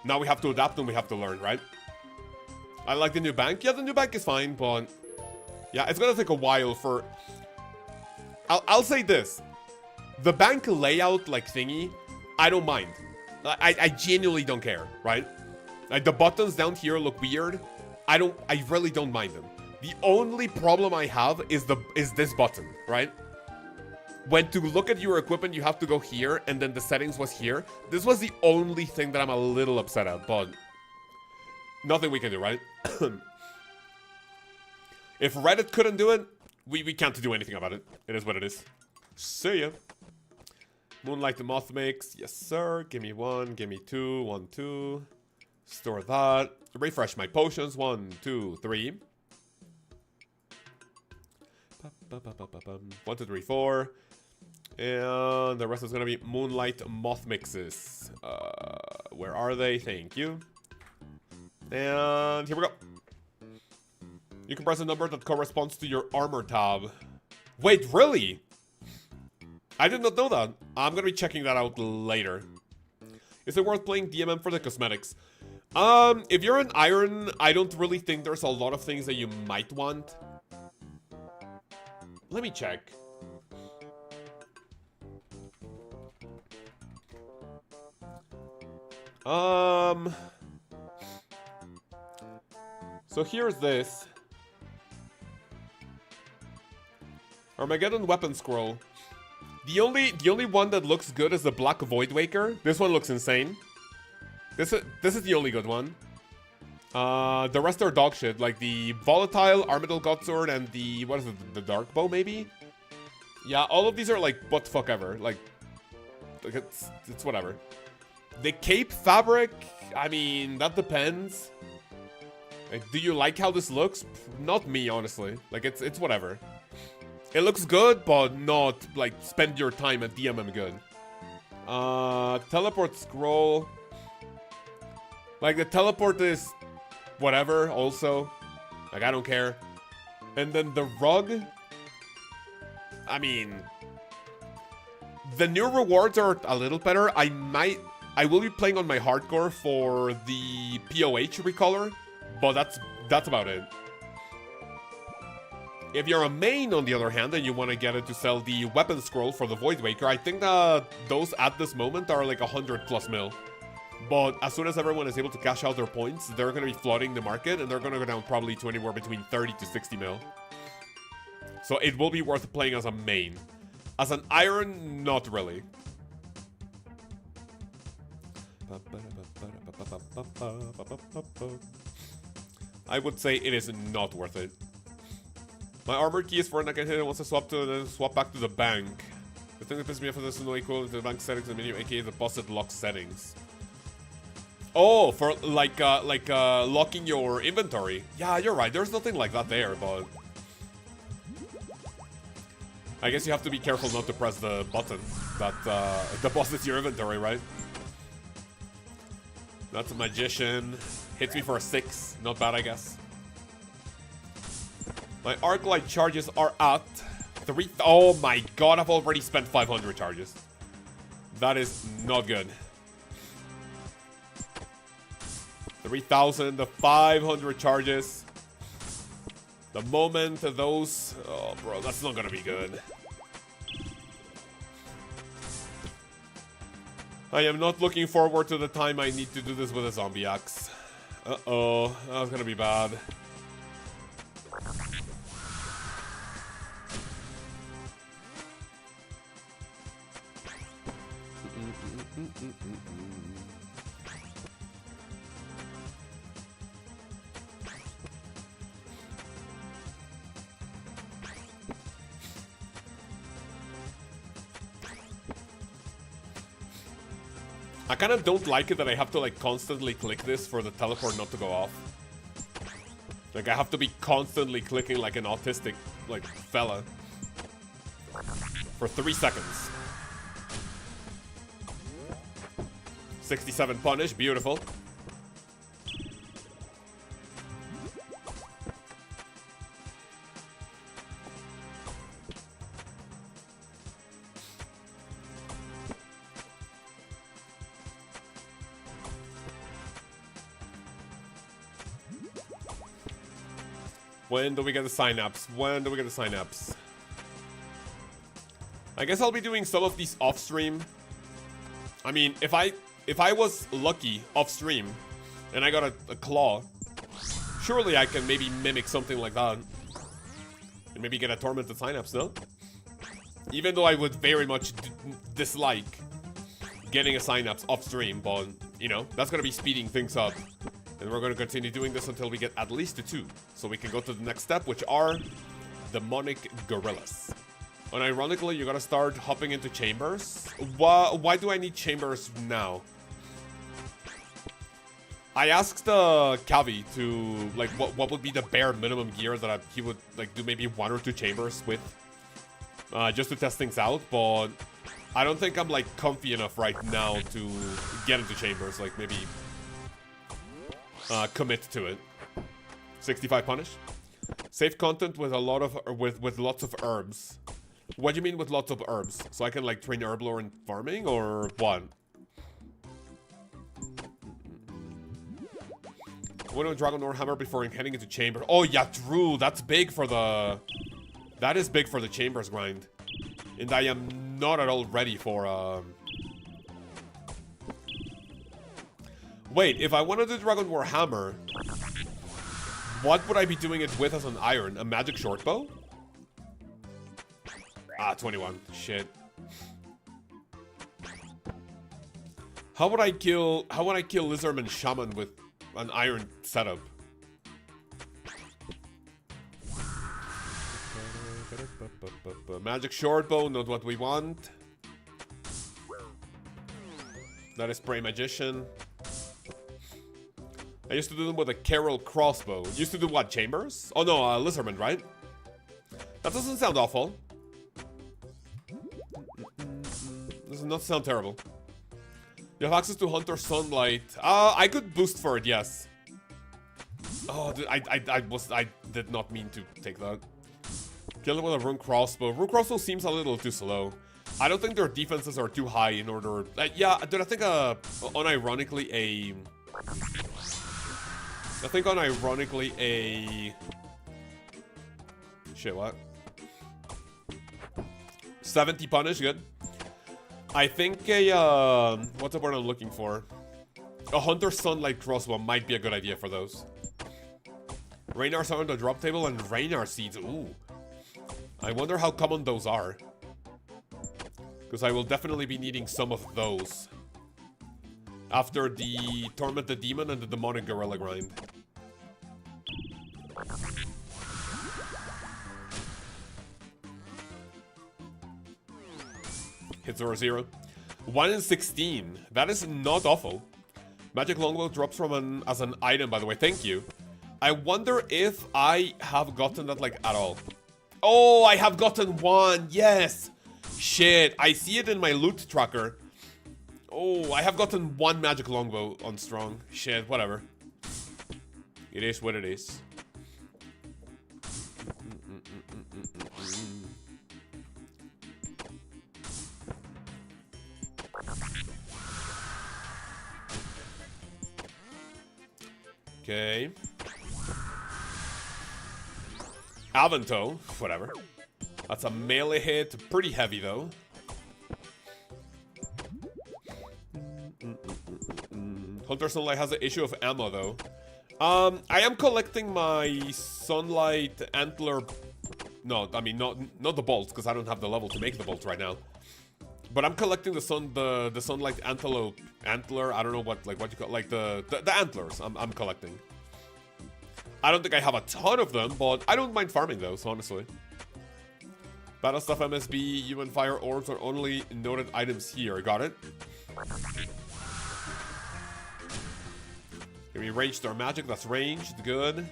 now we have to adapt and we have to learn, right? I like the new bank. Yeah, the new bank is fine, but yeah, it's gonna take a while for... I'll say this. The bank layout, like, thingy, I don't mind. I genuinely don't care, right? Like, the buttons down here look weird. I really don't mind them. The only problem I have is this button, right? When to look at your equipment, you have to go here, and then the settings was here. This was the only thing that I'm a little upset at, but nothing we can do, right? If Reddit couldn't do it, we can't do anything about it. It is what it is. See ya. Moonlight the Moth Mix. Yes, sir. Give me 1. Give me 2. 1, 2. Store that. Refresh my potions. 1, 2, 3. 1, 2, 3, 4. And the rest is gonna be Moonlight Moth Mixes. Where are they? Thank you. And here we go. You can press a number that corresponds to your armor tab. Wait, really? I did not know that. I'm gonna be checking that out later. Is it worth playing DMM for the cosmetics? If you're an iron, I don't really think there's a lot of things that you might want. Let me check. So here's this. Armageddon Weapon Scroll. The only one that looks good is the Black Void Waker. This one looks insane. This is the only good one. The rest are dog shit, like the Volatile, Armadyl Godsword, and the, what is it, the Dark Bow, maybe? Yeah, all of these are like what the fuck ever. Like it's whatever. The cape fabric, I mean, that depends. Like, do you like how this looks? Not me, honestly. Like, it's whatever. It looks good, but not, like, spend your time at DMM good. Teleport scroll. Like, the teleport is whatever, also. Like, I don't care. And then the rug. I mean, the new rewards are a little better. I will be playing on my hardcore for the POH recolor, but that's about it. If you're a main, on the other hand, and you want to get it to sell the weapon scroll for the Void Waker, I think that those at this moment are like 100+ mil. But as soon as everyone is able to cash out their points, they're going to be flooding the market, and they're going to go down probably to anywhere between 30 to 60 mil. So it will be worth playing as a main. As an iron, not really. I would say it is not worth it. My armor key is for an I can hit it once I swap to then swap back to the bank. The thing that pisses me off is no equivalent to the bank settings in the menu, aka the busted lock settings. Oh, for like locking your inventory. Yeah, you're right. There's nothing like that there, but I guess you have to be careful not to press the button that deposits your inventory, right? That's a magician. Hits me for a 6. Not bad, I guess. My arc light charges are at 3. Oh my god, I've already spent 500 charges. That is not good. 3,000, the 500 charges. The moment those... Oh, bro, that's not gonna be good. I am not looking forward to the time I need to do this with a zombie axe. Uh-oh, that's gonna be bad. I kind of don't like it that I have to like constantly click this for the teleport not to go off. Like I have to be constantly clicking like an autistic like fella for 3 seconds. 67 punish, beautiful. When do we get the Synapse? When do we get the Synapse? I guess I'll be doing some of these off stream. I mean, if I was lucky off stream and I got a claw, surely I can maybe mimic something like that and maybe get a tormented Synapse, no? Even though I would very much dislike getting a Synapse off stream, but you know, that's gonna be speeding things up. And we're going to continue doing this until we get at least 2. So we can go to the next step, which are demonic gorillas. And ironically, you're going to start hopping into chambers. Why do I need chambers now? I asked Kavi to, like, what would be the bare minimum gear that he would, like, do maybe 1 or 2 chambers with. Just to test things out, but I don't think I'm, like, comfy enough right now to get into chambers. Like, maybe... commit to it. 65 punish. Save content with a lot of with lots of herbs. What do you mean with lots of herbs? So I can like train herblore in farming or what? Widow Dragon Warhammer before heading into chamber. Oh yeah, true. That's big for the. That is big for the chambers grind, and I am not at all ready for. Wait, if I wanted the Dragon Warhammer, what would I be doing it with as an iron? A magic shortbow? Ah, 21. Shit. How would I kill Lizardman Shaman with an iron setup? magic short bow, not what we want. That is Spray Magician. I used to do them with a Carol crossbow. Used to do what, Chambers? Oh no, Lizardman, right? That doesn't sound awful. Does not sound terrible. You have access to Hunter Sunlight. I could boost for it, yes. Oh, I did not mean to take that. Kill it with a Rune Crossbow. Rune Crossbow seems a little too slow. I don't think their defenses are too high in order... yeah, dude, I think unironically a... I think unironically a... Shit, what? 70 punish, good. I think a, what's the word I'm looking for? A Hunter Sunlight Crossbow might be a good idea for those. Raynars are on the drop table and Raynar Seeds, ooh. I wonder how common those are. Because I will definitely be needing some of those. After the Tormented Demon and the Demonic Gorilla grind. Hit 0-0. 1 in 16. That is not awful. Magic Longbow drops from as an item, by the way. Thank you. I wonder if I have gotten that, like, at all. Oh, I have gotten one. Yes. Shit. I see it in my loot tracker. Oh, I have gotten one Magic Longbow on Strong. Shit, whatever. It is what it is. Okay. Avento, whatever. That's a melee hit, pretty heavy though. Hunter Sunlight has an issue of ammo though. I am collecting my Sunlight Antler. No, I mean not the bolts because I don't have the level to make the bolts right now. But I'm collecting the Sunlight Antler. I don't know what you call, like the antlers. I'm collecting. I don't think I have a ton of them, but I don't mind farming those, honestly. Battle Stuff MSB, Human Fire Orbs are only noted items here. Got it? Can we range our magic? That's ranged. Good.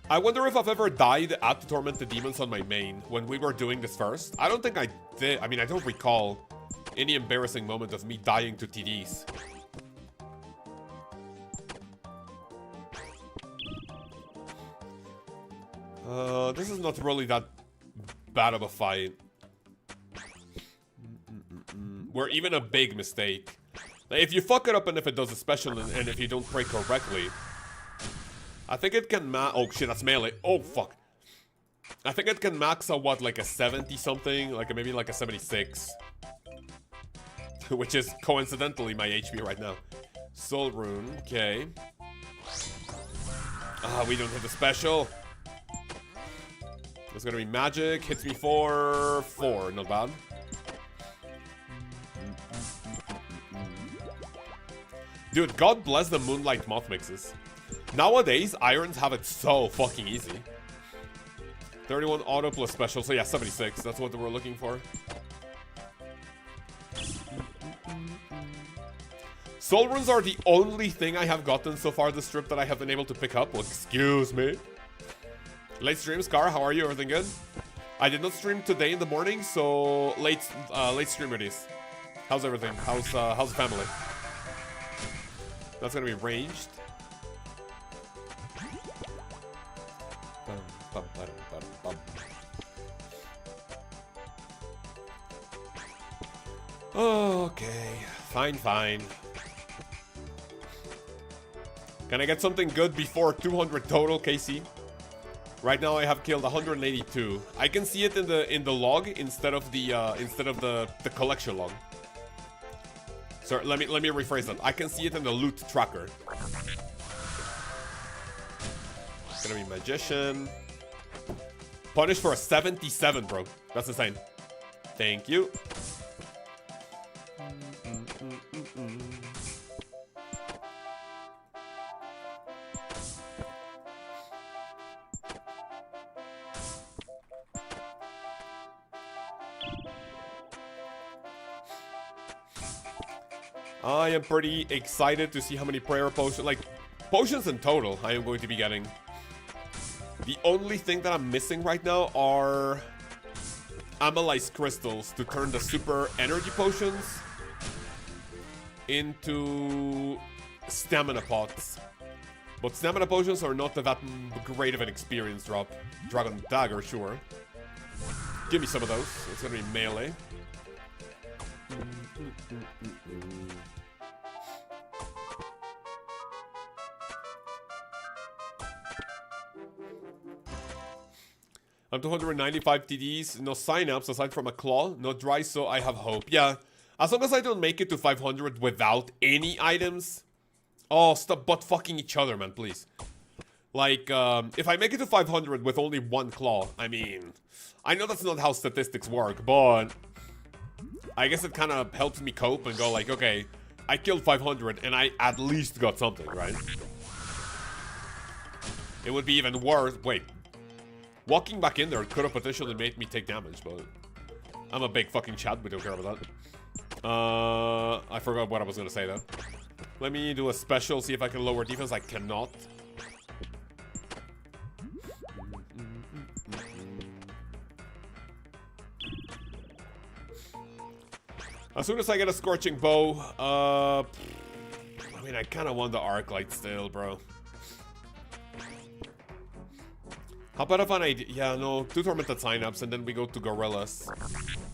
I wonder if I've ever died at the Tormented Demons on my main when we were doing this first. I don't think I did. I mean, I don't recall any embarrassing moment of me dying to TDs. This is not really that bad of a fight. We're even a big mistake. Like, if you fuck it up and if it does a special and if you don't pray correctly, I think it can oh shit, that's melee. Oh fuck. I think it can max out what, like a 70 something, like maybe like a 76. Which is coincidentally my HP right now. Soul Rune, okay. We don't hit the special. It's gonna be magic, hits me for 4, not bad. Dude, God bless the Moonlight Moth mixes. Nowadays, Irons have it so fucking easy. 31 auto plus special, so yeah, 76. That's what we're looking for. Soul Runes are the only thing I have gotten so far this trip that I have been able to pick up. Well, excuse me. Late stream, Scar, how are you? Everything good? I did not stream today in the morning, so late stream it is. How's everything? How's the family? That's gonna be ranged. Okay, fine. Can I get something good before 200 total, KC? Right now I have killed 182. I can see it in the log instead of the collection log. So let me rephrase that. I can see it in the loot tracker. It's gonna be Magician. Punish for a 77, bro. That's insane. Thank you. I am pretty excited to see how many prayer potions, like, potions in total I am going to be getting. The only thing that I'm missing right now are Amylase crystals to turn the super energy potions into stamina pots. But stamina potions are not that great of an experience drop. Dragon Dagger, sure. Give me some of those. It's gonna be melee. I'm 295 TDs, no Synapse aside from a claw, no dry, so I have hope. Yeah, as long as I don't make it to 500 without any items. Oh, stop butt fucking each other, man, please. Like, if I make it to 500 with only one claw, I mean, I know that's not how statistics work, but I guess it kind of helps me cope and go like, okay, I killed 500 and I at least got something, right? It would be even worse. Wait. Walking back in there could have potentially made me take damage, but I'm a big fucking Chad. We don't care about that. I forgot what I was gonna say though. Let me do a special, see if I can lower defense. I cannot. As soon as I get a scorching bow, I mean, I kind of want the arc light still, bro. How about if I... Yeah, no, 2 Tormented Synapse, and then we go to Gorillas.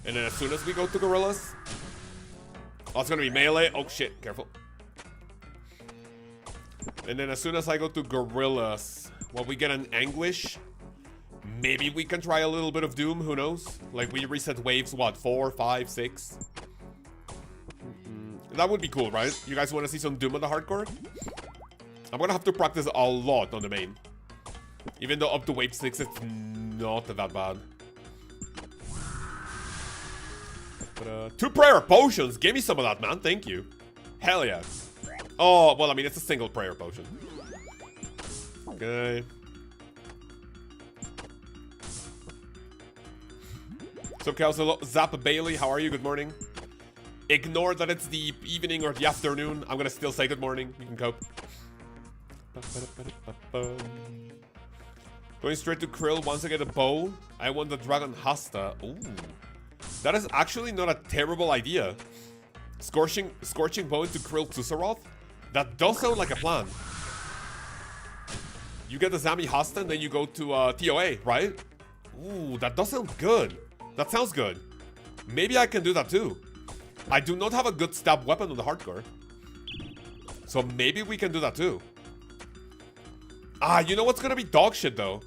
And then as soon as we go to Gorillas... Oh, it's gonna be melee. Oh, shit. Careful. And then as soon as I go to Gorillas... Well, we get an Anguish. Maybe we can try a little bit of Doom. Who knows? Like, we reset waves, what? 4, 5, 6? That would be cool, right? You guys want to see some Doom on the hardcore? I'm gonna have to practice a lot on the main. Even though up to wave 6, it's not that bad. But, 2 prayer potions! Give me some of that, man. Thank you. Hell yeah. Oh, well, I mean, it's a single prayer potion. Okay. So, Lkaoz, Zap Bailey, how are you? Good morning. Ignore that it's the evening or the afternoon. I'm gonna still say good morning. You can cope. Going straight to Krill once I get a bow. I want the Dragon Hasta. Ooh. That is actually not a terrible idea. Scorching bow into Krill Tsusaroth? That does sound like a plan. You get the Zami Hasta and then you go to TOA, right? Ooh, that does sound good. That sounds good. Maybe I can do that too. I do not have a good stab weapon on the hardcore. So maybe we can do that too. Ah, you know what's gonna be dog shit though?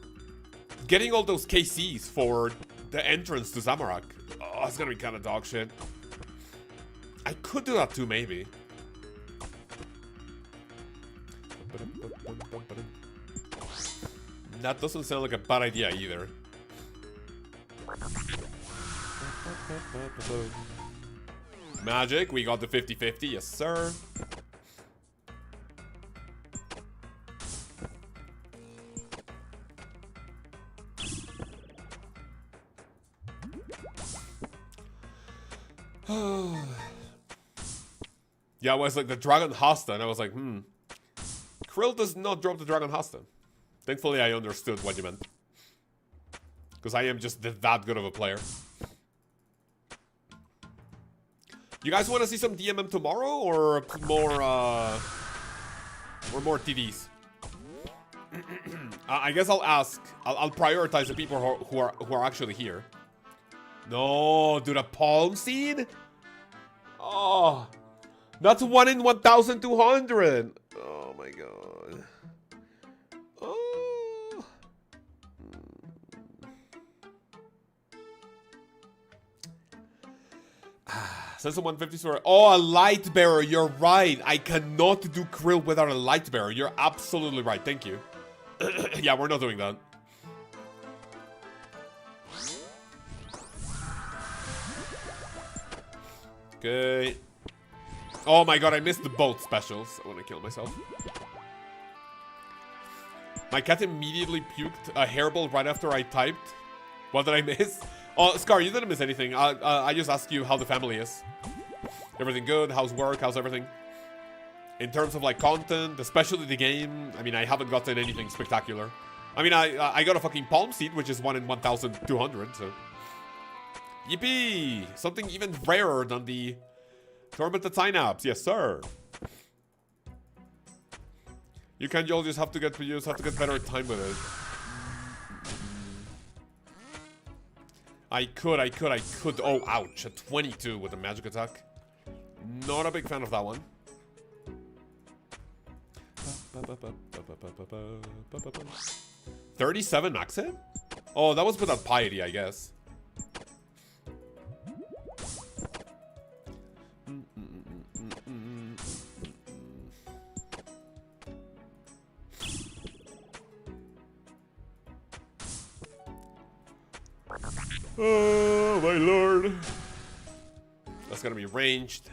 Getting all those KCs for the entrance to Zamorak. Oh, it's gonna be kind of dog shit. I could do that too, maybe. That doesn't sound like a bad idea either. Magic, we got the 50-50, yes sir. Yeah, I was like the Dragon Hasta, and I was like, Krill does not drop the Dragon Hasta. Thankfully, I understood what you meant. Because I am just that good of a player. You guys want to see some DMM tomorrow, or more TDs? I guess I'll ask. I'll prioritize the people who are actually here. No, dude, a palm seed? Oh, that's 1 in 1,200. Oh my god. Oh. Says the 150 story. Oh, a light bearer. You're right. I cannot do Krill without a light bearer. You're absolutely right. Thank you. Yeah, we're not doing that. Okay. Oh my god, I missed the both specials. I want to kill myself. My cat immediately puked a hairball right after I typed. What did I miss? Oh, Scar, you didn't miss anything. I just asked you how the family is. Everything good? How's work? How's everything? In terms of like content, especially the game, I mean, I haven't gotten anything spectacular. I mean, I got a fucking palm seed, which is 1 in 1,200, so... Yippee! Something even rarer than the Tormented Synapse, yes sir! You can't, you'll just have to get better at time with it. I could. Oh, ouch. A 22 with a magic attack. Not a big fan of that one. 37 max hit? Oh, that was without piety, I guess. Oh, my lord. That's gonna be ranged.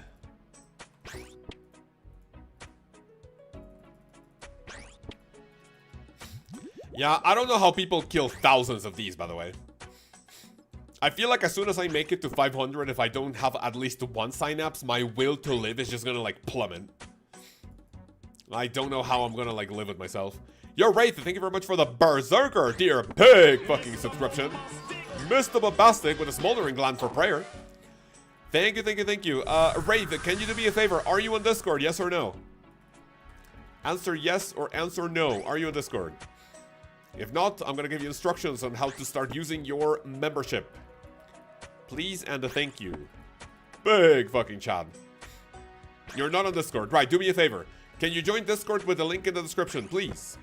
Yeah, I don't know how people kill thousands of these, by the way. I feel like as soon as I make it to 500, if I don't have at least one synapse, my will to live is just gonna, like, plummet. I don't know how I'm gonna, like, live with myself. Yo, Wraith, thank you very much for the Berserker, dear pig fucking subscription. Mr. Bombastic with a smoldering gland for prayer. Thank you, thank you, thank you. Wraith, can you do me a favor? Are you on Discord, yes or no? Answer yes or answer no. Are you on Discord? If not, I'm gonna give you instructions on how to start using your membership. Please and a thank you. Big fucking Chad. You're not on Discord. Right, do me a favor. Can you join Discord with the link in the description, please?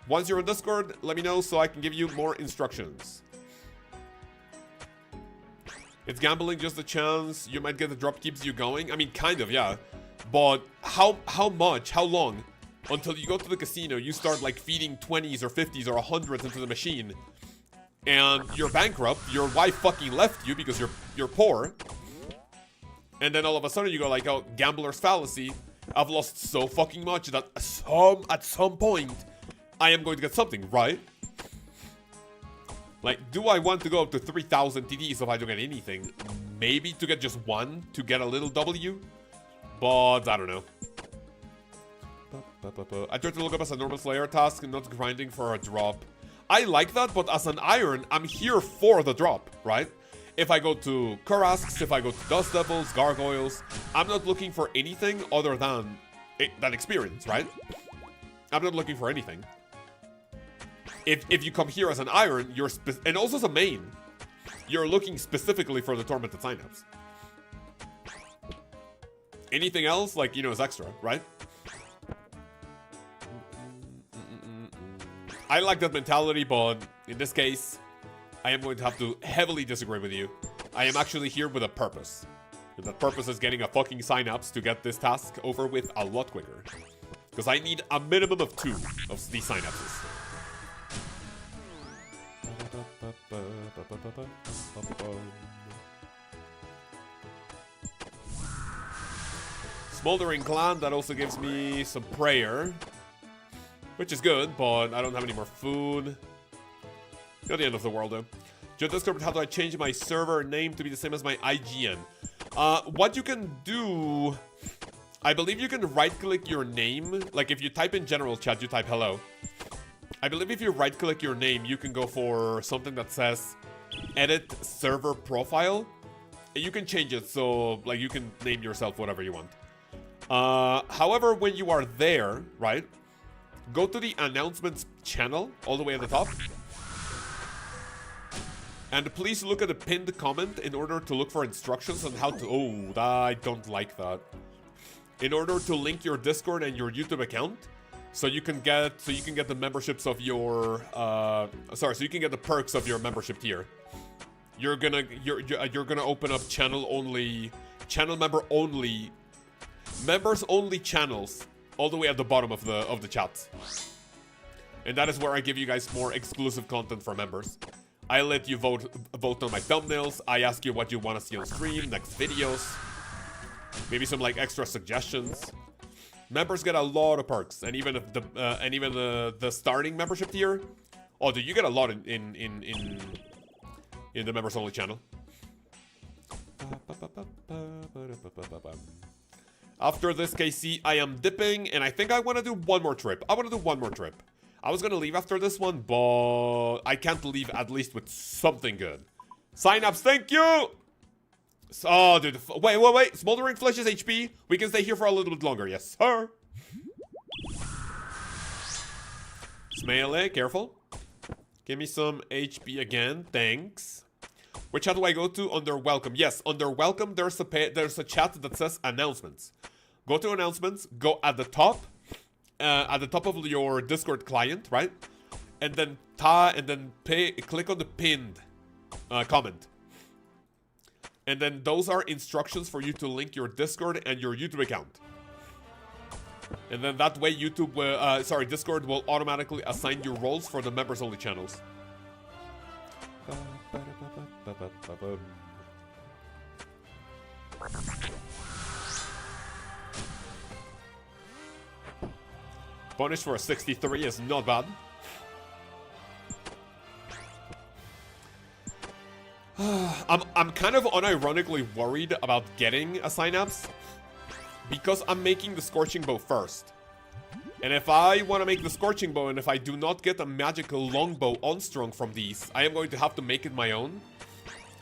Once you're on Discord, let me know so I can give you more instructions. It's gambling, just a chance. You might get the drop keeps you going. I mean, kind of, yeah. But how much, how long? Until you go to the casino, you start like feeding 20s or 50s or 100s into the machine. And you're bankrupt. Your wife fucking left you because you're poor. And then all of a sudden you go like, oh, gambler's fallacy. I've lost so fucking much that at some point I am going to get something, right? Like, do I want to go up to 3,000 TDs if I don't get anything? Maybe to get just one, to get a little W? But, I don't know. I tried to look up as a normal Slayer task and not grinding for a drop. I like that, but as an Iron, I'm here for the drop, right? If I go to Kurasks, if I go to Dust Devils, Gargoyles, I'm not looking for anything other than that experience, right? I'm not looking for anything. If you come here as an Iron, and also as a main, you're looking specifically for the Tormented Synapse. Anything else, like, you know, is extra, right? I like that mentality, but in this case, I am going to have to heavily disagree with you. I am actually here with a purpose. And that purpose is getting a fucking synapse to get this task over with a lot quicker. Because I need a minimum of 2 of these synapses. Smoldering Gland, that also gives me some prayer. Which is good, but I don't have any more food. Not the end of the world, though. Just discovered how do I change my server name to be the same as my IGN. What you can do... I believe you can right-click your name. Like, if you type in general chat, you type hello. I believe if you right-click your name, you can go for something that says edit server profile. And you can change it, so, like, you can name yourself whatever you want. However, when you are there, right? Go to the announcements channel, all the way at the top. And please look at the pinned comment in order to look for instructions on how to... Oh, I don't like that. In order to link your Discord and your YouTube account, so you can get the memberships of your so you can get the perks of your membership tier. You're gonna open up channel member only, members only channels all the way at the bottom of the chat. And that is where I give you guys more exclusive content for members. I let you vote on my thumbnails. I ask you what you want to see on stream, next videos. Maybe some like extra suggestions. Members get a lot of perks, and even if the starting membership tier. Oh, dude, you get a lot in the members only channel. After this, KC, I am dipping, and I think I want to do one more trip. I was going to leave after this one, but I can't leave at least with something good. Synapse, thank you! Oh, dude. Wait. Smoldering Flesh is HP. We can stay here for a little bit longer. Yes, sir. Melee, careful. Give me some HP again. Thanks. Which chat do I go to? Under welcome. Yes, under welcome, there's a chat that says announcements. Go to announcements. Go at the top of your Discord client, right? And then click on the pinned comment. And then those are instructions for you to link your Discord and your YouTube account. And then that way YouTube will, Discord will automatically assign you roles for the members only channels. Punish for a 63 is not bad. I'm kind of unironically worried about getting a Synapse because I'm making the Scorching Bow first. And if I want to make the Scorching Bow and if I do not get a magical longbow on-strong from these, I am going to have to make it my own.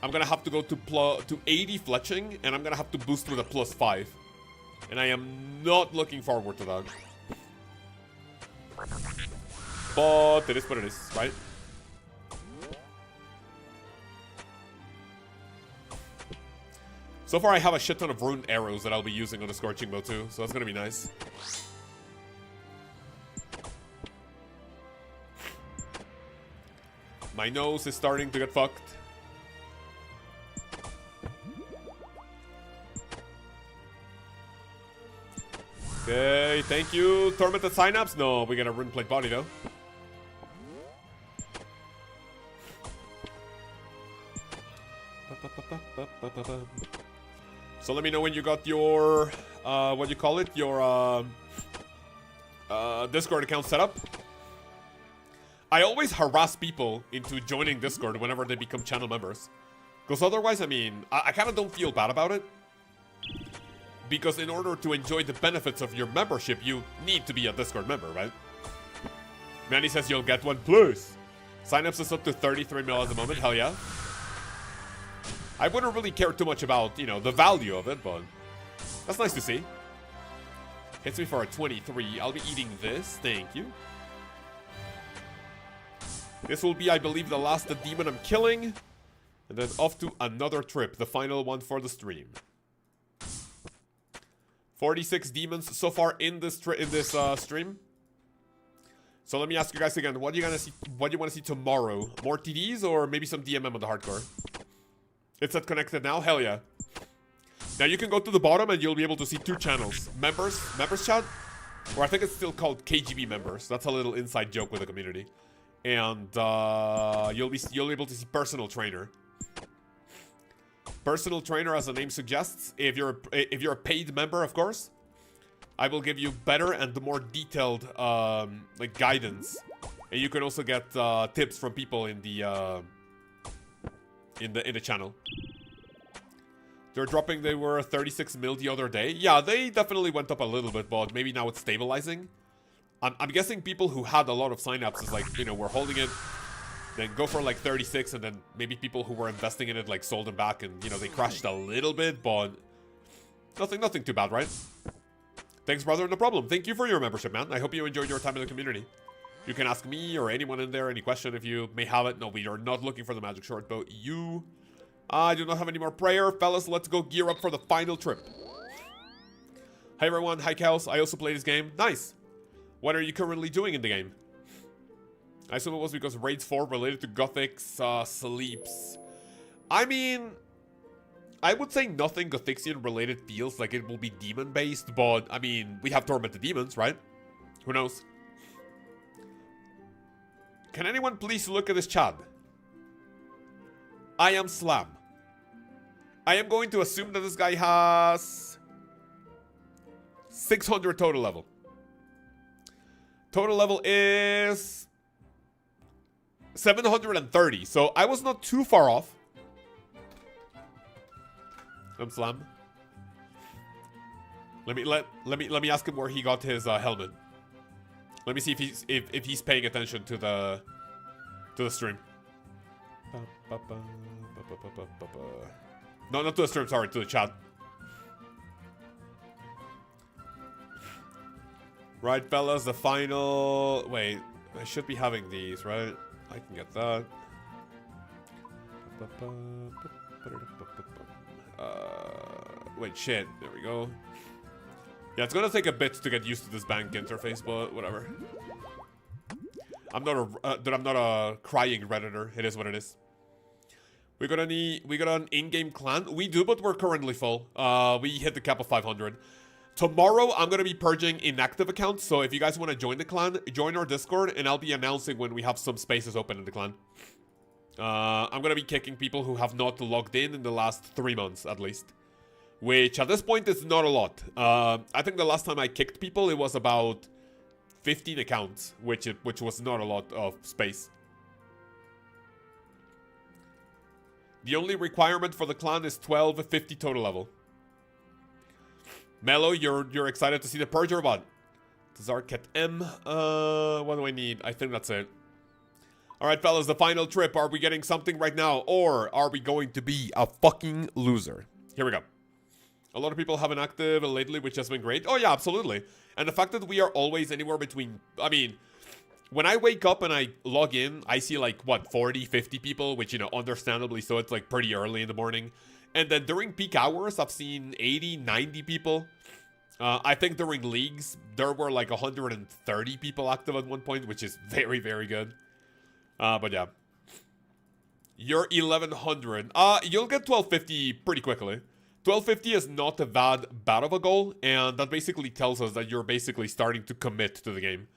I'm going to have to go to 80 fletching and I'm going to have to boost with a +5. And I am not looking forward to that. But it is what it is, right? So far, I have a shit ton of rune arrows that I'll be using on the Scorching Bow too, so that's gonna be nice. My nose is starting to get fucked. Okay, thank you. Tormented Synapse? No, we get a rune plate body though. So let me know when you got your, what do you call it? Your, Discord account set up. I always harass people into joining Discord whenever they become channel members. Because otherwise, I mean, I kind of don't feel bad about it. Because in order to enjoy the benefits of your membership, you need to be a Discord member, right? Manny says you'll get one, please. Synapse is up to 33 mil at the moment, hell yeah. I wouldn't really care too much about, you know, the value of it, but that's nice to see. Hits me for a 23. I'll be eating this. Thank you. This will be, I believe, the last demon I'm killing. And then off to another trip. The final one for the stream. 46 demons so far in this stream. So let me ask you guys again. What do you want to see tomorrow? More TDs or maybe some DMM on the hardcore? It's at connected now? Hell yeah. Now you can go to the bottom and you'll be able to see two channels. Members chat, or I think it's still called KGB members. That's a little inside joke with the community. And you'll be able to see personal trainer. Personal trainer, as the name suggests, if you're a paid member, of course, I will give you better and more detailed like guidance. And you can also get tips from people in the channel. They were 36 mil the other day. Yeah, they definitely went up a little bit, but maybe now it's stabilizing. I'm guessing people who had a lot of synapses, like, you know, were holding it, then go for like 36, and then maybe people who were investing in it, like, sold them back, and, you know, they crashed a little bit, but nothing too bad, right? Thanks, brother, no problem. Thank you for your membership, man. I hope you enjoyed your time in the community. You can ask me or anyone in there any question if you may have it. No, we are not looking for the magic short bow. I do not have any more prayer. Fellas, let's go gear up for the final trip. Hi, everyone. Hi, Lkaoz. I also play this game. Nice. What are you currently doing in the game? I assume it was because Raids 4 related to Gothic's sleeps. I mean, I would say nothing Gothixian related feels like it will be demon based, but I mean, we have Tormented Demons, right? Who knows? Can anyone please look at this chat? I am Slam. I am going to assume that this guy has 600 total level. Total level is 730, so I was not too far off. I'm Slam. Let me ask him where he got his helmet. Let me see if he's paying attention to the stream. No, not to the stream, sorry, to the chat. Right, fellas, the final... Wait, I should be having these, right? I can get that. Wait, shit. There we go. Yeah, it's gonna take a bit to get used to this bank interface, but whatever. I'm not a crying redditor. It is what it is. We got an in-game clan. We do, but we're currently full. We hit the cap of 500. Tomorrow, I'm gonna be purging inactive accounts. So if you guys want to join the clan, join our Discord, and I'll be announcing when we have some spaces open in the clan. I'm gonna be kicking people who have not logged in the last 3 months, at least. Which, at this point, is not a lot. I think the last time I kicked people, it was about 15 accounts, which was not a lot of space. The only requirement for the clan is 1250 total level. Mello, you're excited to see the purge or what? Zarket M. What do I need? I think that's it. Alright, fellas, the final trip. Are we getting something right now? Or are we going to be a fucking loser? Here we go. A lot of people have been active lately, which has been great. Oh, yeah, absolutely. And the fact that we are always anywhere between... I mean, when I wake up and I log in, I see like, what, 40, 50 people, which, you know, understandably so, it's like pretty early in the morning. And then during peak hours, I've seen 80, 90 people. I think during leagues, there were like 130 people active at one point, which is very, very good. But yeah. You're 1100. You'll get 1250 pretty quickly. 1250 is not a bad of a goal, and that basically tells us that you're basically starting to commit to the game.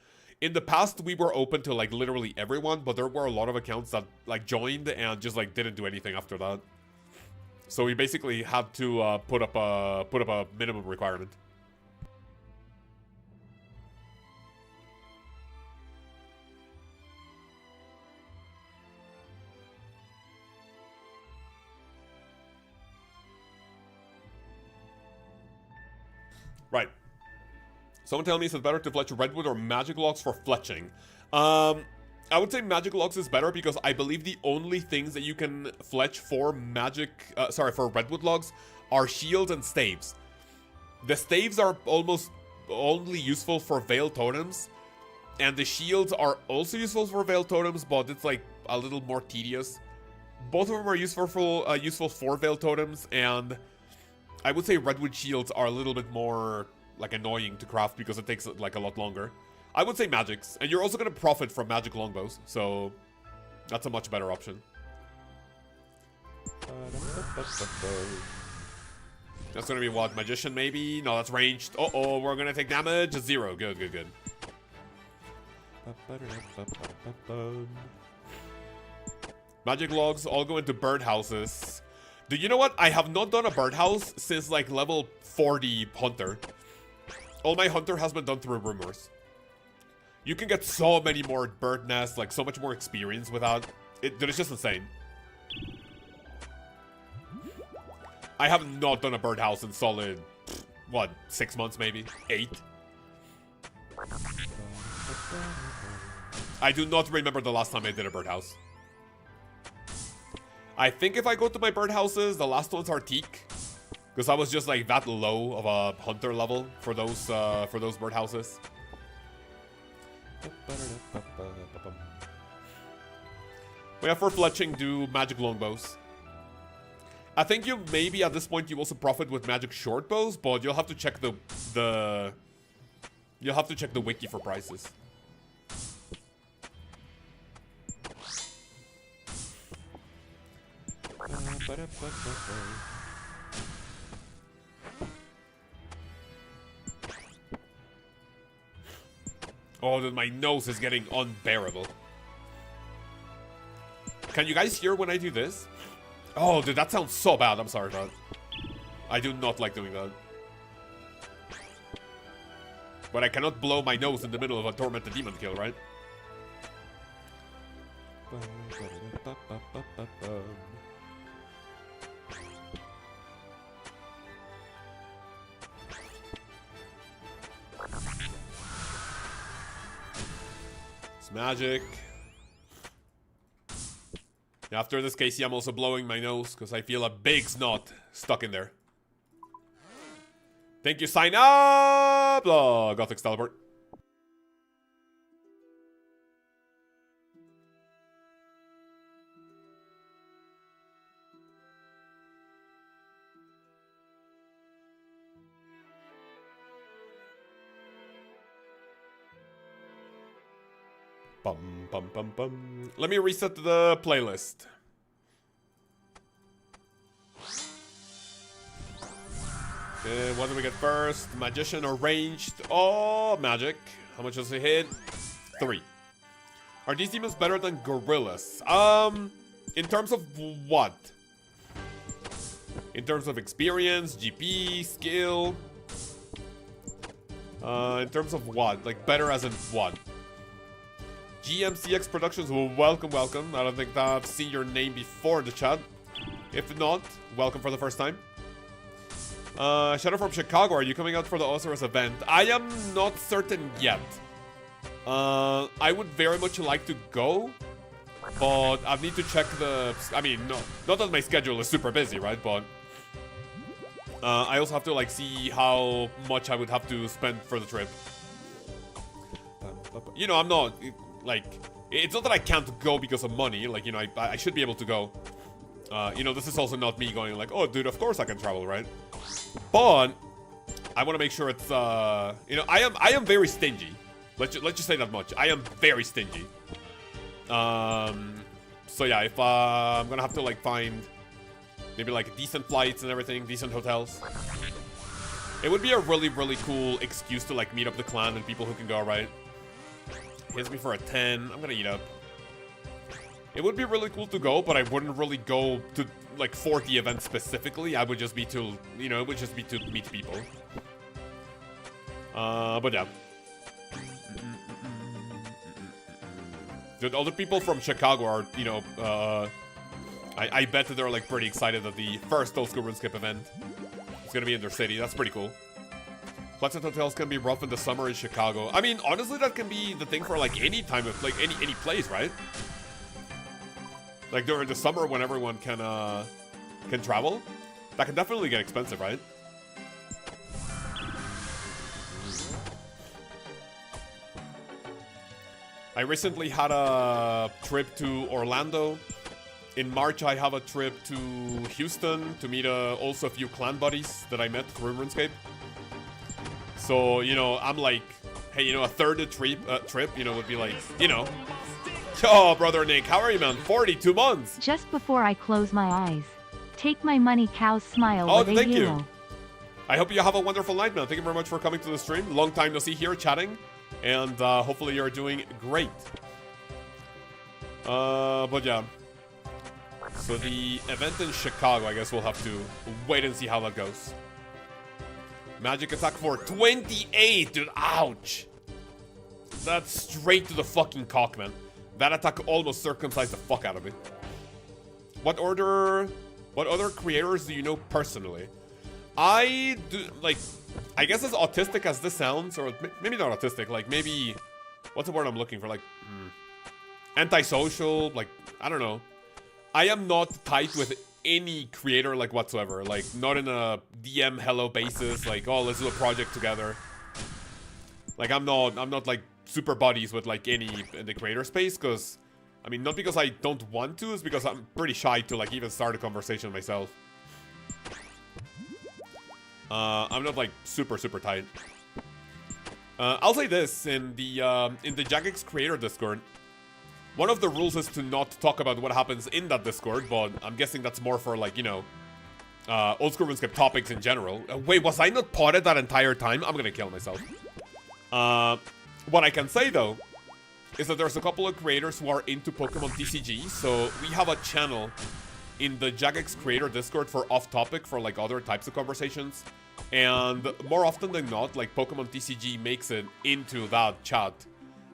In the past, we were open to like literally everyone, but there were a lot of accounts that like joined and just like didn't do anything after that. So we basically had to put up a minimum requirement. Right. Someone tell me, is it better to fletch redwood or magic logs for fletching? I would say magic logs is better because I believe the only things that you can fletch for for redwood logs are shields and staves. The staves are almost only useful for veiled totems, and the shields are also useful for veiled totems, but it's like a little more tedious. Both of them are useful for veiled totems, and I would say redwood shields are a little bit more like annoying to craft because it takes like a lot longer. I would say magics, and you're also going to profit from magic longbows, so that's a much better option. That's going to be what? Magician maybe? No, that's ranged. Uh-oh, we're going to take damage. 0. Good, good, good. Magic logs all go into birdhouses. Do you know what? I have not done a birdhouse since like level 40 hunter. All my hunter has been done through rumors. You can get so many more bird nests, like so much more experience without it. Dude, it's just insane. I have not done a birdhouse in solid, what, 6 months maybe? 8? I do not remember the last time I did a birdhouse. I think if I go to my birdhouses, the last ones are teak. Because I was just like that low of a hunter level for those birdhouses. We have for fletching do magic longbows. I think you maybe at this point you also profit with magic short bows, but you'll have to check the wiki for prices. Oh, dude, my nose is getting unbearable. Can you guys hear when I do this? Oh, dude, that sounds so bad. I'm sorry, bro. I do not like doing that. But I cannot blow my nose in the middle of a tormented demon kill, right? Magic. After this, Casey, I'm also blowing my nose because I feel a big snot stuck in there. Thank you, sign up! Oh, Gothic's teleport. Bum, bum, bum, bum. Let me reset the playlist. Okay, what do we get first? Magician or ranged? Oh, magic. How much does it hit? 3. Are these demons better than gorillas? In terms of what? In terms of experience, GP, skill? In terms of what? Like, better as in what? GMCX Productions, well, welcome. I don't think I've seen your name before in the chat. If not, welcome for the first time. Shadow from Chicago, are you coming out for the OSRS event? I am not certain yet. I would very much like to go, but I need to check the... I mean, no, not that my schedule is super busy, right? But I also have to, like, see how much I would have to spend for the trip. You know, I'm not... Like, it's not that I can't go because of money. Like, you know, I should be able to go. You know, this is also not me going like, oh, dude, of course I can travel, right? But I want to make sure it's, you know, I am very stingy. Let's just say that much. I am very stingy. So yeah, if I'm gonna have to like find maybe like decent flights and everything, decent hotels, it would be a really, really cool excuse to like meet up the clan and people who can go, right? Hits me for a 10. I'm gonna eat up. It would be really cool to go, but I wouldn't really go to like for the event specifically. I would just be to, you know, it would just be to meet people. But yeah. Dude, all the people from Chicago are, you know, I bet that they're like pretty excited that the first Old School RuneScape event is gonna be in their city. That's pretty cool. Flights and hotels can be rough in the summer in Chicago. I mean, honestly, that can be the thing for like any time of like any place, right? Like during the summer when everyone can travel, that can definitely get expensive, right? I recently had a trip to Orlando. In March, I have a trip to Houston to meet also a few clan buddies that I met through RuneScape. So, you know, I'm like, hey, you know, a third of trip, you know, would be like, you know. Oh, brother Nick, how are you, man? 42 months. Just before I close my eyes, take my money, Lkaoz smile. Oh, thank you. I hope you have a wonderful night, man. Thank you very much for coming to the stream. Long time no see here, chatting. And hopefully you're doing great. But yeah. So the event in Chicago, I guess we'll have to wait and see how that goes. Magic attack for 28, dude. Ouch. That's straight to the fucking cock, man. That attack almost circumcised the fuck out of me. What other creators do you know personally? I do, like, I guess as autistic as this sounds, or maybe not autistic, like maybe, what's the word I'm looking for? Like, antisocial, like, I don't know. I am not tight with any creator, like, whatsoever. Like, not in a DM hello basis, like, oh, let's do a project together. Like, I'm not, like, super buddies with, like, any in the creator space, because, I mean, not because I don't want to, it's because I'm pretty shy to, like, even start a conversation myself. I'm not, like, super tight. I'll say this, in the Jagex creator Discord, one of the rules is to not talk about what happens in that Discord, but I'm guessing that's more for, like, you know, old school RuneScape topics in general. Wait, was I not potted that entire time? I'm gonna kill myself. What I can say, though, is that there's a couple of creators who are into Pokemon TCG, so we have a channel in the Jagex creator Discord for off-topic, for, like, other types of conversations. And more often than not, like, Pokemon TCG makes it into that chat.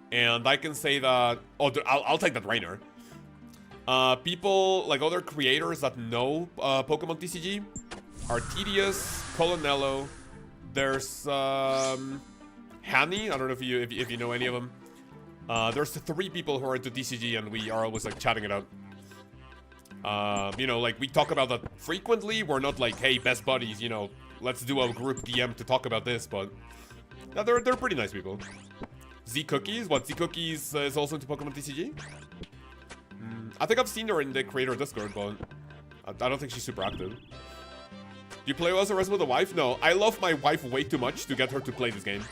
And I can say that... Oh, I'll take that Rainer. People, like other creators that know Pokemon TCG are Tedious, Colonello. There's Hanny. I don't know if you know any of them. There's 3 people who are into TCG, and we are always like chatting it out. You know, like we talk about that frequently. We're not like, hey, best buddies, you know, let's do a group DM to talk about this, but yeah, they're pretty nice people. Z Cookies, what? Z Cookies is also into Pokemon TCG? I think I've seen her in the creator Discord, but I don't think she's super active. Do you play OSRS with a wife? No, I love my wife way too much to get her to play this game.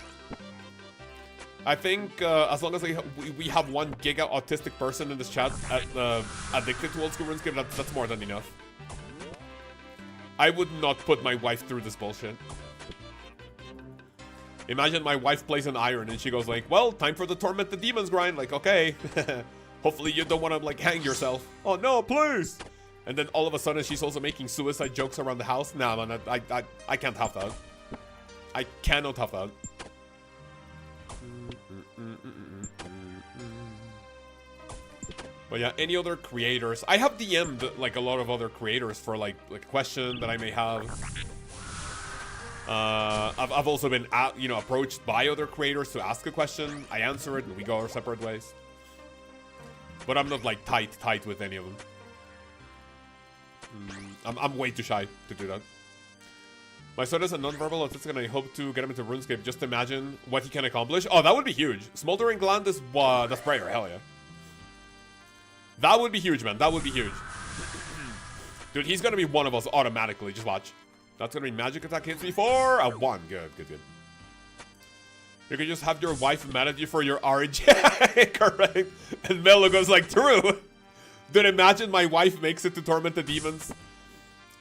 I think as long as we have 1 giga autistic person in this chat addicted to old school RuneScape, that's more than enough. I would not put my wife through this bullshit. Imagine my wife plays an Iron and she goes like, well, time for the Torment the Demons grind. Like, okay. Hopefully you don't want to like hang yourself. Oh no, please. And then all of a sudden she's also making suicide jokes around the house. Nah, man, I can't have that. I cannot have that. But yeah, any other creators? I have DM'd like a lot of other creators for like a question that I may have. I've also been you know, approached by other creators to ask a question. I answer it and we go our separate ways. But I'm not like tight with any of them. I'm way too shy to do that. My son is a non-verbal autistic and I hope to get him into RuneScape. Just imagine what he can accomplish. Oh, that would be huge. Smoldering Gland is that's prayer. Hell yeah. That would be huge, man. That would be huge. Dude, he's gonna be one of us automatically. Just watch. That's gonna be magic attack hits me for a 1. Good. You can just have your wife mad at you for your RNG. Correct. And Melo goes like, true. Dude, imagine my wife makes it to Torment the Demons.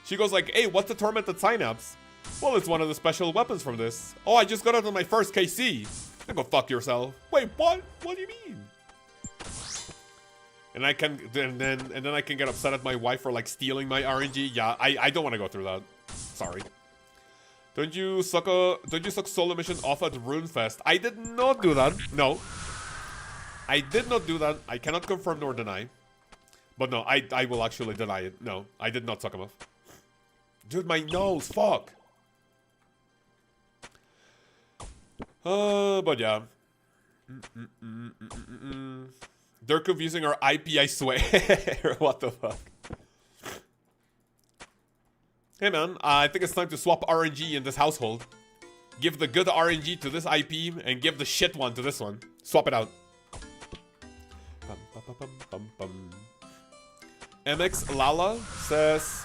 She goes like, hey, what's the Tormented Synapse? Well, it's one of the special weapons from this. Oh, I just got it on my first KC. Then go fuck yourself. Wait, what? What do you mean? And I can then I can get upset at my wife for like stealing my RNG. Yeah, I don't want to go through that. Sorry. Don't you suck solo mission off at RuneFest? I did not do that. No. I did not do that. I cannot confirm nor deny. But no, I will actually deny it. No, I did not suck him off. Dude, my nose, fuck. But yeah. They're confusing our IP, I swear. What the fuck? Hey man, I think it's time to swap RNG in this household. Give the good RNG to this IP and give the shit one to this one. Swap it out. MX Lala says...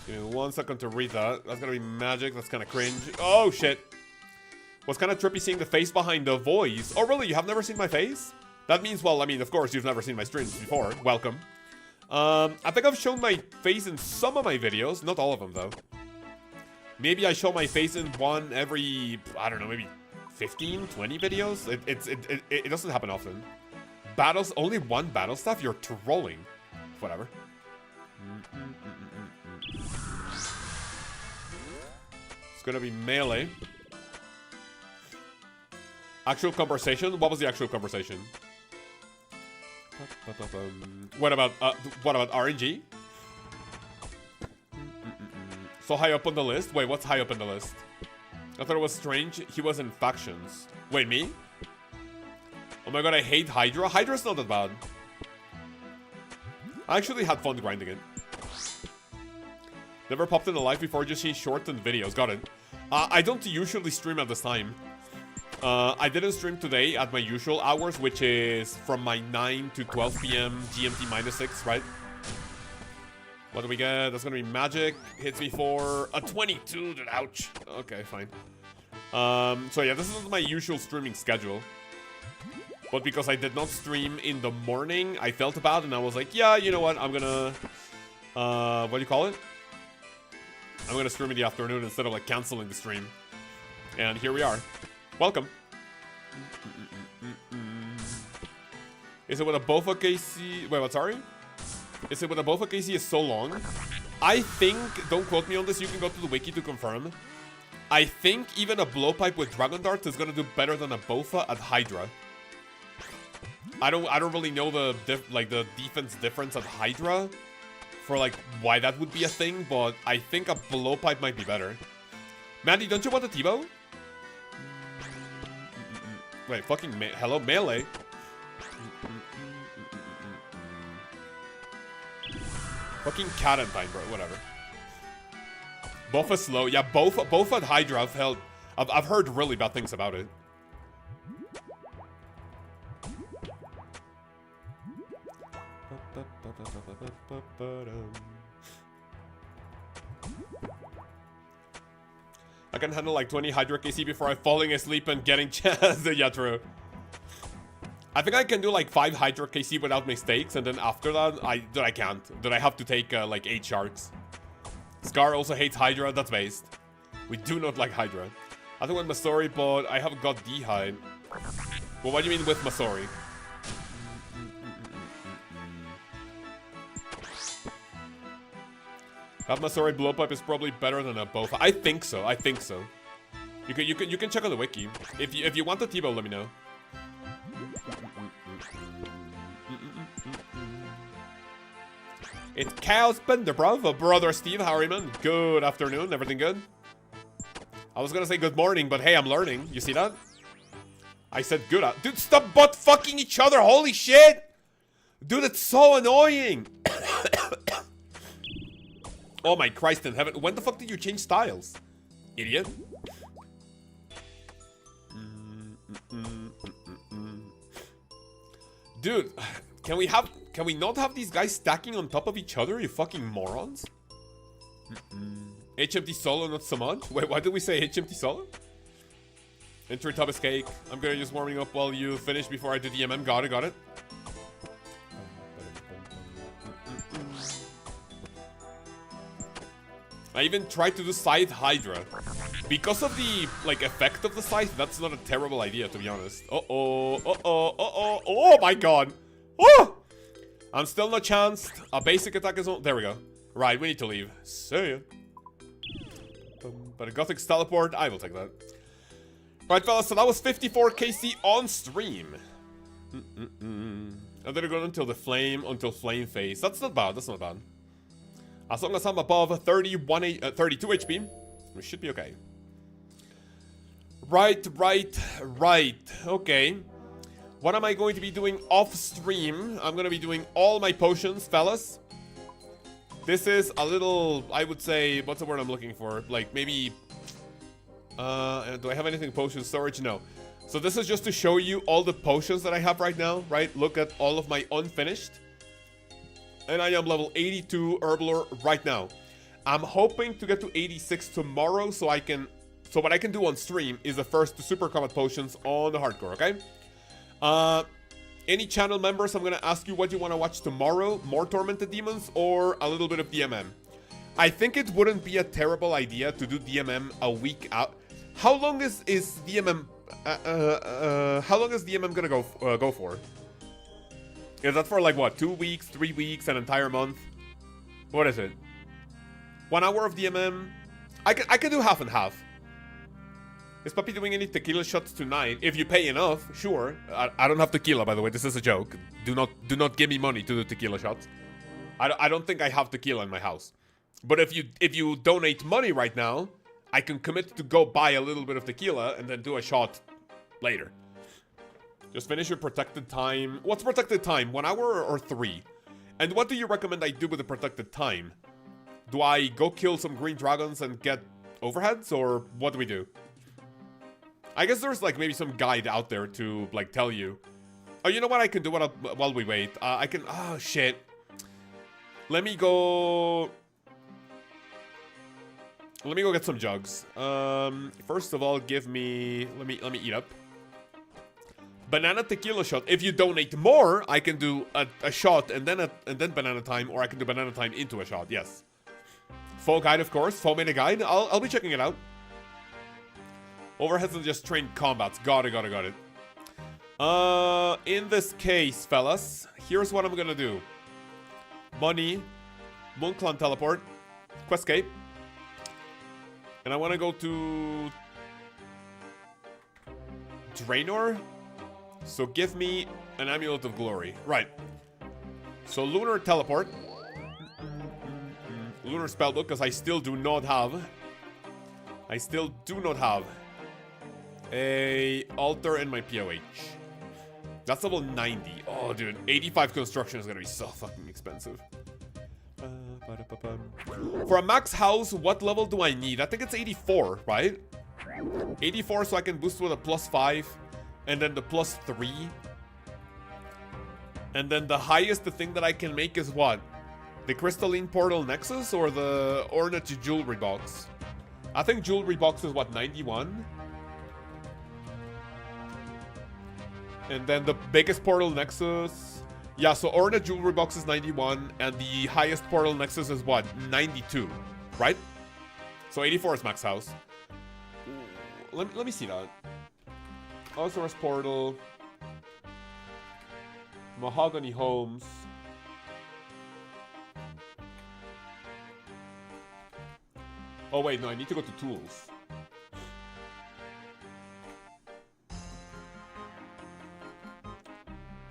Give me 1 second to read that. That's gonna be magic. That's kind of cringe. Oh shit. Was kind of trippy seeing the face behind the voice. Oh really? You have never seen my face? That means, well, I mean, of course, you've never seen my streams before. Welcome. I think I've shown my face in some of my videos. Not all of them, though. Maybe I show my face in one every, I don't know, maybe 15, 20 videos. It doesn't happen often. Battles, only 1 battle stuff? You're trolling. Whatever. It's gonna be melee. Actual conversation? What was the actual conversation? What about RNG? So high up on the list? Wait, what's high up on the list? I thought it was strange. He was in factions. Wait, me? Oh my god, I hate Hydra. Hydra's not that bad. I actually had fun grinding it. Never popped in a live before, just see shortened videos. Got it. I don't usually stream at this time. I didn't stream today at my usual hours, which is from my 9 to 12 p.m. GMT -6, right? What do we get? That's gonna be magic. Hits me for a 22. Dude, ouch. Okay, fine. So yeah, this is my usual streaming schedule. But because I did not stream in the morning, I felt bad and I was like, yeah, you know what? I'm gonna... what do you call it? I'm gonna stream in the afternoon instead of like canceling the stream. And here we are. Welcome. Is it with a Bofa KC? Wait, what? Sorry? Is it with a Bofa KC is so long? I think, don't quote me on this, you can go to the wiki to confirm. I think even a blowpipe with Dragon Dart is gonna do better than a Bofa at Hydra. I don't really know the defense difference at Hydra for like why that would be a thing, but I think a blowpipe might be better. Mandy, don't you want a T-bow? Wait, fucking hello, melee. Fucking Cadentine, bro. Whatever. Both are slow. Yeah, both at Hydra have held. I've heard really bad things about it. I can handle like 20 Hydra KC before I'm falling asleep and getting chance. Yeah, true. I think I can do like 5 Hydra KC without mistakes, and then after that, I can't. That I have to take like 8 sharks. Scar also hates Hydra. That's based. We do not like Hydra. I think with Masori, but I haven't got D-Hide. Well, what do you mean with Masori? That Masori blowpipe is probably better than a Bofa. I think so. I think so. You can check on the wiki. If you want the T-Bow, let me know. It's Lkaoz Bender, bro. Brother Steve, how are you, man? Good afternoon. Everything good? I was gonna say good morning, but hey, I'm learning. You see that? I said good. Dude, stop butt fucking each other. Holy shit. Dude, it's so annoying. Oh my Christ in heaven. When the fuck did you change styles? Idiot. Dude, can we not have these guys stacking on top of each other, you fucking morons? HMT solo, not so much. Wait, why did we say HMT solo? Entry top is cake. I'm gonna just warming up while you finish before I do DMM. Got it. I even tried to do Scythe Hydra. Because of the, like, effect of the Scythe, that's not a terrible idea, to be honest. Oh my god. Oh! I'm still not chanced. A basic attack is on. There we go. Right, we need to leave. See ya. But a Gothic's teleport, I will take that. Right, fellas, so that was 54 KC on stream. And then we're going until flame phase. That's not bad, that's not bad. As long as I'm above 32 HP, we should be okay. Right. Okay. What am I going to be doing off stream? I'm going to be doing all my potions, fellas. This is a little, I would say, what's the word I'm looking for? Like, maybe... do I have anything potion storage? No. So this is just to show you all the potions that I have right now, right? Look at all of my unfinished. And I am level 82 Herblore right now. I'm hoping to get to 86 tomorrow, so what I can do on stream is the first super combat potions on the hardcore, okay? Any channel members, I'm gonna ask you what you want to watch tomorrow. More Tormented Demons or a little bit of DMM. I think it wouldn't be a terrible idea to do DMM a week out. How long is DMM? How long is DMM gonna go for? Is that for like what? 2 weeks, 3 weeks, an entire month? What is it? 1 hour of DMM? I can do half and half. Is Papi doing any tequila shots tonight? If you pay enough, sure. I don't have tequila, by the way. This is a joke. Do not give me money to do tequila shots. I don't think I have tequila in my house. But if you donate money right now, I can commit to go buy a little bit of tequila and then do a shot later. Just finish your protected time. What's protected time? 1 hour or 3? And what do you recommend I do with the protected time? Do I go kill some green dragons and get overheads, or what do we do? I guess there's like maybe some guide out there to like tell you. Oh, you know what I can do while we wait? I can. Oh shit. Let me go get some jugs. First of all, give me. Let me eat up. Banana tequila shot. If you donate more, I can do a shot and then banana time, or I can do banana time into a shot. Yes. Full guide, of course. Full made a guide. I'll be checking it out. Overheads and just train combats. Got it. In this case, fellas, here's what I'm gonna do. Money, Moonclan teleport, Questscape, and I want to go to Draenor. So give me an Amulet of Glory. Right. So Lunar teleport, Lunar spellbook, because I still do not have a altar in my POH. That's level 90. Oh, dude. 85 construction is gonna be so fucking expensive. For a max house, what level do I need? I think it's 84, right? 84 so I can boost with a +5. And then the +3. And then the highest the thing that I can make is what? The Crystalline Portal Nexus or the Ornate Jewelry Box? I think Jewelry Box is what, 91? And then the biggest Portal Nexus... Yeah, so Ornate Jewelry Box is 91, and the highest Portal Nexus is what? 92, right? So 84 is max house. Let me see that. OSRS Portal. Mahogany Homes. Oh wait, no, I need to go to Tools.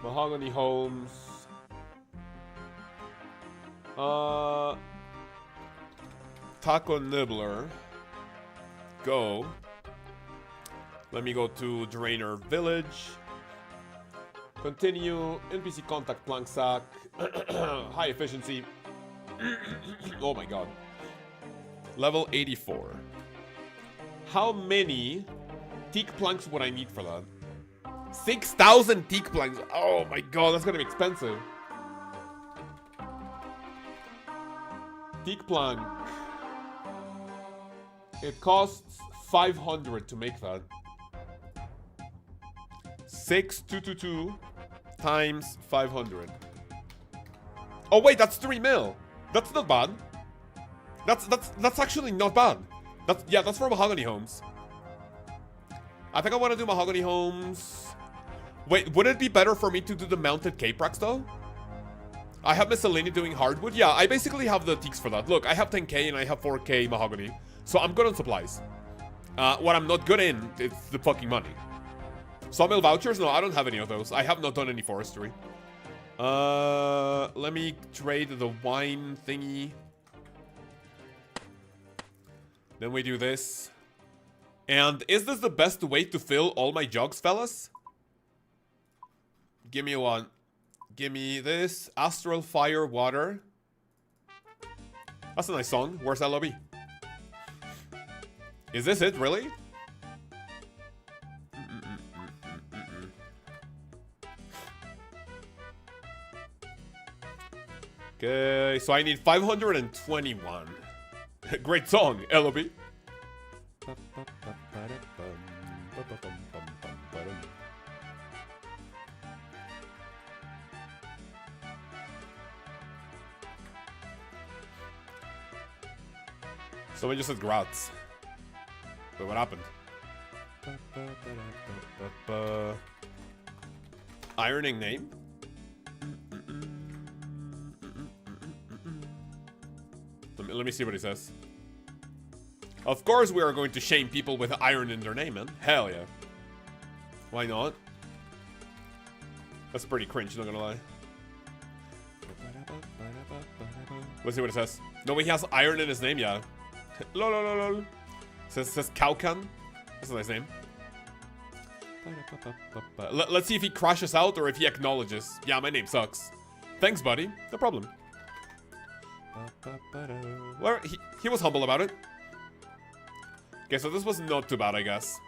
Mahogany Homes. Taco Nibbler. Go. Let me go to Drainer Village. Continue. NPC contact plank sack. High efficiency. Oh my god. Level 84. How many teak planks would I need for that? 6,000 teak planks. Oh my god, that's gonna be expensive. Teak plank. It costs 500 to make that. 6222 times 500. Oh wait, that's 3 mil. That's not bad. That's actually not bad. That's for Mahogany Homes. I think I want to do Mahogany Homes. Wait, would it be better for me to do the mounted K-Prax though? I have Miscellany doing hardwood. Yeah, I basically have the teaks for that. Look, I have 10k and I have 4k Mahogany. So I'm good on supplies. What I'm not good in is the fucking money. Sawmill vouchers? No, I don't have any of those. I have not done any forestry. Let me trade the wine thingy. Then we do this. And is this the best way to fill all my jugs, fellas? Give me one. Give me this. Astral Fire Water. That's a nice song. Where's that lobby? Is this it, really? Okay, so I need 521. Great song, LOB. Someone just said Graz. But what happened? Ironing name? Let me see what he says. Of course we are going to shame people with iron in their name, man. Hell yeah. Why not? That's pretty cringe, not gonna lie. Let's see what it says. No, he has iron in his name, yeah. Lol. Says Kaukan. That's a nice name. Let's see if he crashes out or if he acknowledges. Yeah, my name sucks. Thanks, buddy. No problem. Well, he was humble about it. Okay, so this was not too bad, I guess.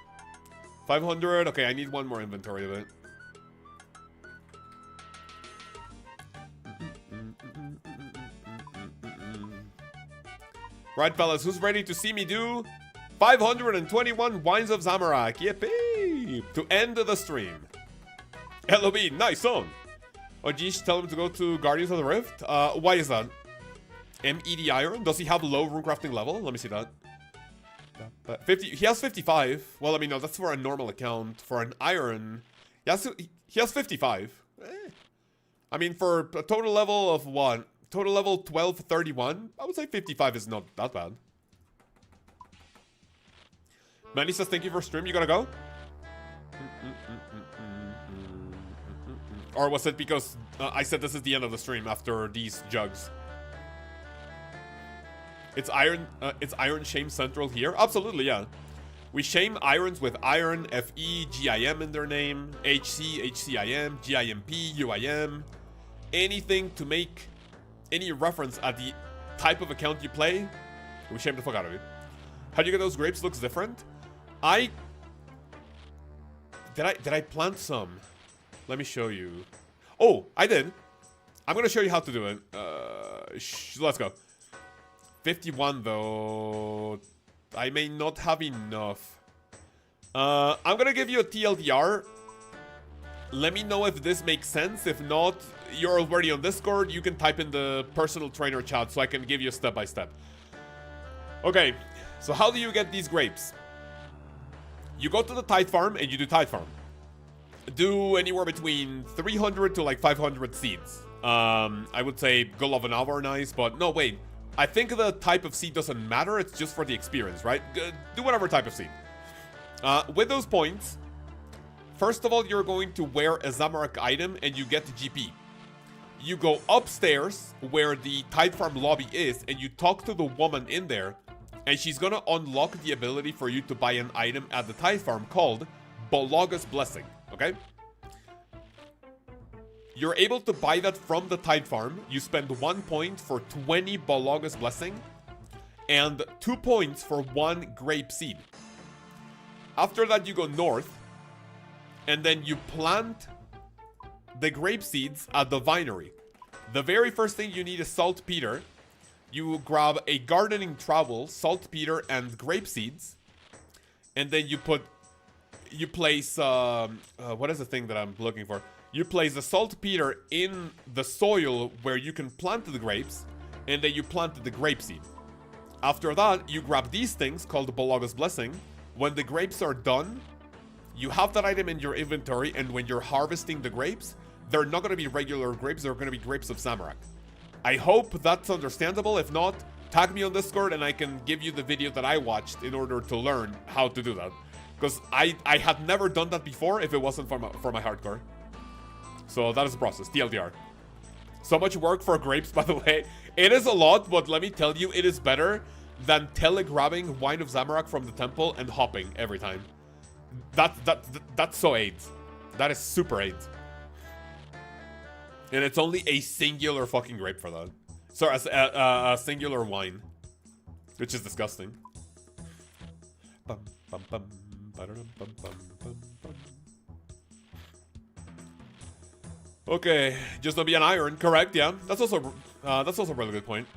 500. Okay, I need one more inventory of it. Right, fellas, who's ready to see me do 521 Wines of Zamorak? Yippee! To end the stream. LOB, nice song. Oh, geez, tell him to go to Guardians of the Rift. Why is that? MED Iron? Does he have low runecrafting level? Let me see that. 50. He has 55. Well, I mean, no, that's for a normal account. For an Iron, he has 55. I mean, for a total level of what? Total level 1231? I would say 55 is not that bad. Manny says, thank you for stream. You gotta go? Or was it because I said this is the end of the stream after these jugs? It's Iron Shame Central here? Absolutely, yeah. We shame irons with iron, FE, GIM in their name, HC, HCIM, GIMP, UIM. Anything to make any reference at the type of account you play, we shame the fuck out of you. How do you get those grapes? Looks different. Did I plant some? Let me show you. Oh, I did. I'm gonna show you how to do it. Let's go. 51 though. I may not have enough. I'm gonna give you a TLDR. Let me know if this makes sense. If not, you're already on Discord. You can type in the personal trainer chat so I can give you step by step. Okay, so how do you get these grapes? You go to the tide farm and you do tide farm. Do anywhere between 300 to like 500 seeds. I would say go love an hour are nice, but no, wait. I think the type of seed doesn't matter. It's just for the experience, right? Do whatever type of seed. With those points, first of all, you're going to wear a Zamorak item and you get the GP. You go upstairs where the tide farm lobby is and you talk to the woman in there, and she's gonna unlock the ability for you to buy an item at the tide farm called Bolaga's Blessing, okay? You're able to buy that from the tide farm. You spend 1 point for 20 Bolaga's Blessing and 2 points for 1 grape seed. After that, you go north and then you plant the grape seeds at the vinery. The very first thing you need is saltpeter. You grab a gardening trowel, saltpeter, and grape seeds, and then you place what is the thing that I'm looking for? You place the saltpeter in the soil where you can plant the grapes, and then you plant the grape seed. After that, you grab these things called Bolaga's Blessing. When the grapes are done, you have that item in your inventory, and when you're harvesting the grapes, they're not going to be regular grapes, they're going to be grapes of Zamorak. I hope that's understandable. If not, tag me on Discord and I can give you the video that I watched in order to learn how to do that. Because I had never done that before if it wasn't for my hardcore. So that is the process, TLDR. So much work for grapes, by the way. It is a lot, but let me tell you, it is better than telegrabbing Wine of Zamorak from the temple and hopping every time. That's so AIDS. That is super AIDS. And it's only a singular fucking grape for that. Sorry, a singular wine. Which is disgusting. Bum, bum, bum, ba-da-dum, bum, bum, bum, bum. Okay, just don't be an iron. Correct, yeah. That's also a really good point.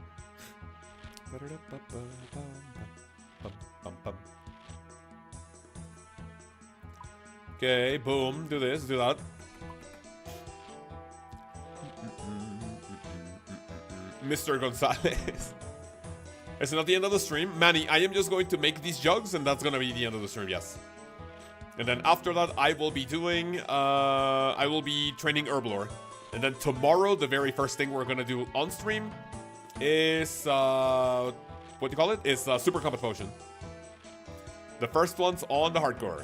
Okay, boom. Do this, do that. Mr. Gonzalez. Is it not the end of the stream? Manny, I am just going to make these jugs and that's gonna be the end of the stream, yes. And then after that, I will be doing, I will be training Herblore. And then tomorrow, the very first thing we're gonna do on stream is, what do you call it? Is Super Combat Potion. The first one's on the hardcore.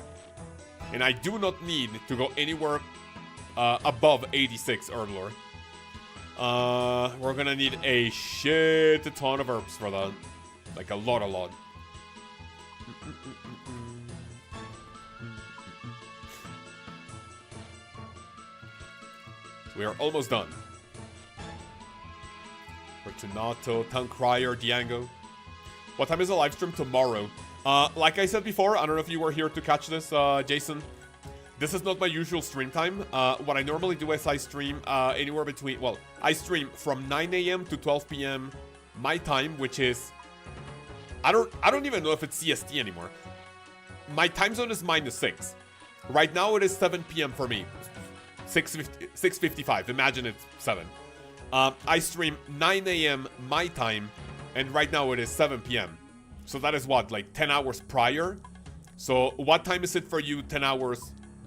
And I do not need to go anywhere above 86 Herblore. We're gonna need a shit ton of herbs for that. Like a lot. We are almost done. Fortunato, Town Crier, Diango. What time is the live stream tomorrow? Like I said before, I don't know if you were here to catch this, Jason. This is not my usual stream time. What I normally do is I stream anywhere between... Well, I stream from 9 a.m. to 12 p.m. my time, which is... I don't even know if it's CST anymore. My time zone is -6. Right now it is 7 p.m. for me. 6:55. Imagine it's 7. I stream 9 a.m. my time, and right now it is 7 p.m. So that is what, like 10 hours prior? So what time is it for you 10 hours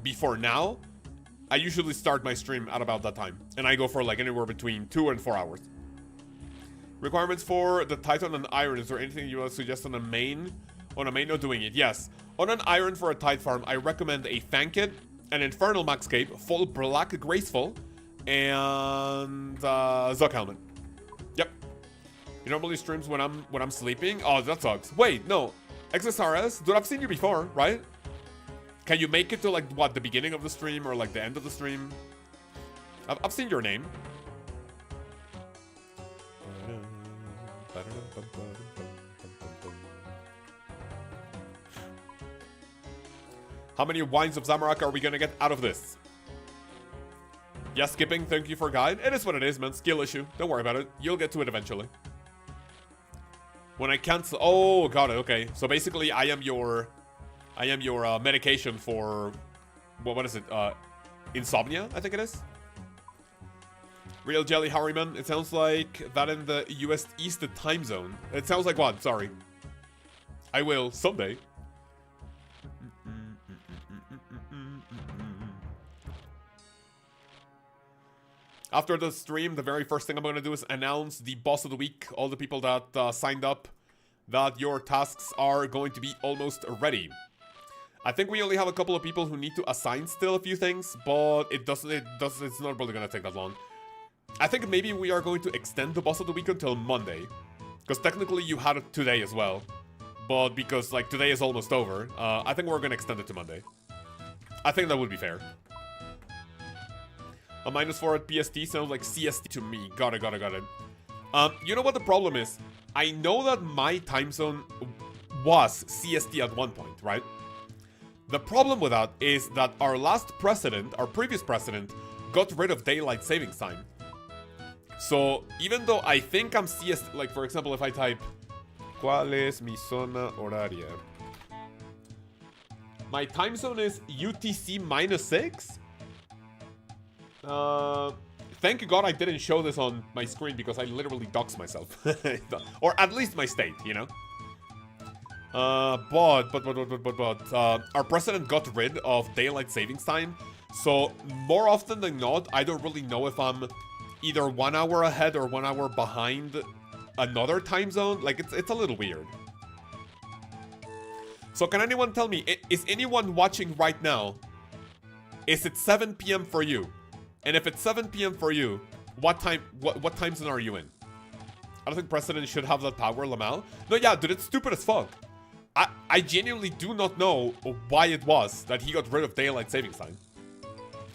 before now? I usually start my stream at about that time, and I go for like anywhere between 2 and 4 hours. Requirements for the Titan and Iron. Is there anything you want to suggest on a main? On a main, not doing it. Yes. On an Iron for a Tide Farm, I recommend a Fang Kit, an Infernal Maxcape, full Black Graceful, and Zuck Helmet. Yep. He normally streams when I'm sleeping. Oh, that sucks. Wait, no. XSRS? Dude, I've seen you before, right? Can you make it to, like, what, the beginning of the stream or, like, the end of the stream? I've seen your name. How many wines of Zamorak are we gonna get out of this? Yeah, skipping, thank you for guide. It is what it is, man. Skill issue. Don't worry about it. You'll get to it eventually. When I cancel... Oh, got it, okay. So basically, I am your medication for... What is it? Insomnia, I think it is. Real Jelly Harryman. It sounds like that in the US East time zone. It sounds like what? Sorry. I will someday. After the stream, the very first thing I'm going to do is announce the boss of the week. All the people that signed up, that your tasks are going to be almost ready. I think we only have a couple of people who need to assign still a few things, but it's not really going to take that long. I think maybe we are going to extend the boss of the week until Monday. Because technically you had it today as well. But because, like, today is almost over, I think we're going to extend it to Monday. I think that would be fair. A -4 at PST sounds like CST to me. Got it. You know what the problem is? I know that my time zone was CST at one point, right? The problem with that is that our previous president, got rid of daylight savings time. So, even though I think I'm CST, like, for example, if I type, ¿Cuál es mi zona horaria? My time zone is UTC -6? Thank God I didn't show this on my screen because I literally doxed myself. Or at least my state, you know? But our president got rid of daylight savings time. So, more often than not, I don't really know if I'm either 1 hour ahead or 1 hour behind another time zone. Like, it's a little weird. So, can anyone tell me, is anyone watching right now? Is it 7 p.m. for you? And if it's 7 p.m. for you, what time zone are you in? I don't think President should have that power, Lamal. No, yeah, dude, it's stupid as fuck. I genuinely do not know why it was that he got rid of daylight savings time.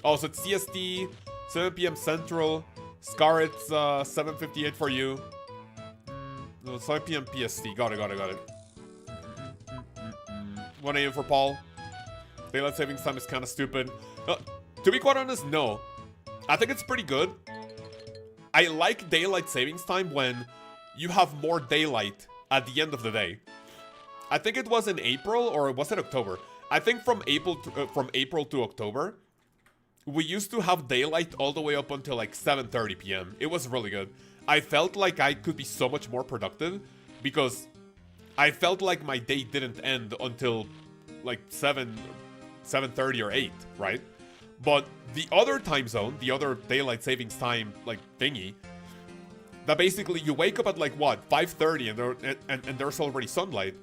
Oh, so it's CST, 7 p.m. Central. Scar, it's 7:58 for you. No, 7 p.m. PST. Got it. 1 a.m. for Paul. Daylight savings time is kind of stupid. To be quite honest, no. I think it's pretty good. I like daylight savings time when you have more daylight at the end of the day. I think it was in April, or was it October? I think from April to October, we used to have daylight all the way up until like 7:30 p.m. It was really good. I felt like I could be so much more productive because I felt like my day didn't end until like 7:30 or 8, right? But the other time zone, the other daylight savings time, like, thingy, that basically you wake up at, like, what, 5:30 and there's already sunlight,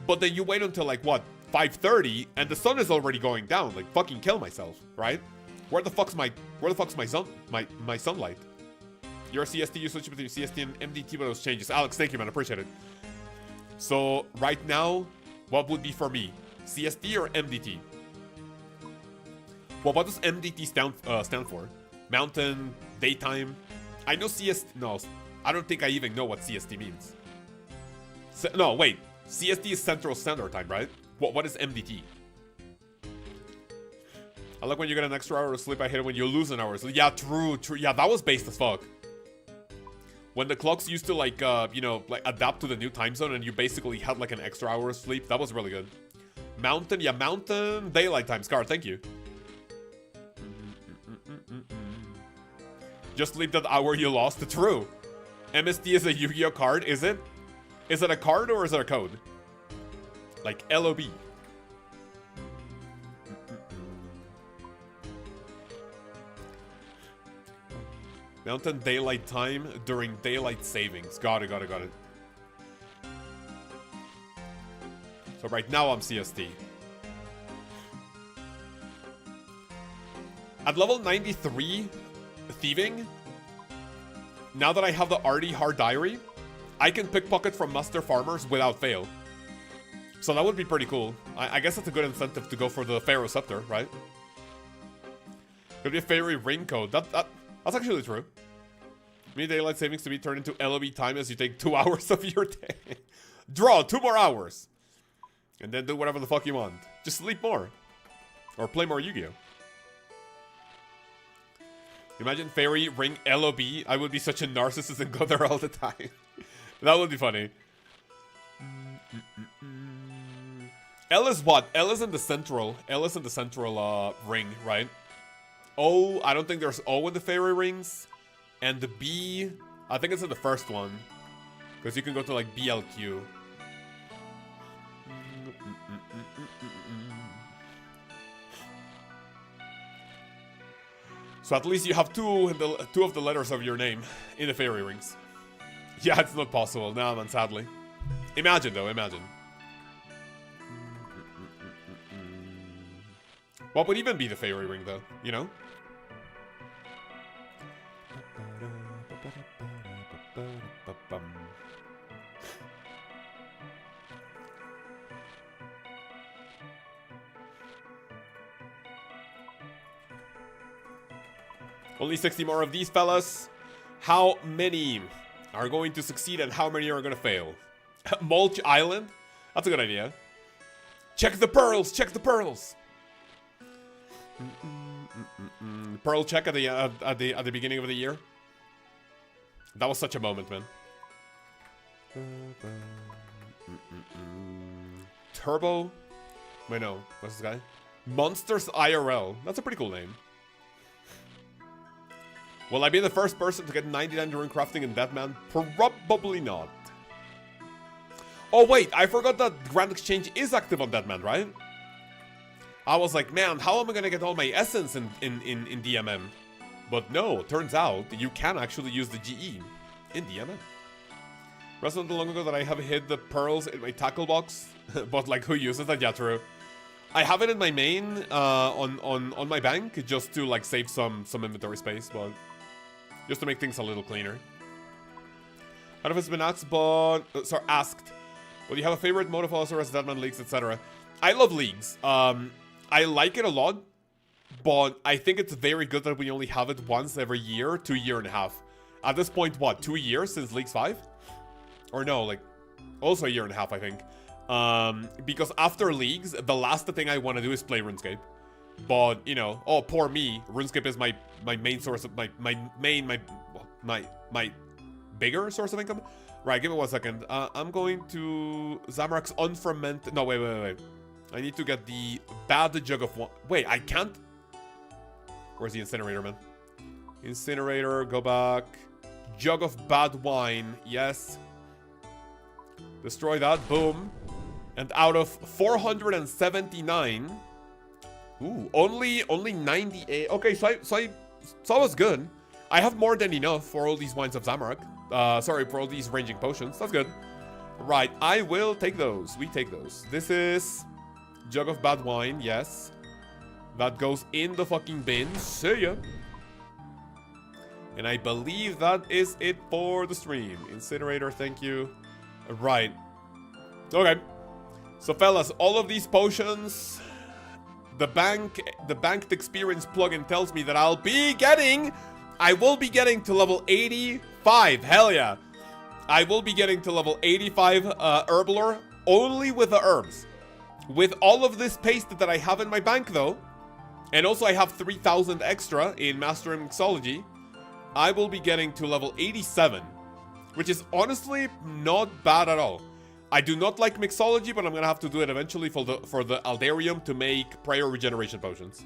but then you wait until, like, what, 5:30 and the sun is already going down. Like, fucking kill myself, right? Where the fuck's my sunlight? Your CST, you switch between CST and MDT with those changes. Alex, thank you, man, appreciate it. So, right now, what would be for me? CST or MDT? Well, what does MDT stand for? Mountain, daytime. I know CST. No, I don't think I even know what CST means. No, wait. CST is Central Standard Time, right? What is MDT? I like when you get an extra hour of sleep. I hate it when you lose an hour of sleep. Yeah, true. Yeah, that was based as fuck. When the clocks used to, like, like adapt to the new time zone and you basically had like an extra hour of sleep. That was really good. Mountain, yeah, mountain, daylight time. Scar, thank you. Just leave that hour you lost. True. MST is a Yu-Gi-Oh card, is it? Is it a card or is it a code? Like LOB. Mountain daylight time during daylight savings. Got it. So right now I'm CST. At level 93, thieving, now that I have the Artie Hard Diary, I can pickpocket from Master Farmers without fail. So that would be pretty cool. I guess that's a good incentive to go for the Pharaoh Scepter, right? Could be a Fairy Ring code. That's actually true. Mean daylight savings to be turned into LOB time as you take 2 hours of your day. Draw 2 more hours. And then do whatever the fuck you want. Just sleep more. Or play more Yu-Gi-Oh! Imagine Fairy Ring LOB. I would be such a narcissist and go there all the time. That would be funny. L is what? L is in the central. L is in the central ring, right? O, I don't think there's O in the Fairy Rings. And the B, I think it's in the first one. Because you can go to like BLQ. So at least you have two of the letters of your name in the Fairy Rings. Yeah, it's not possible. No, man, sadly. Imagine, though, imagine. What would even be the Fairy Ring, though? You know? Only 60 more of these fellas. How many are going to succeed and how many are going to fail? Mulch Island? That's a good idea. Check the pearls! Check the pearls! Pearl check at the beginning of the year. That was such a moment, man. Turbo? Wait, no. What's this guy? Monsters IRL. That's a pretty cool name. Will I be the first person to get 99 during crafting in Deadman? Probably not. Oh wait, I forgot that Grand Exchange is active on Deadman, right? I was like, man, how am I gonna get all my essence in DMM? But no, turns out you can actually use the GE in DMM. Wasn't long ago that I have hid the pearls in my tackle box, but like who uses that? Yeah, true. I have it in my main on my bank just to like save some inventory space, but just to make things a little cleaner. I don't know if it's been asked, but asked. But you have a favorite mode of OSRS, Deadman leagues, etc. I love leagues. I like it a lot, but I think it's very good that we only have it once every year to year and a half. At this point, what, 2 years since Leagues 5? Or no, like, also a year and a half, I think. Because after Leagues, the last thing I want to do is play RuneScape. But, you know, oh, poor me. RuneScape is my main source of, my bigger source of income. Right, give me 1 second. I'm going to Zamorak's unfermented. No, wait. I need to get the bad jug of wine. Wait, I can't. Where's the incinerator, man? Incinerator, go back. Jug of bad wine, yes. Destroy that, boom. And out of 479, ooh, only 98. Okay, so I was good. I have more than enough for all these wines of Zamorak. Sorry, for all these ranging potions. That's good. Right, I will take those. We take those. This is jug of bad wine, yes. That goes in the fucking bin. See ya. And I believe that is it for the stream. Incinerator, thank you. Right. Okay. So fellas, all of these potions, the banked experience plugin tells me that I will be getting to level 85. Hell yeah. I will be getting to level 85 Herblore only with the herbs. With all of this paste that I have in my bank though, and also I have 3,000 extra in Mastering Mixology, I will be getting to level 87, which is honestly not bad at all. I do not like Mixology, but I'm gonna have to do it eventually for the Aldarium to make prior regeneration potions.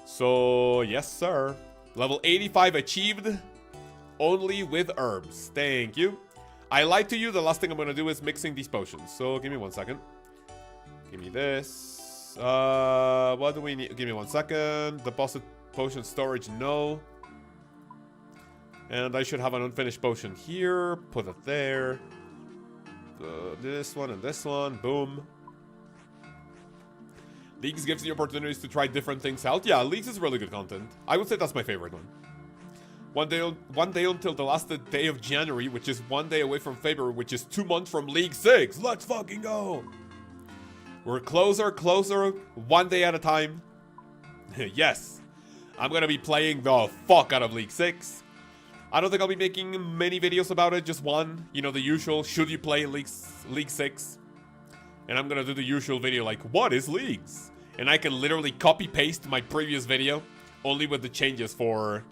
So, yes sir. Level 85 achieved, only with herbs. Thank you. I lied to you, the last thing I'm gonna do is mixing these potions. So, give me 1 second. Give me this. What do we need? Give me 1 second. Deposit potion storage, no. And I should have an unfinished potion here. Put it there. This one and this one. Boom. Leagues gives you opportunities to try different things out. Yeah, Leagues is really good content. I would say that's my favorite one. One day until the last day of January, which is 1 day away from February, which is 2 months from League 6. Let's fucking go! We're closer, one day at a time. Yes, I'm gonna be playing the fuck out of League 6. I don't think I'll be making many videos about it, just one. You know, the usual, should you play League 6? And I'm gonna do the usual video like, what is Leagues? And I can literally copy paste my previous video, only with the changes for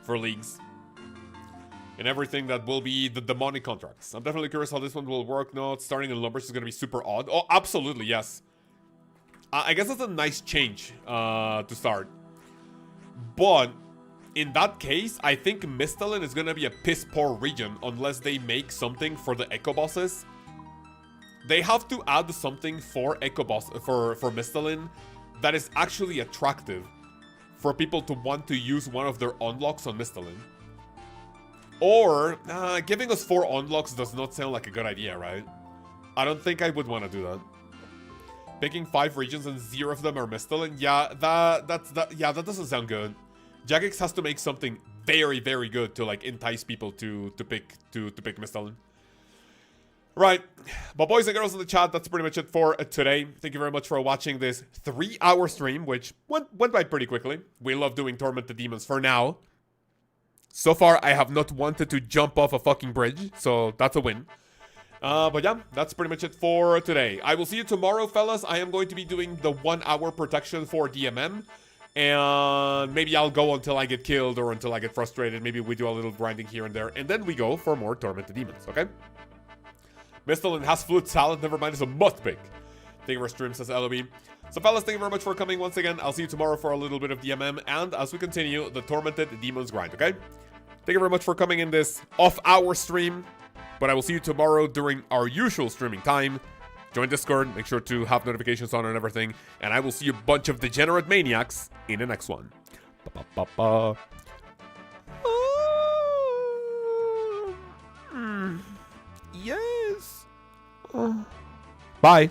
Leagues. And everything that will be the demonic contracts. I'm definitely curious how this one will work. No, starting in numbers is gonna be super odd. Oh, absolutely, yes. I guess that's a nice change to start. But in that case, I think Mistalin is gonna be a piss poor region unless they make something for the Echo Bosses. They have to add something for Echo Boss for Mistalin that is actually attractive for people to want to use one of their unlocks on Mistalin. Or giving us 4 unlocks does not sound like a good idea, right? I don't think I would want to do that. Picking 5 regions and 0 of them are Mistalin. Yeah, that doesn't sound good. Jagex has to make something very, very good to like entice people to pick Mistalin. Right, but boys and girls in the chat, that's pretty much it for today. Thank you very much for watching this 3-hour stream, which went by pretty quickly. We love doing Tormented Demons for now. So far, I have not wanted to jump off a fucking bridge, so that's a win. But yeah, that's pretty much it for today. I will see you tomorrow, fellas. I am going to be doing the 1-hour protection for DMM. And maybe I'll go until I get killed or until I get frustrated. Maybe we do a little grinding here and there. And then we go for more Tormented Demons, okay? Mistalin has Flute Salad, never mind, it's a must pick. Thank you for stream, says LOB. So fellas, thank you very much for coming once again. I'll see you tomorrow for a little bit of DMM and as we continue the Tormented Demons grind, okay? Thank you very much for coming in this off-hour stream. But I will see you tomorrow during our usual streaming time. Join Discord, make sure to have notifications on and everything. And I will see you a bunch of degenerate maniacs in the next one. Ba-ba-ba-ba. Yes. Bye.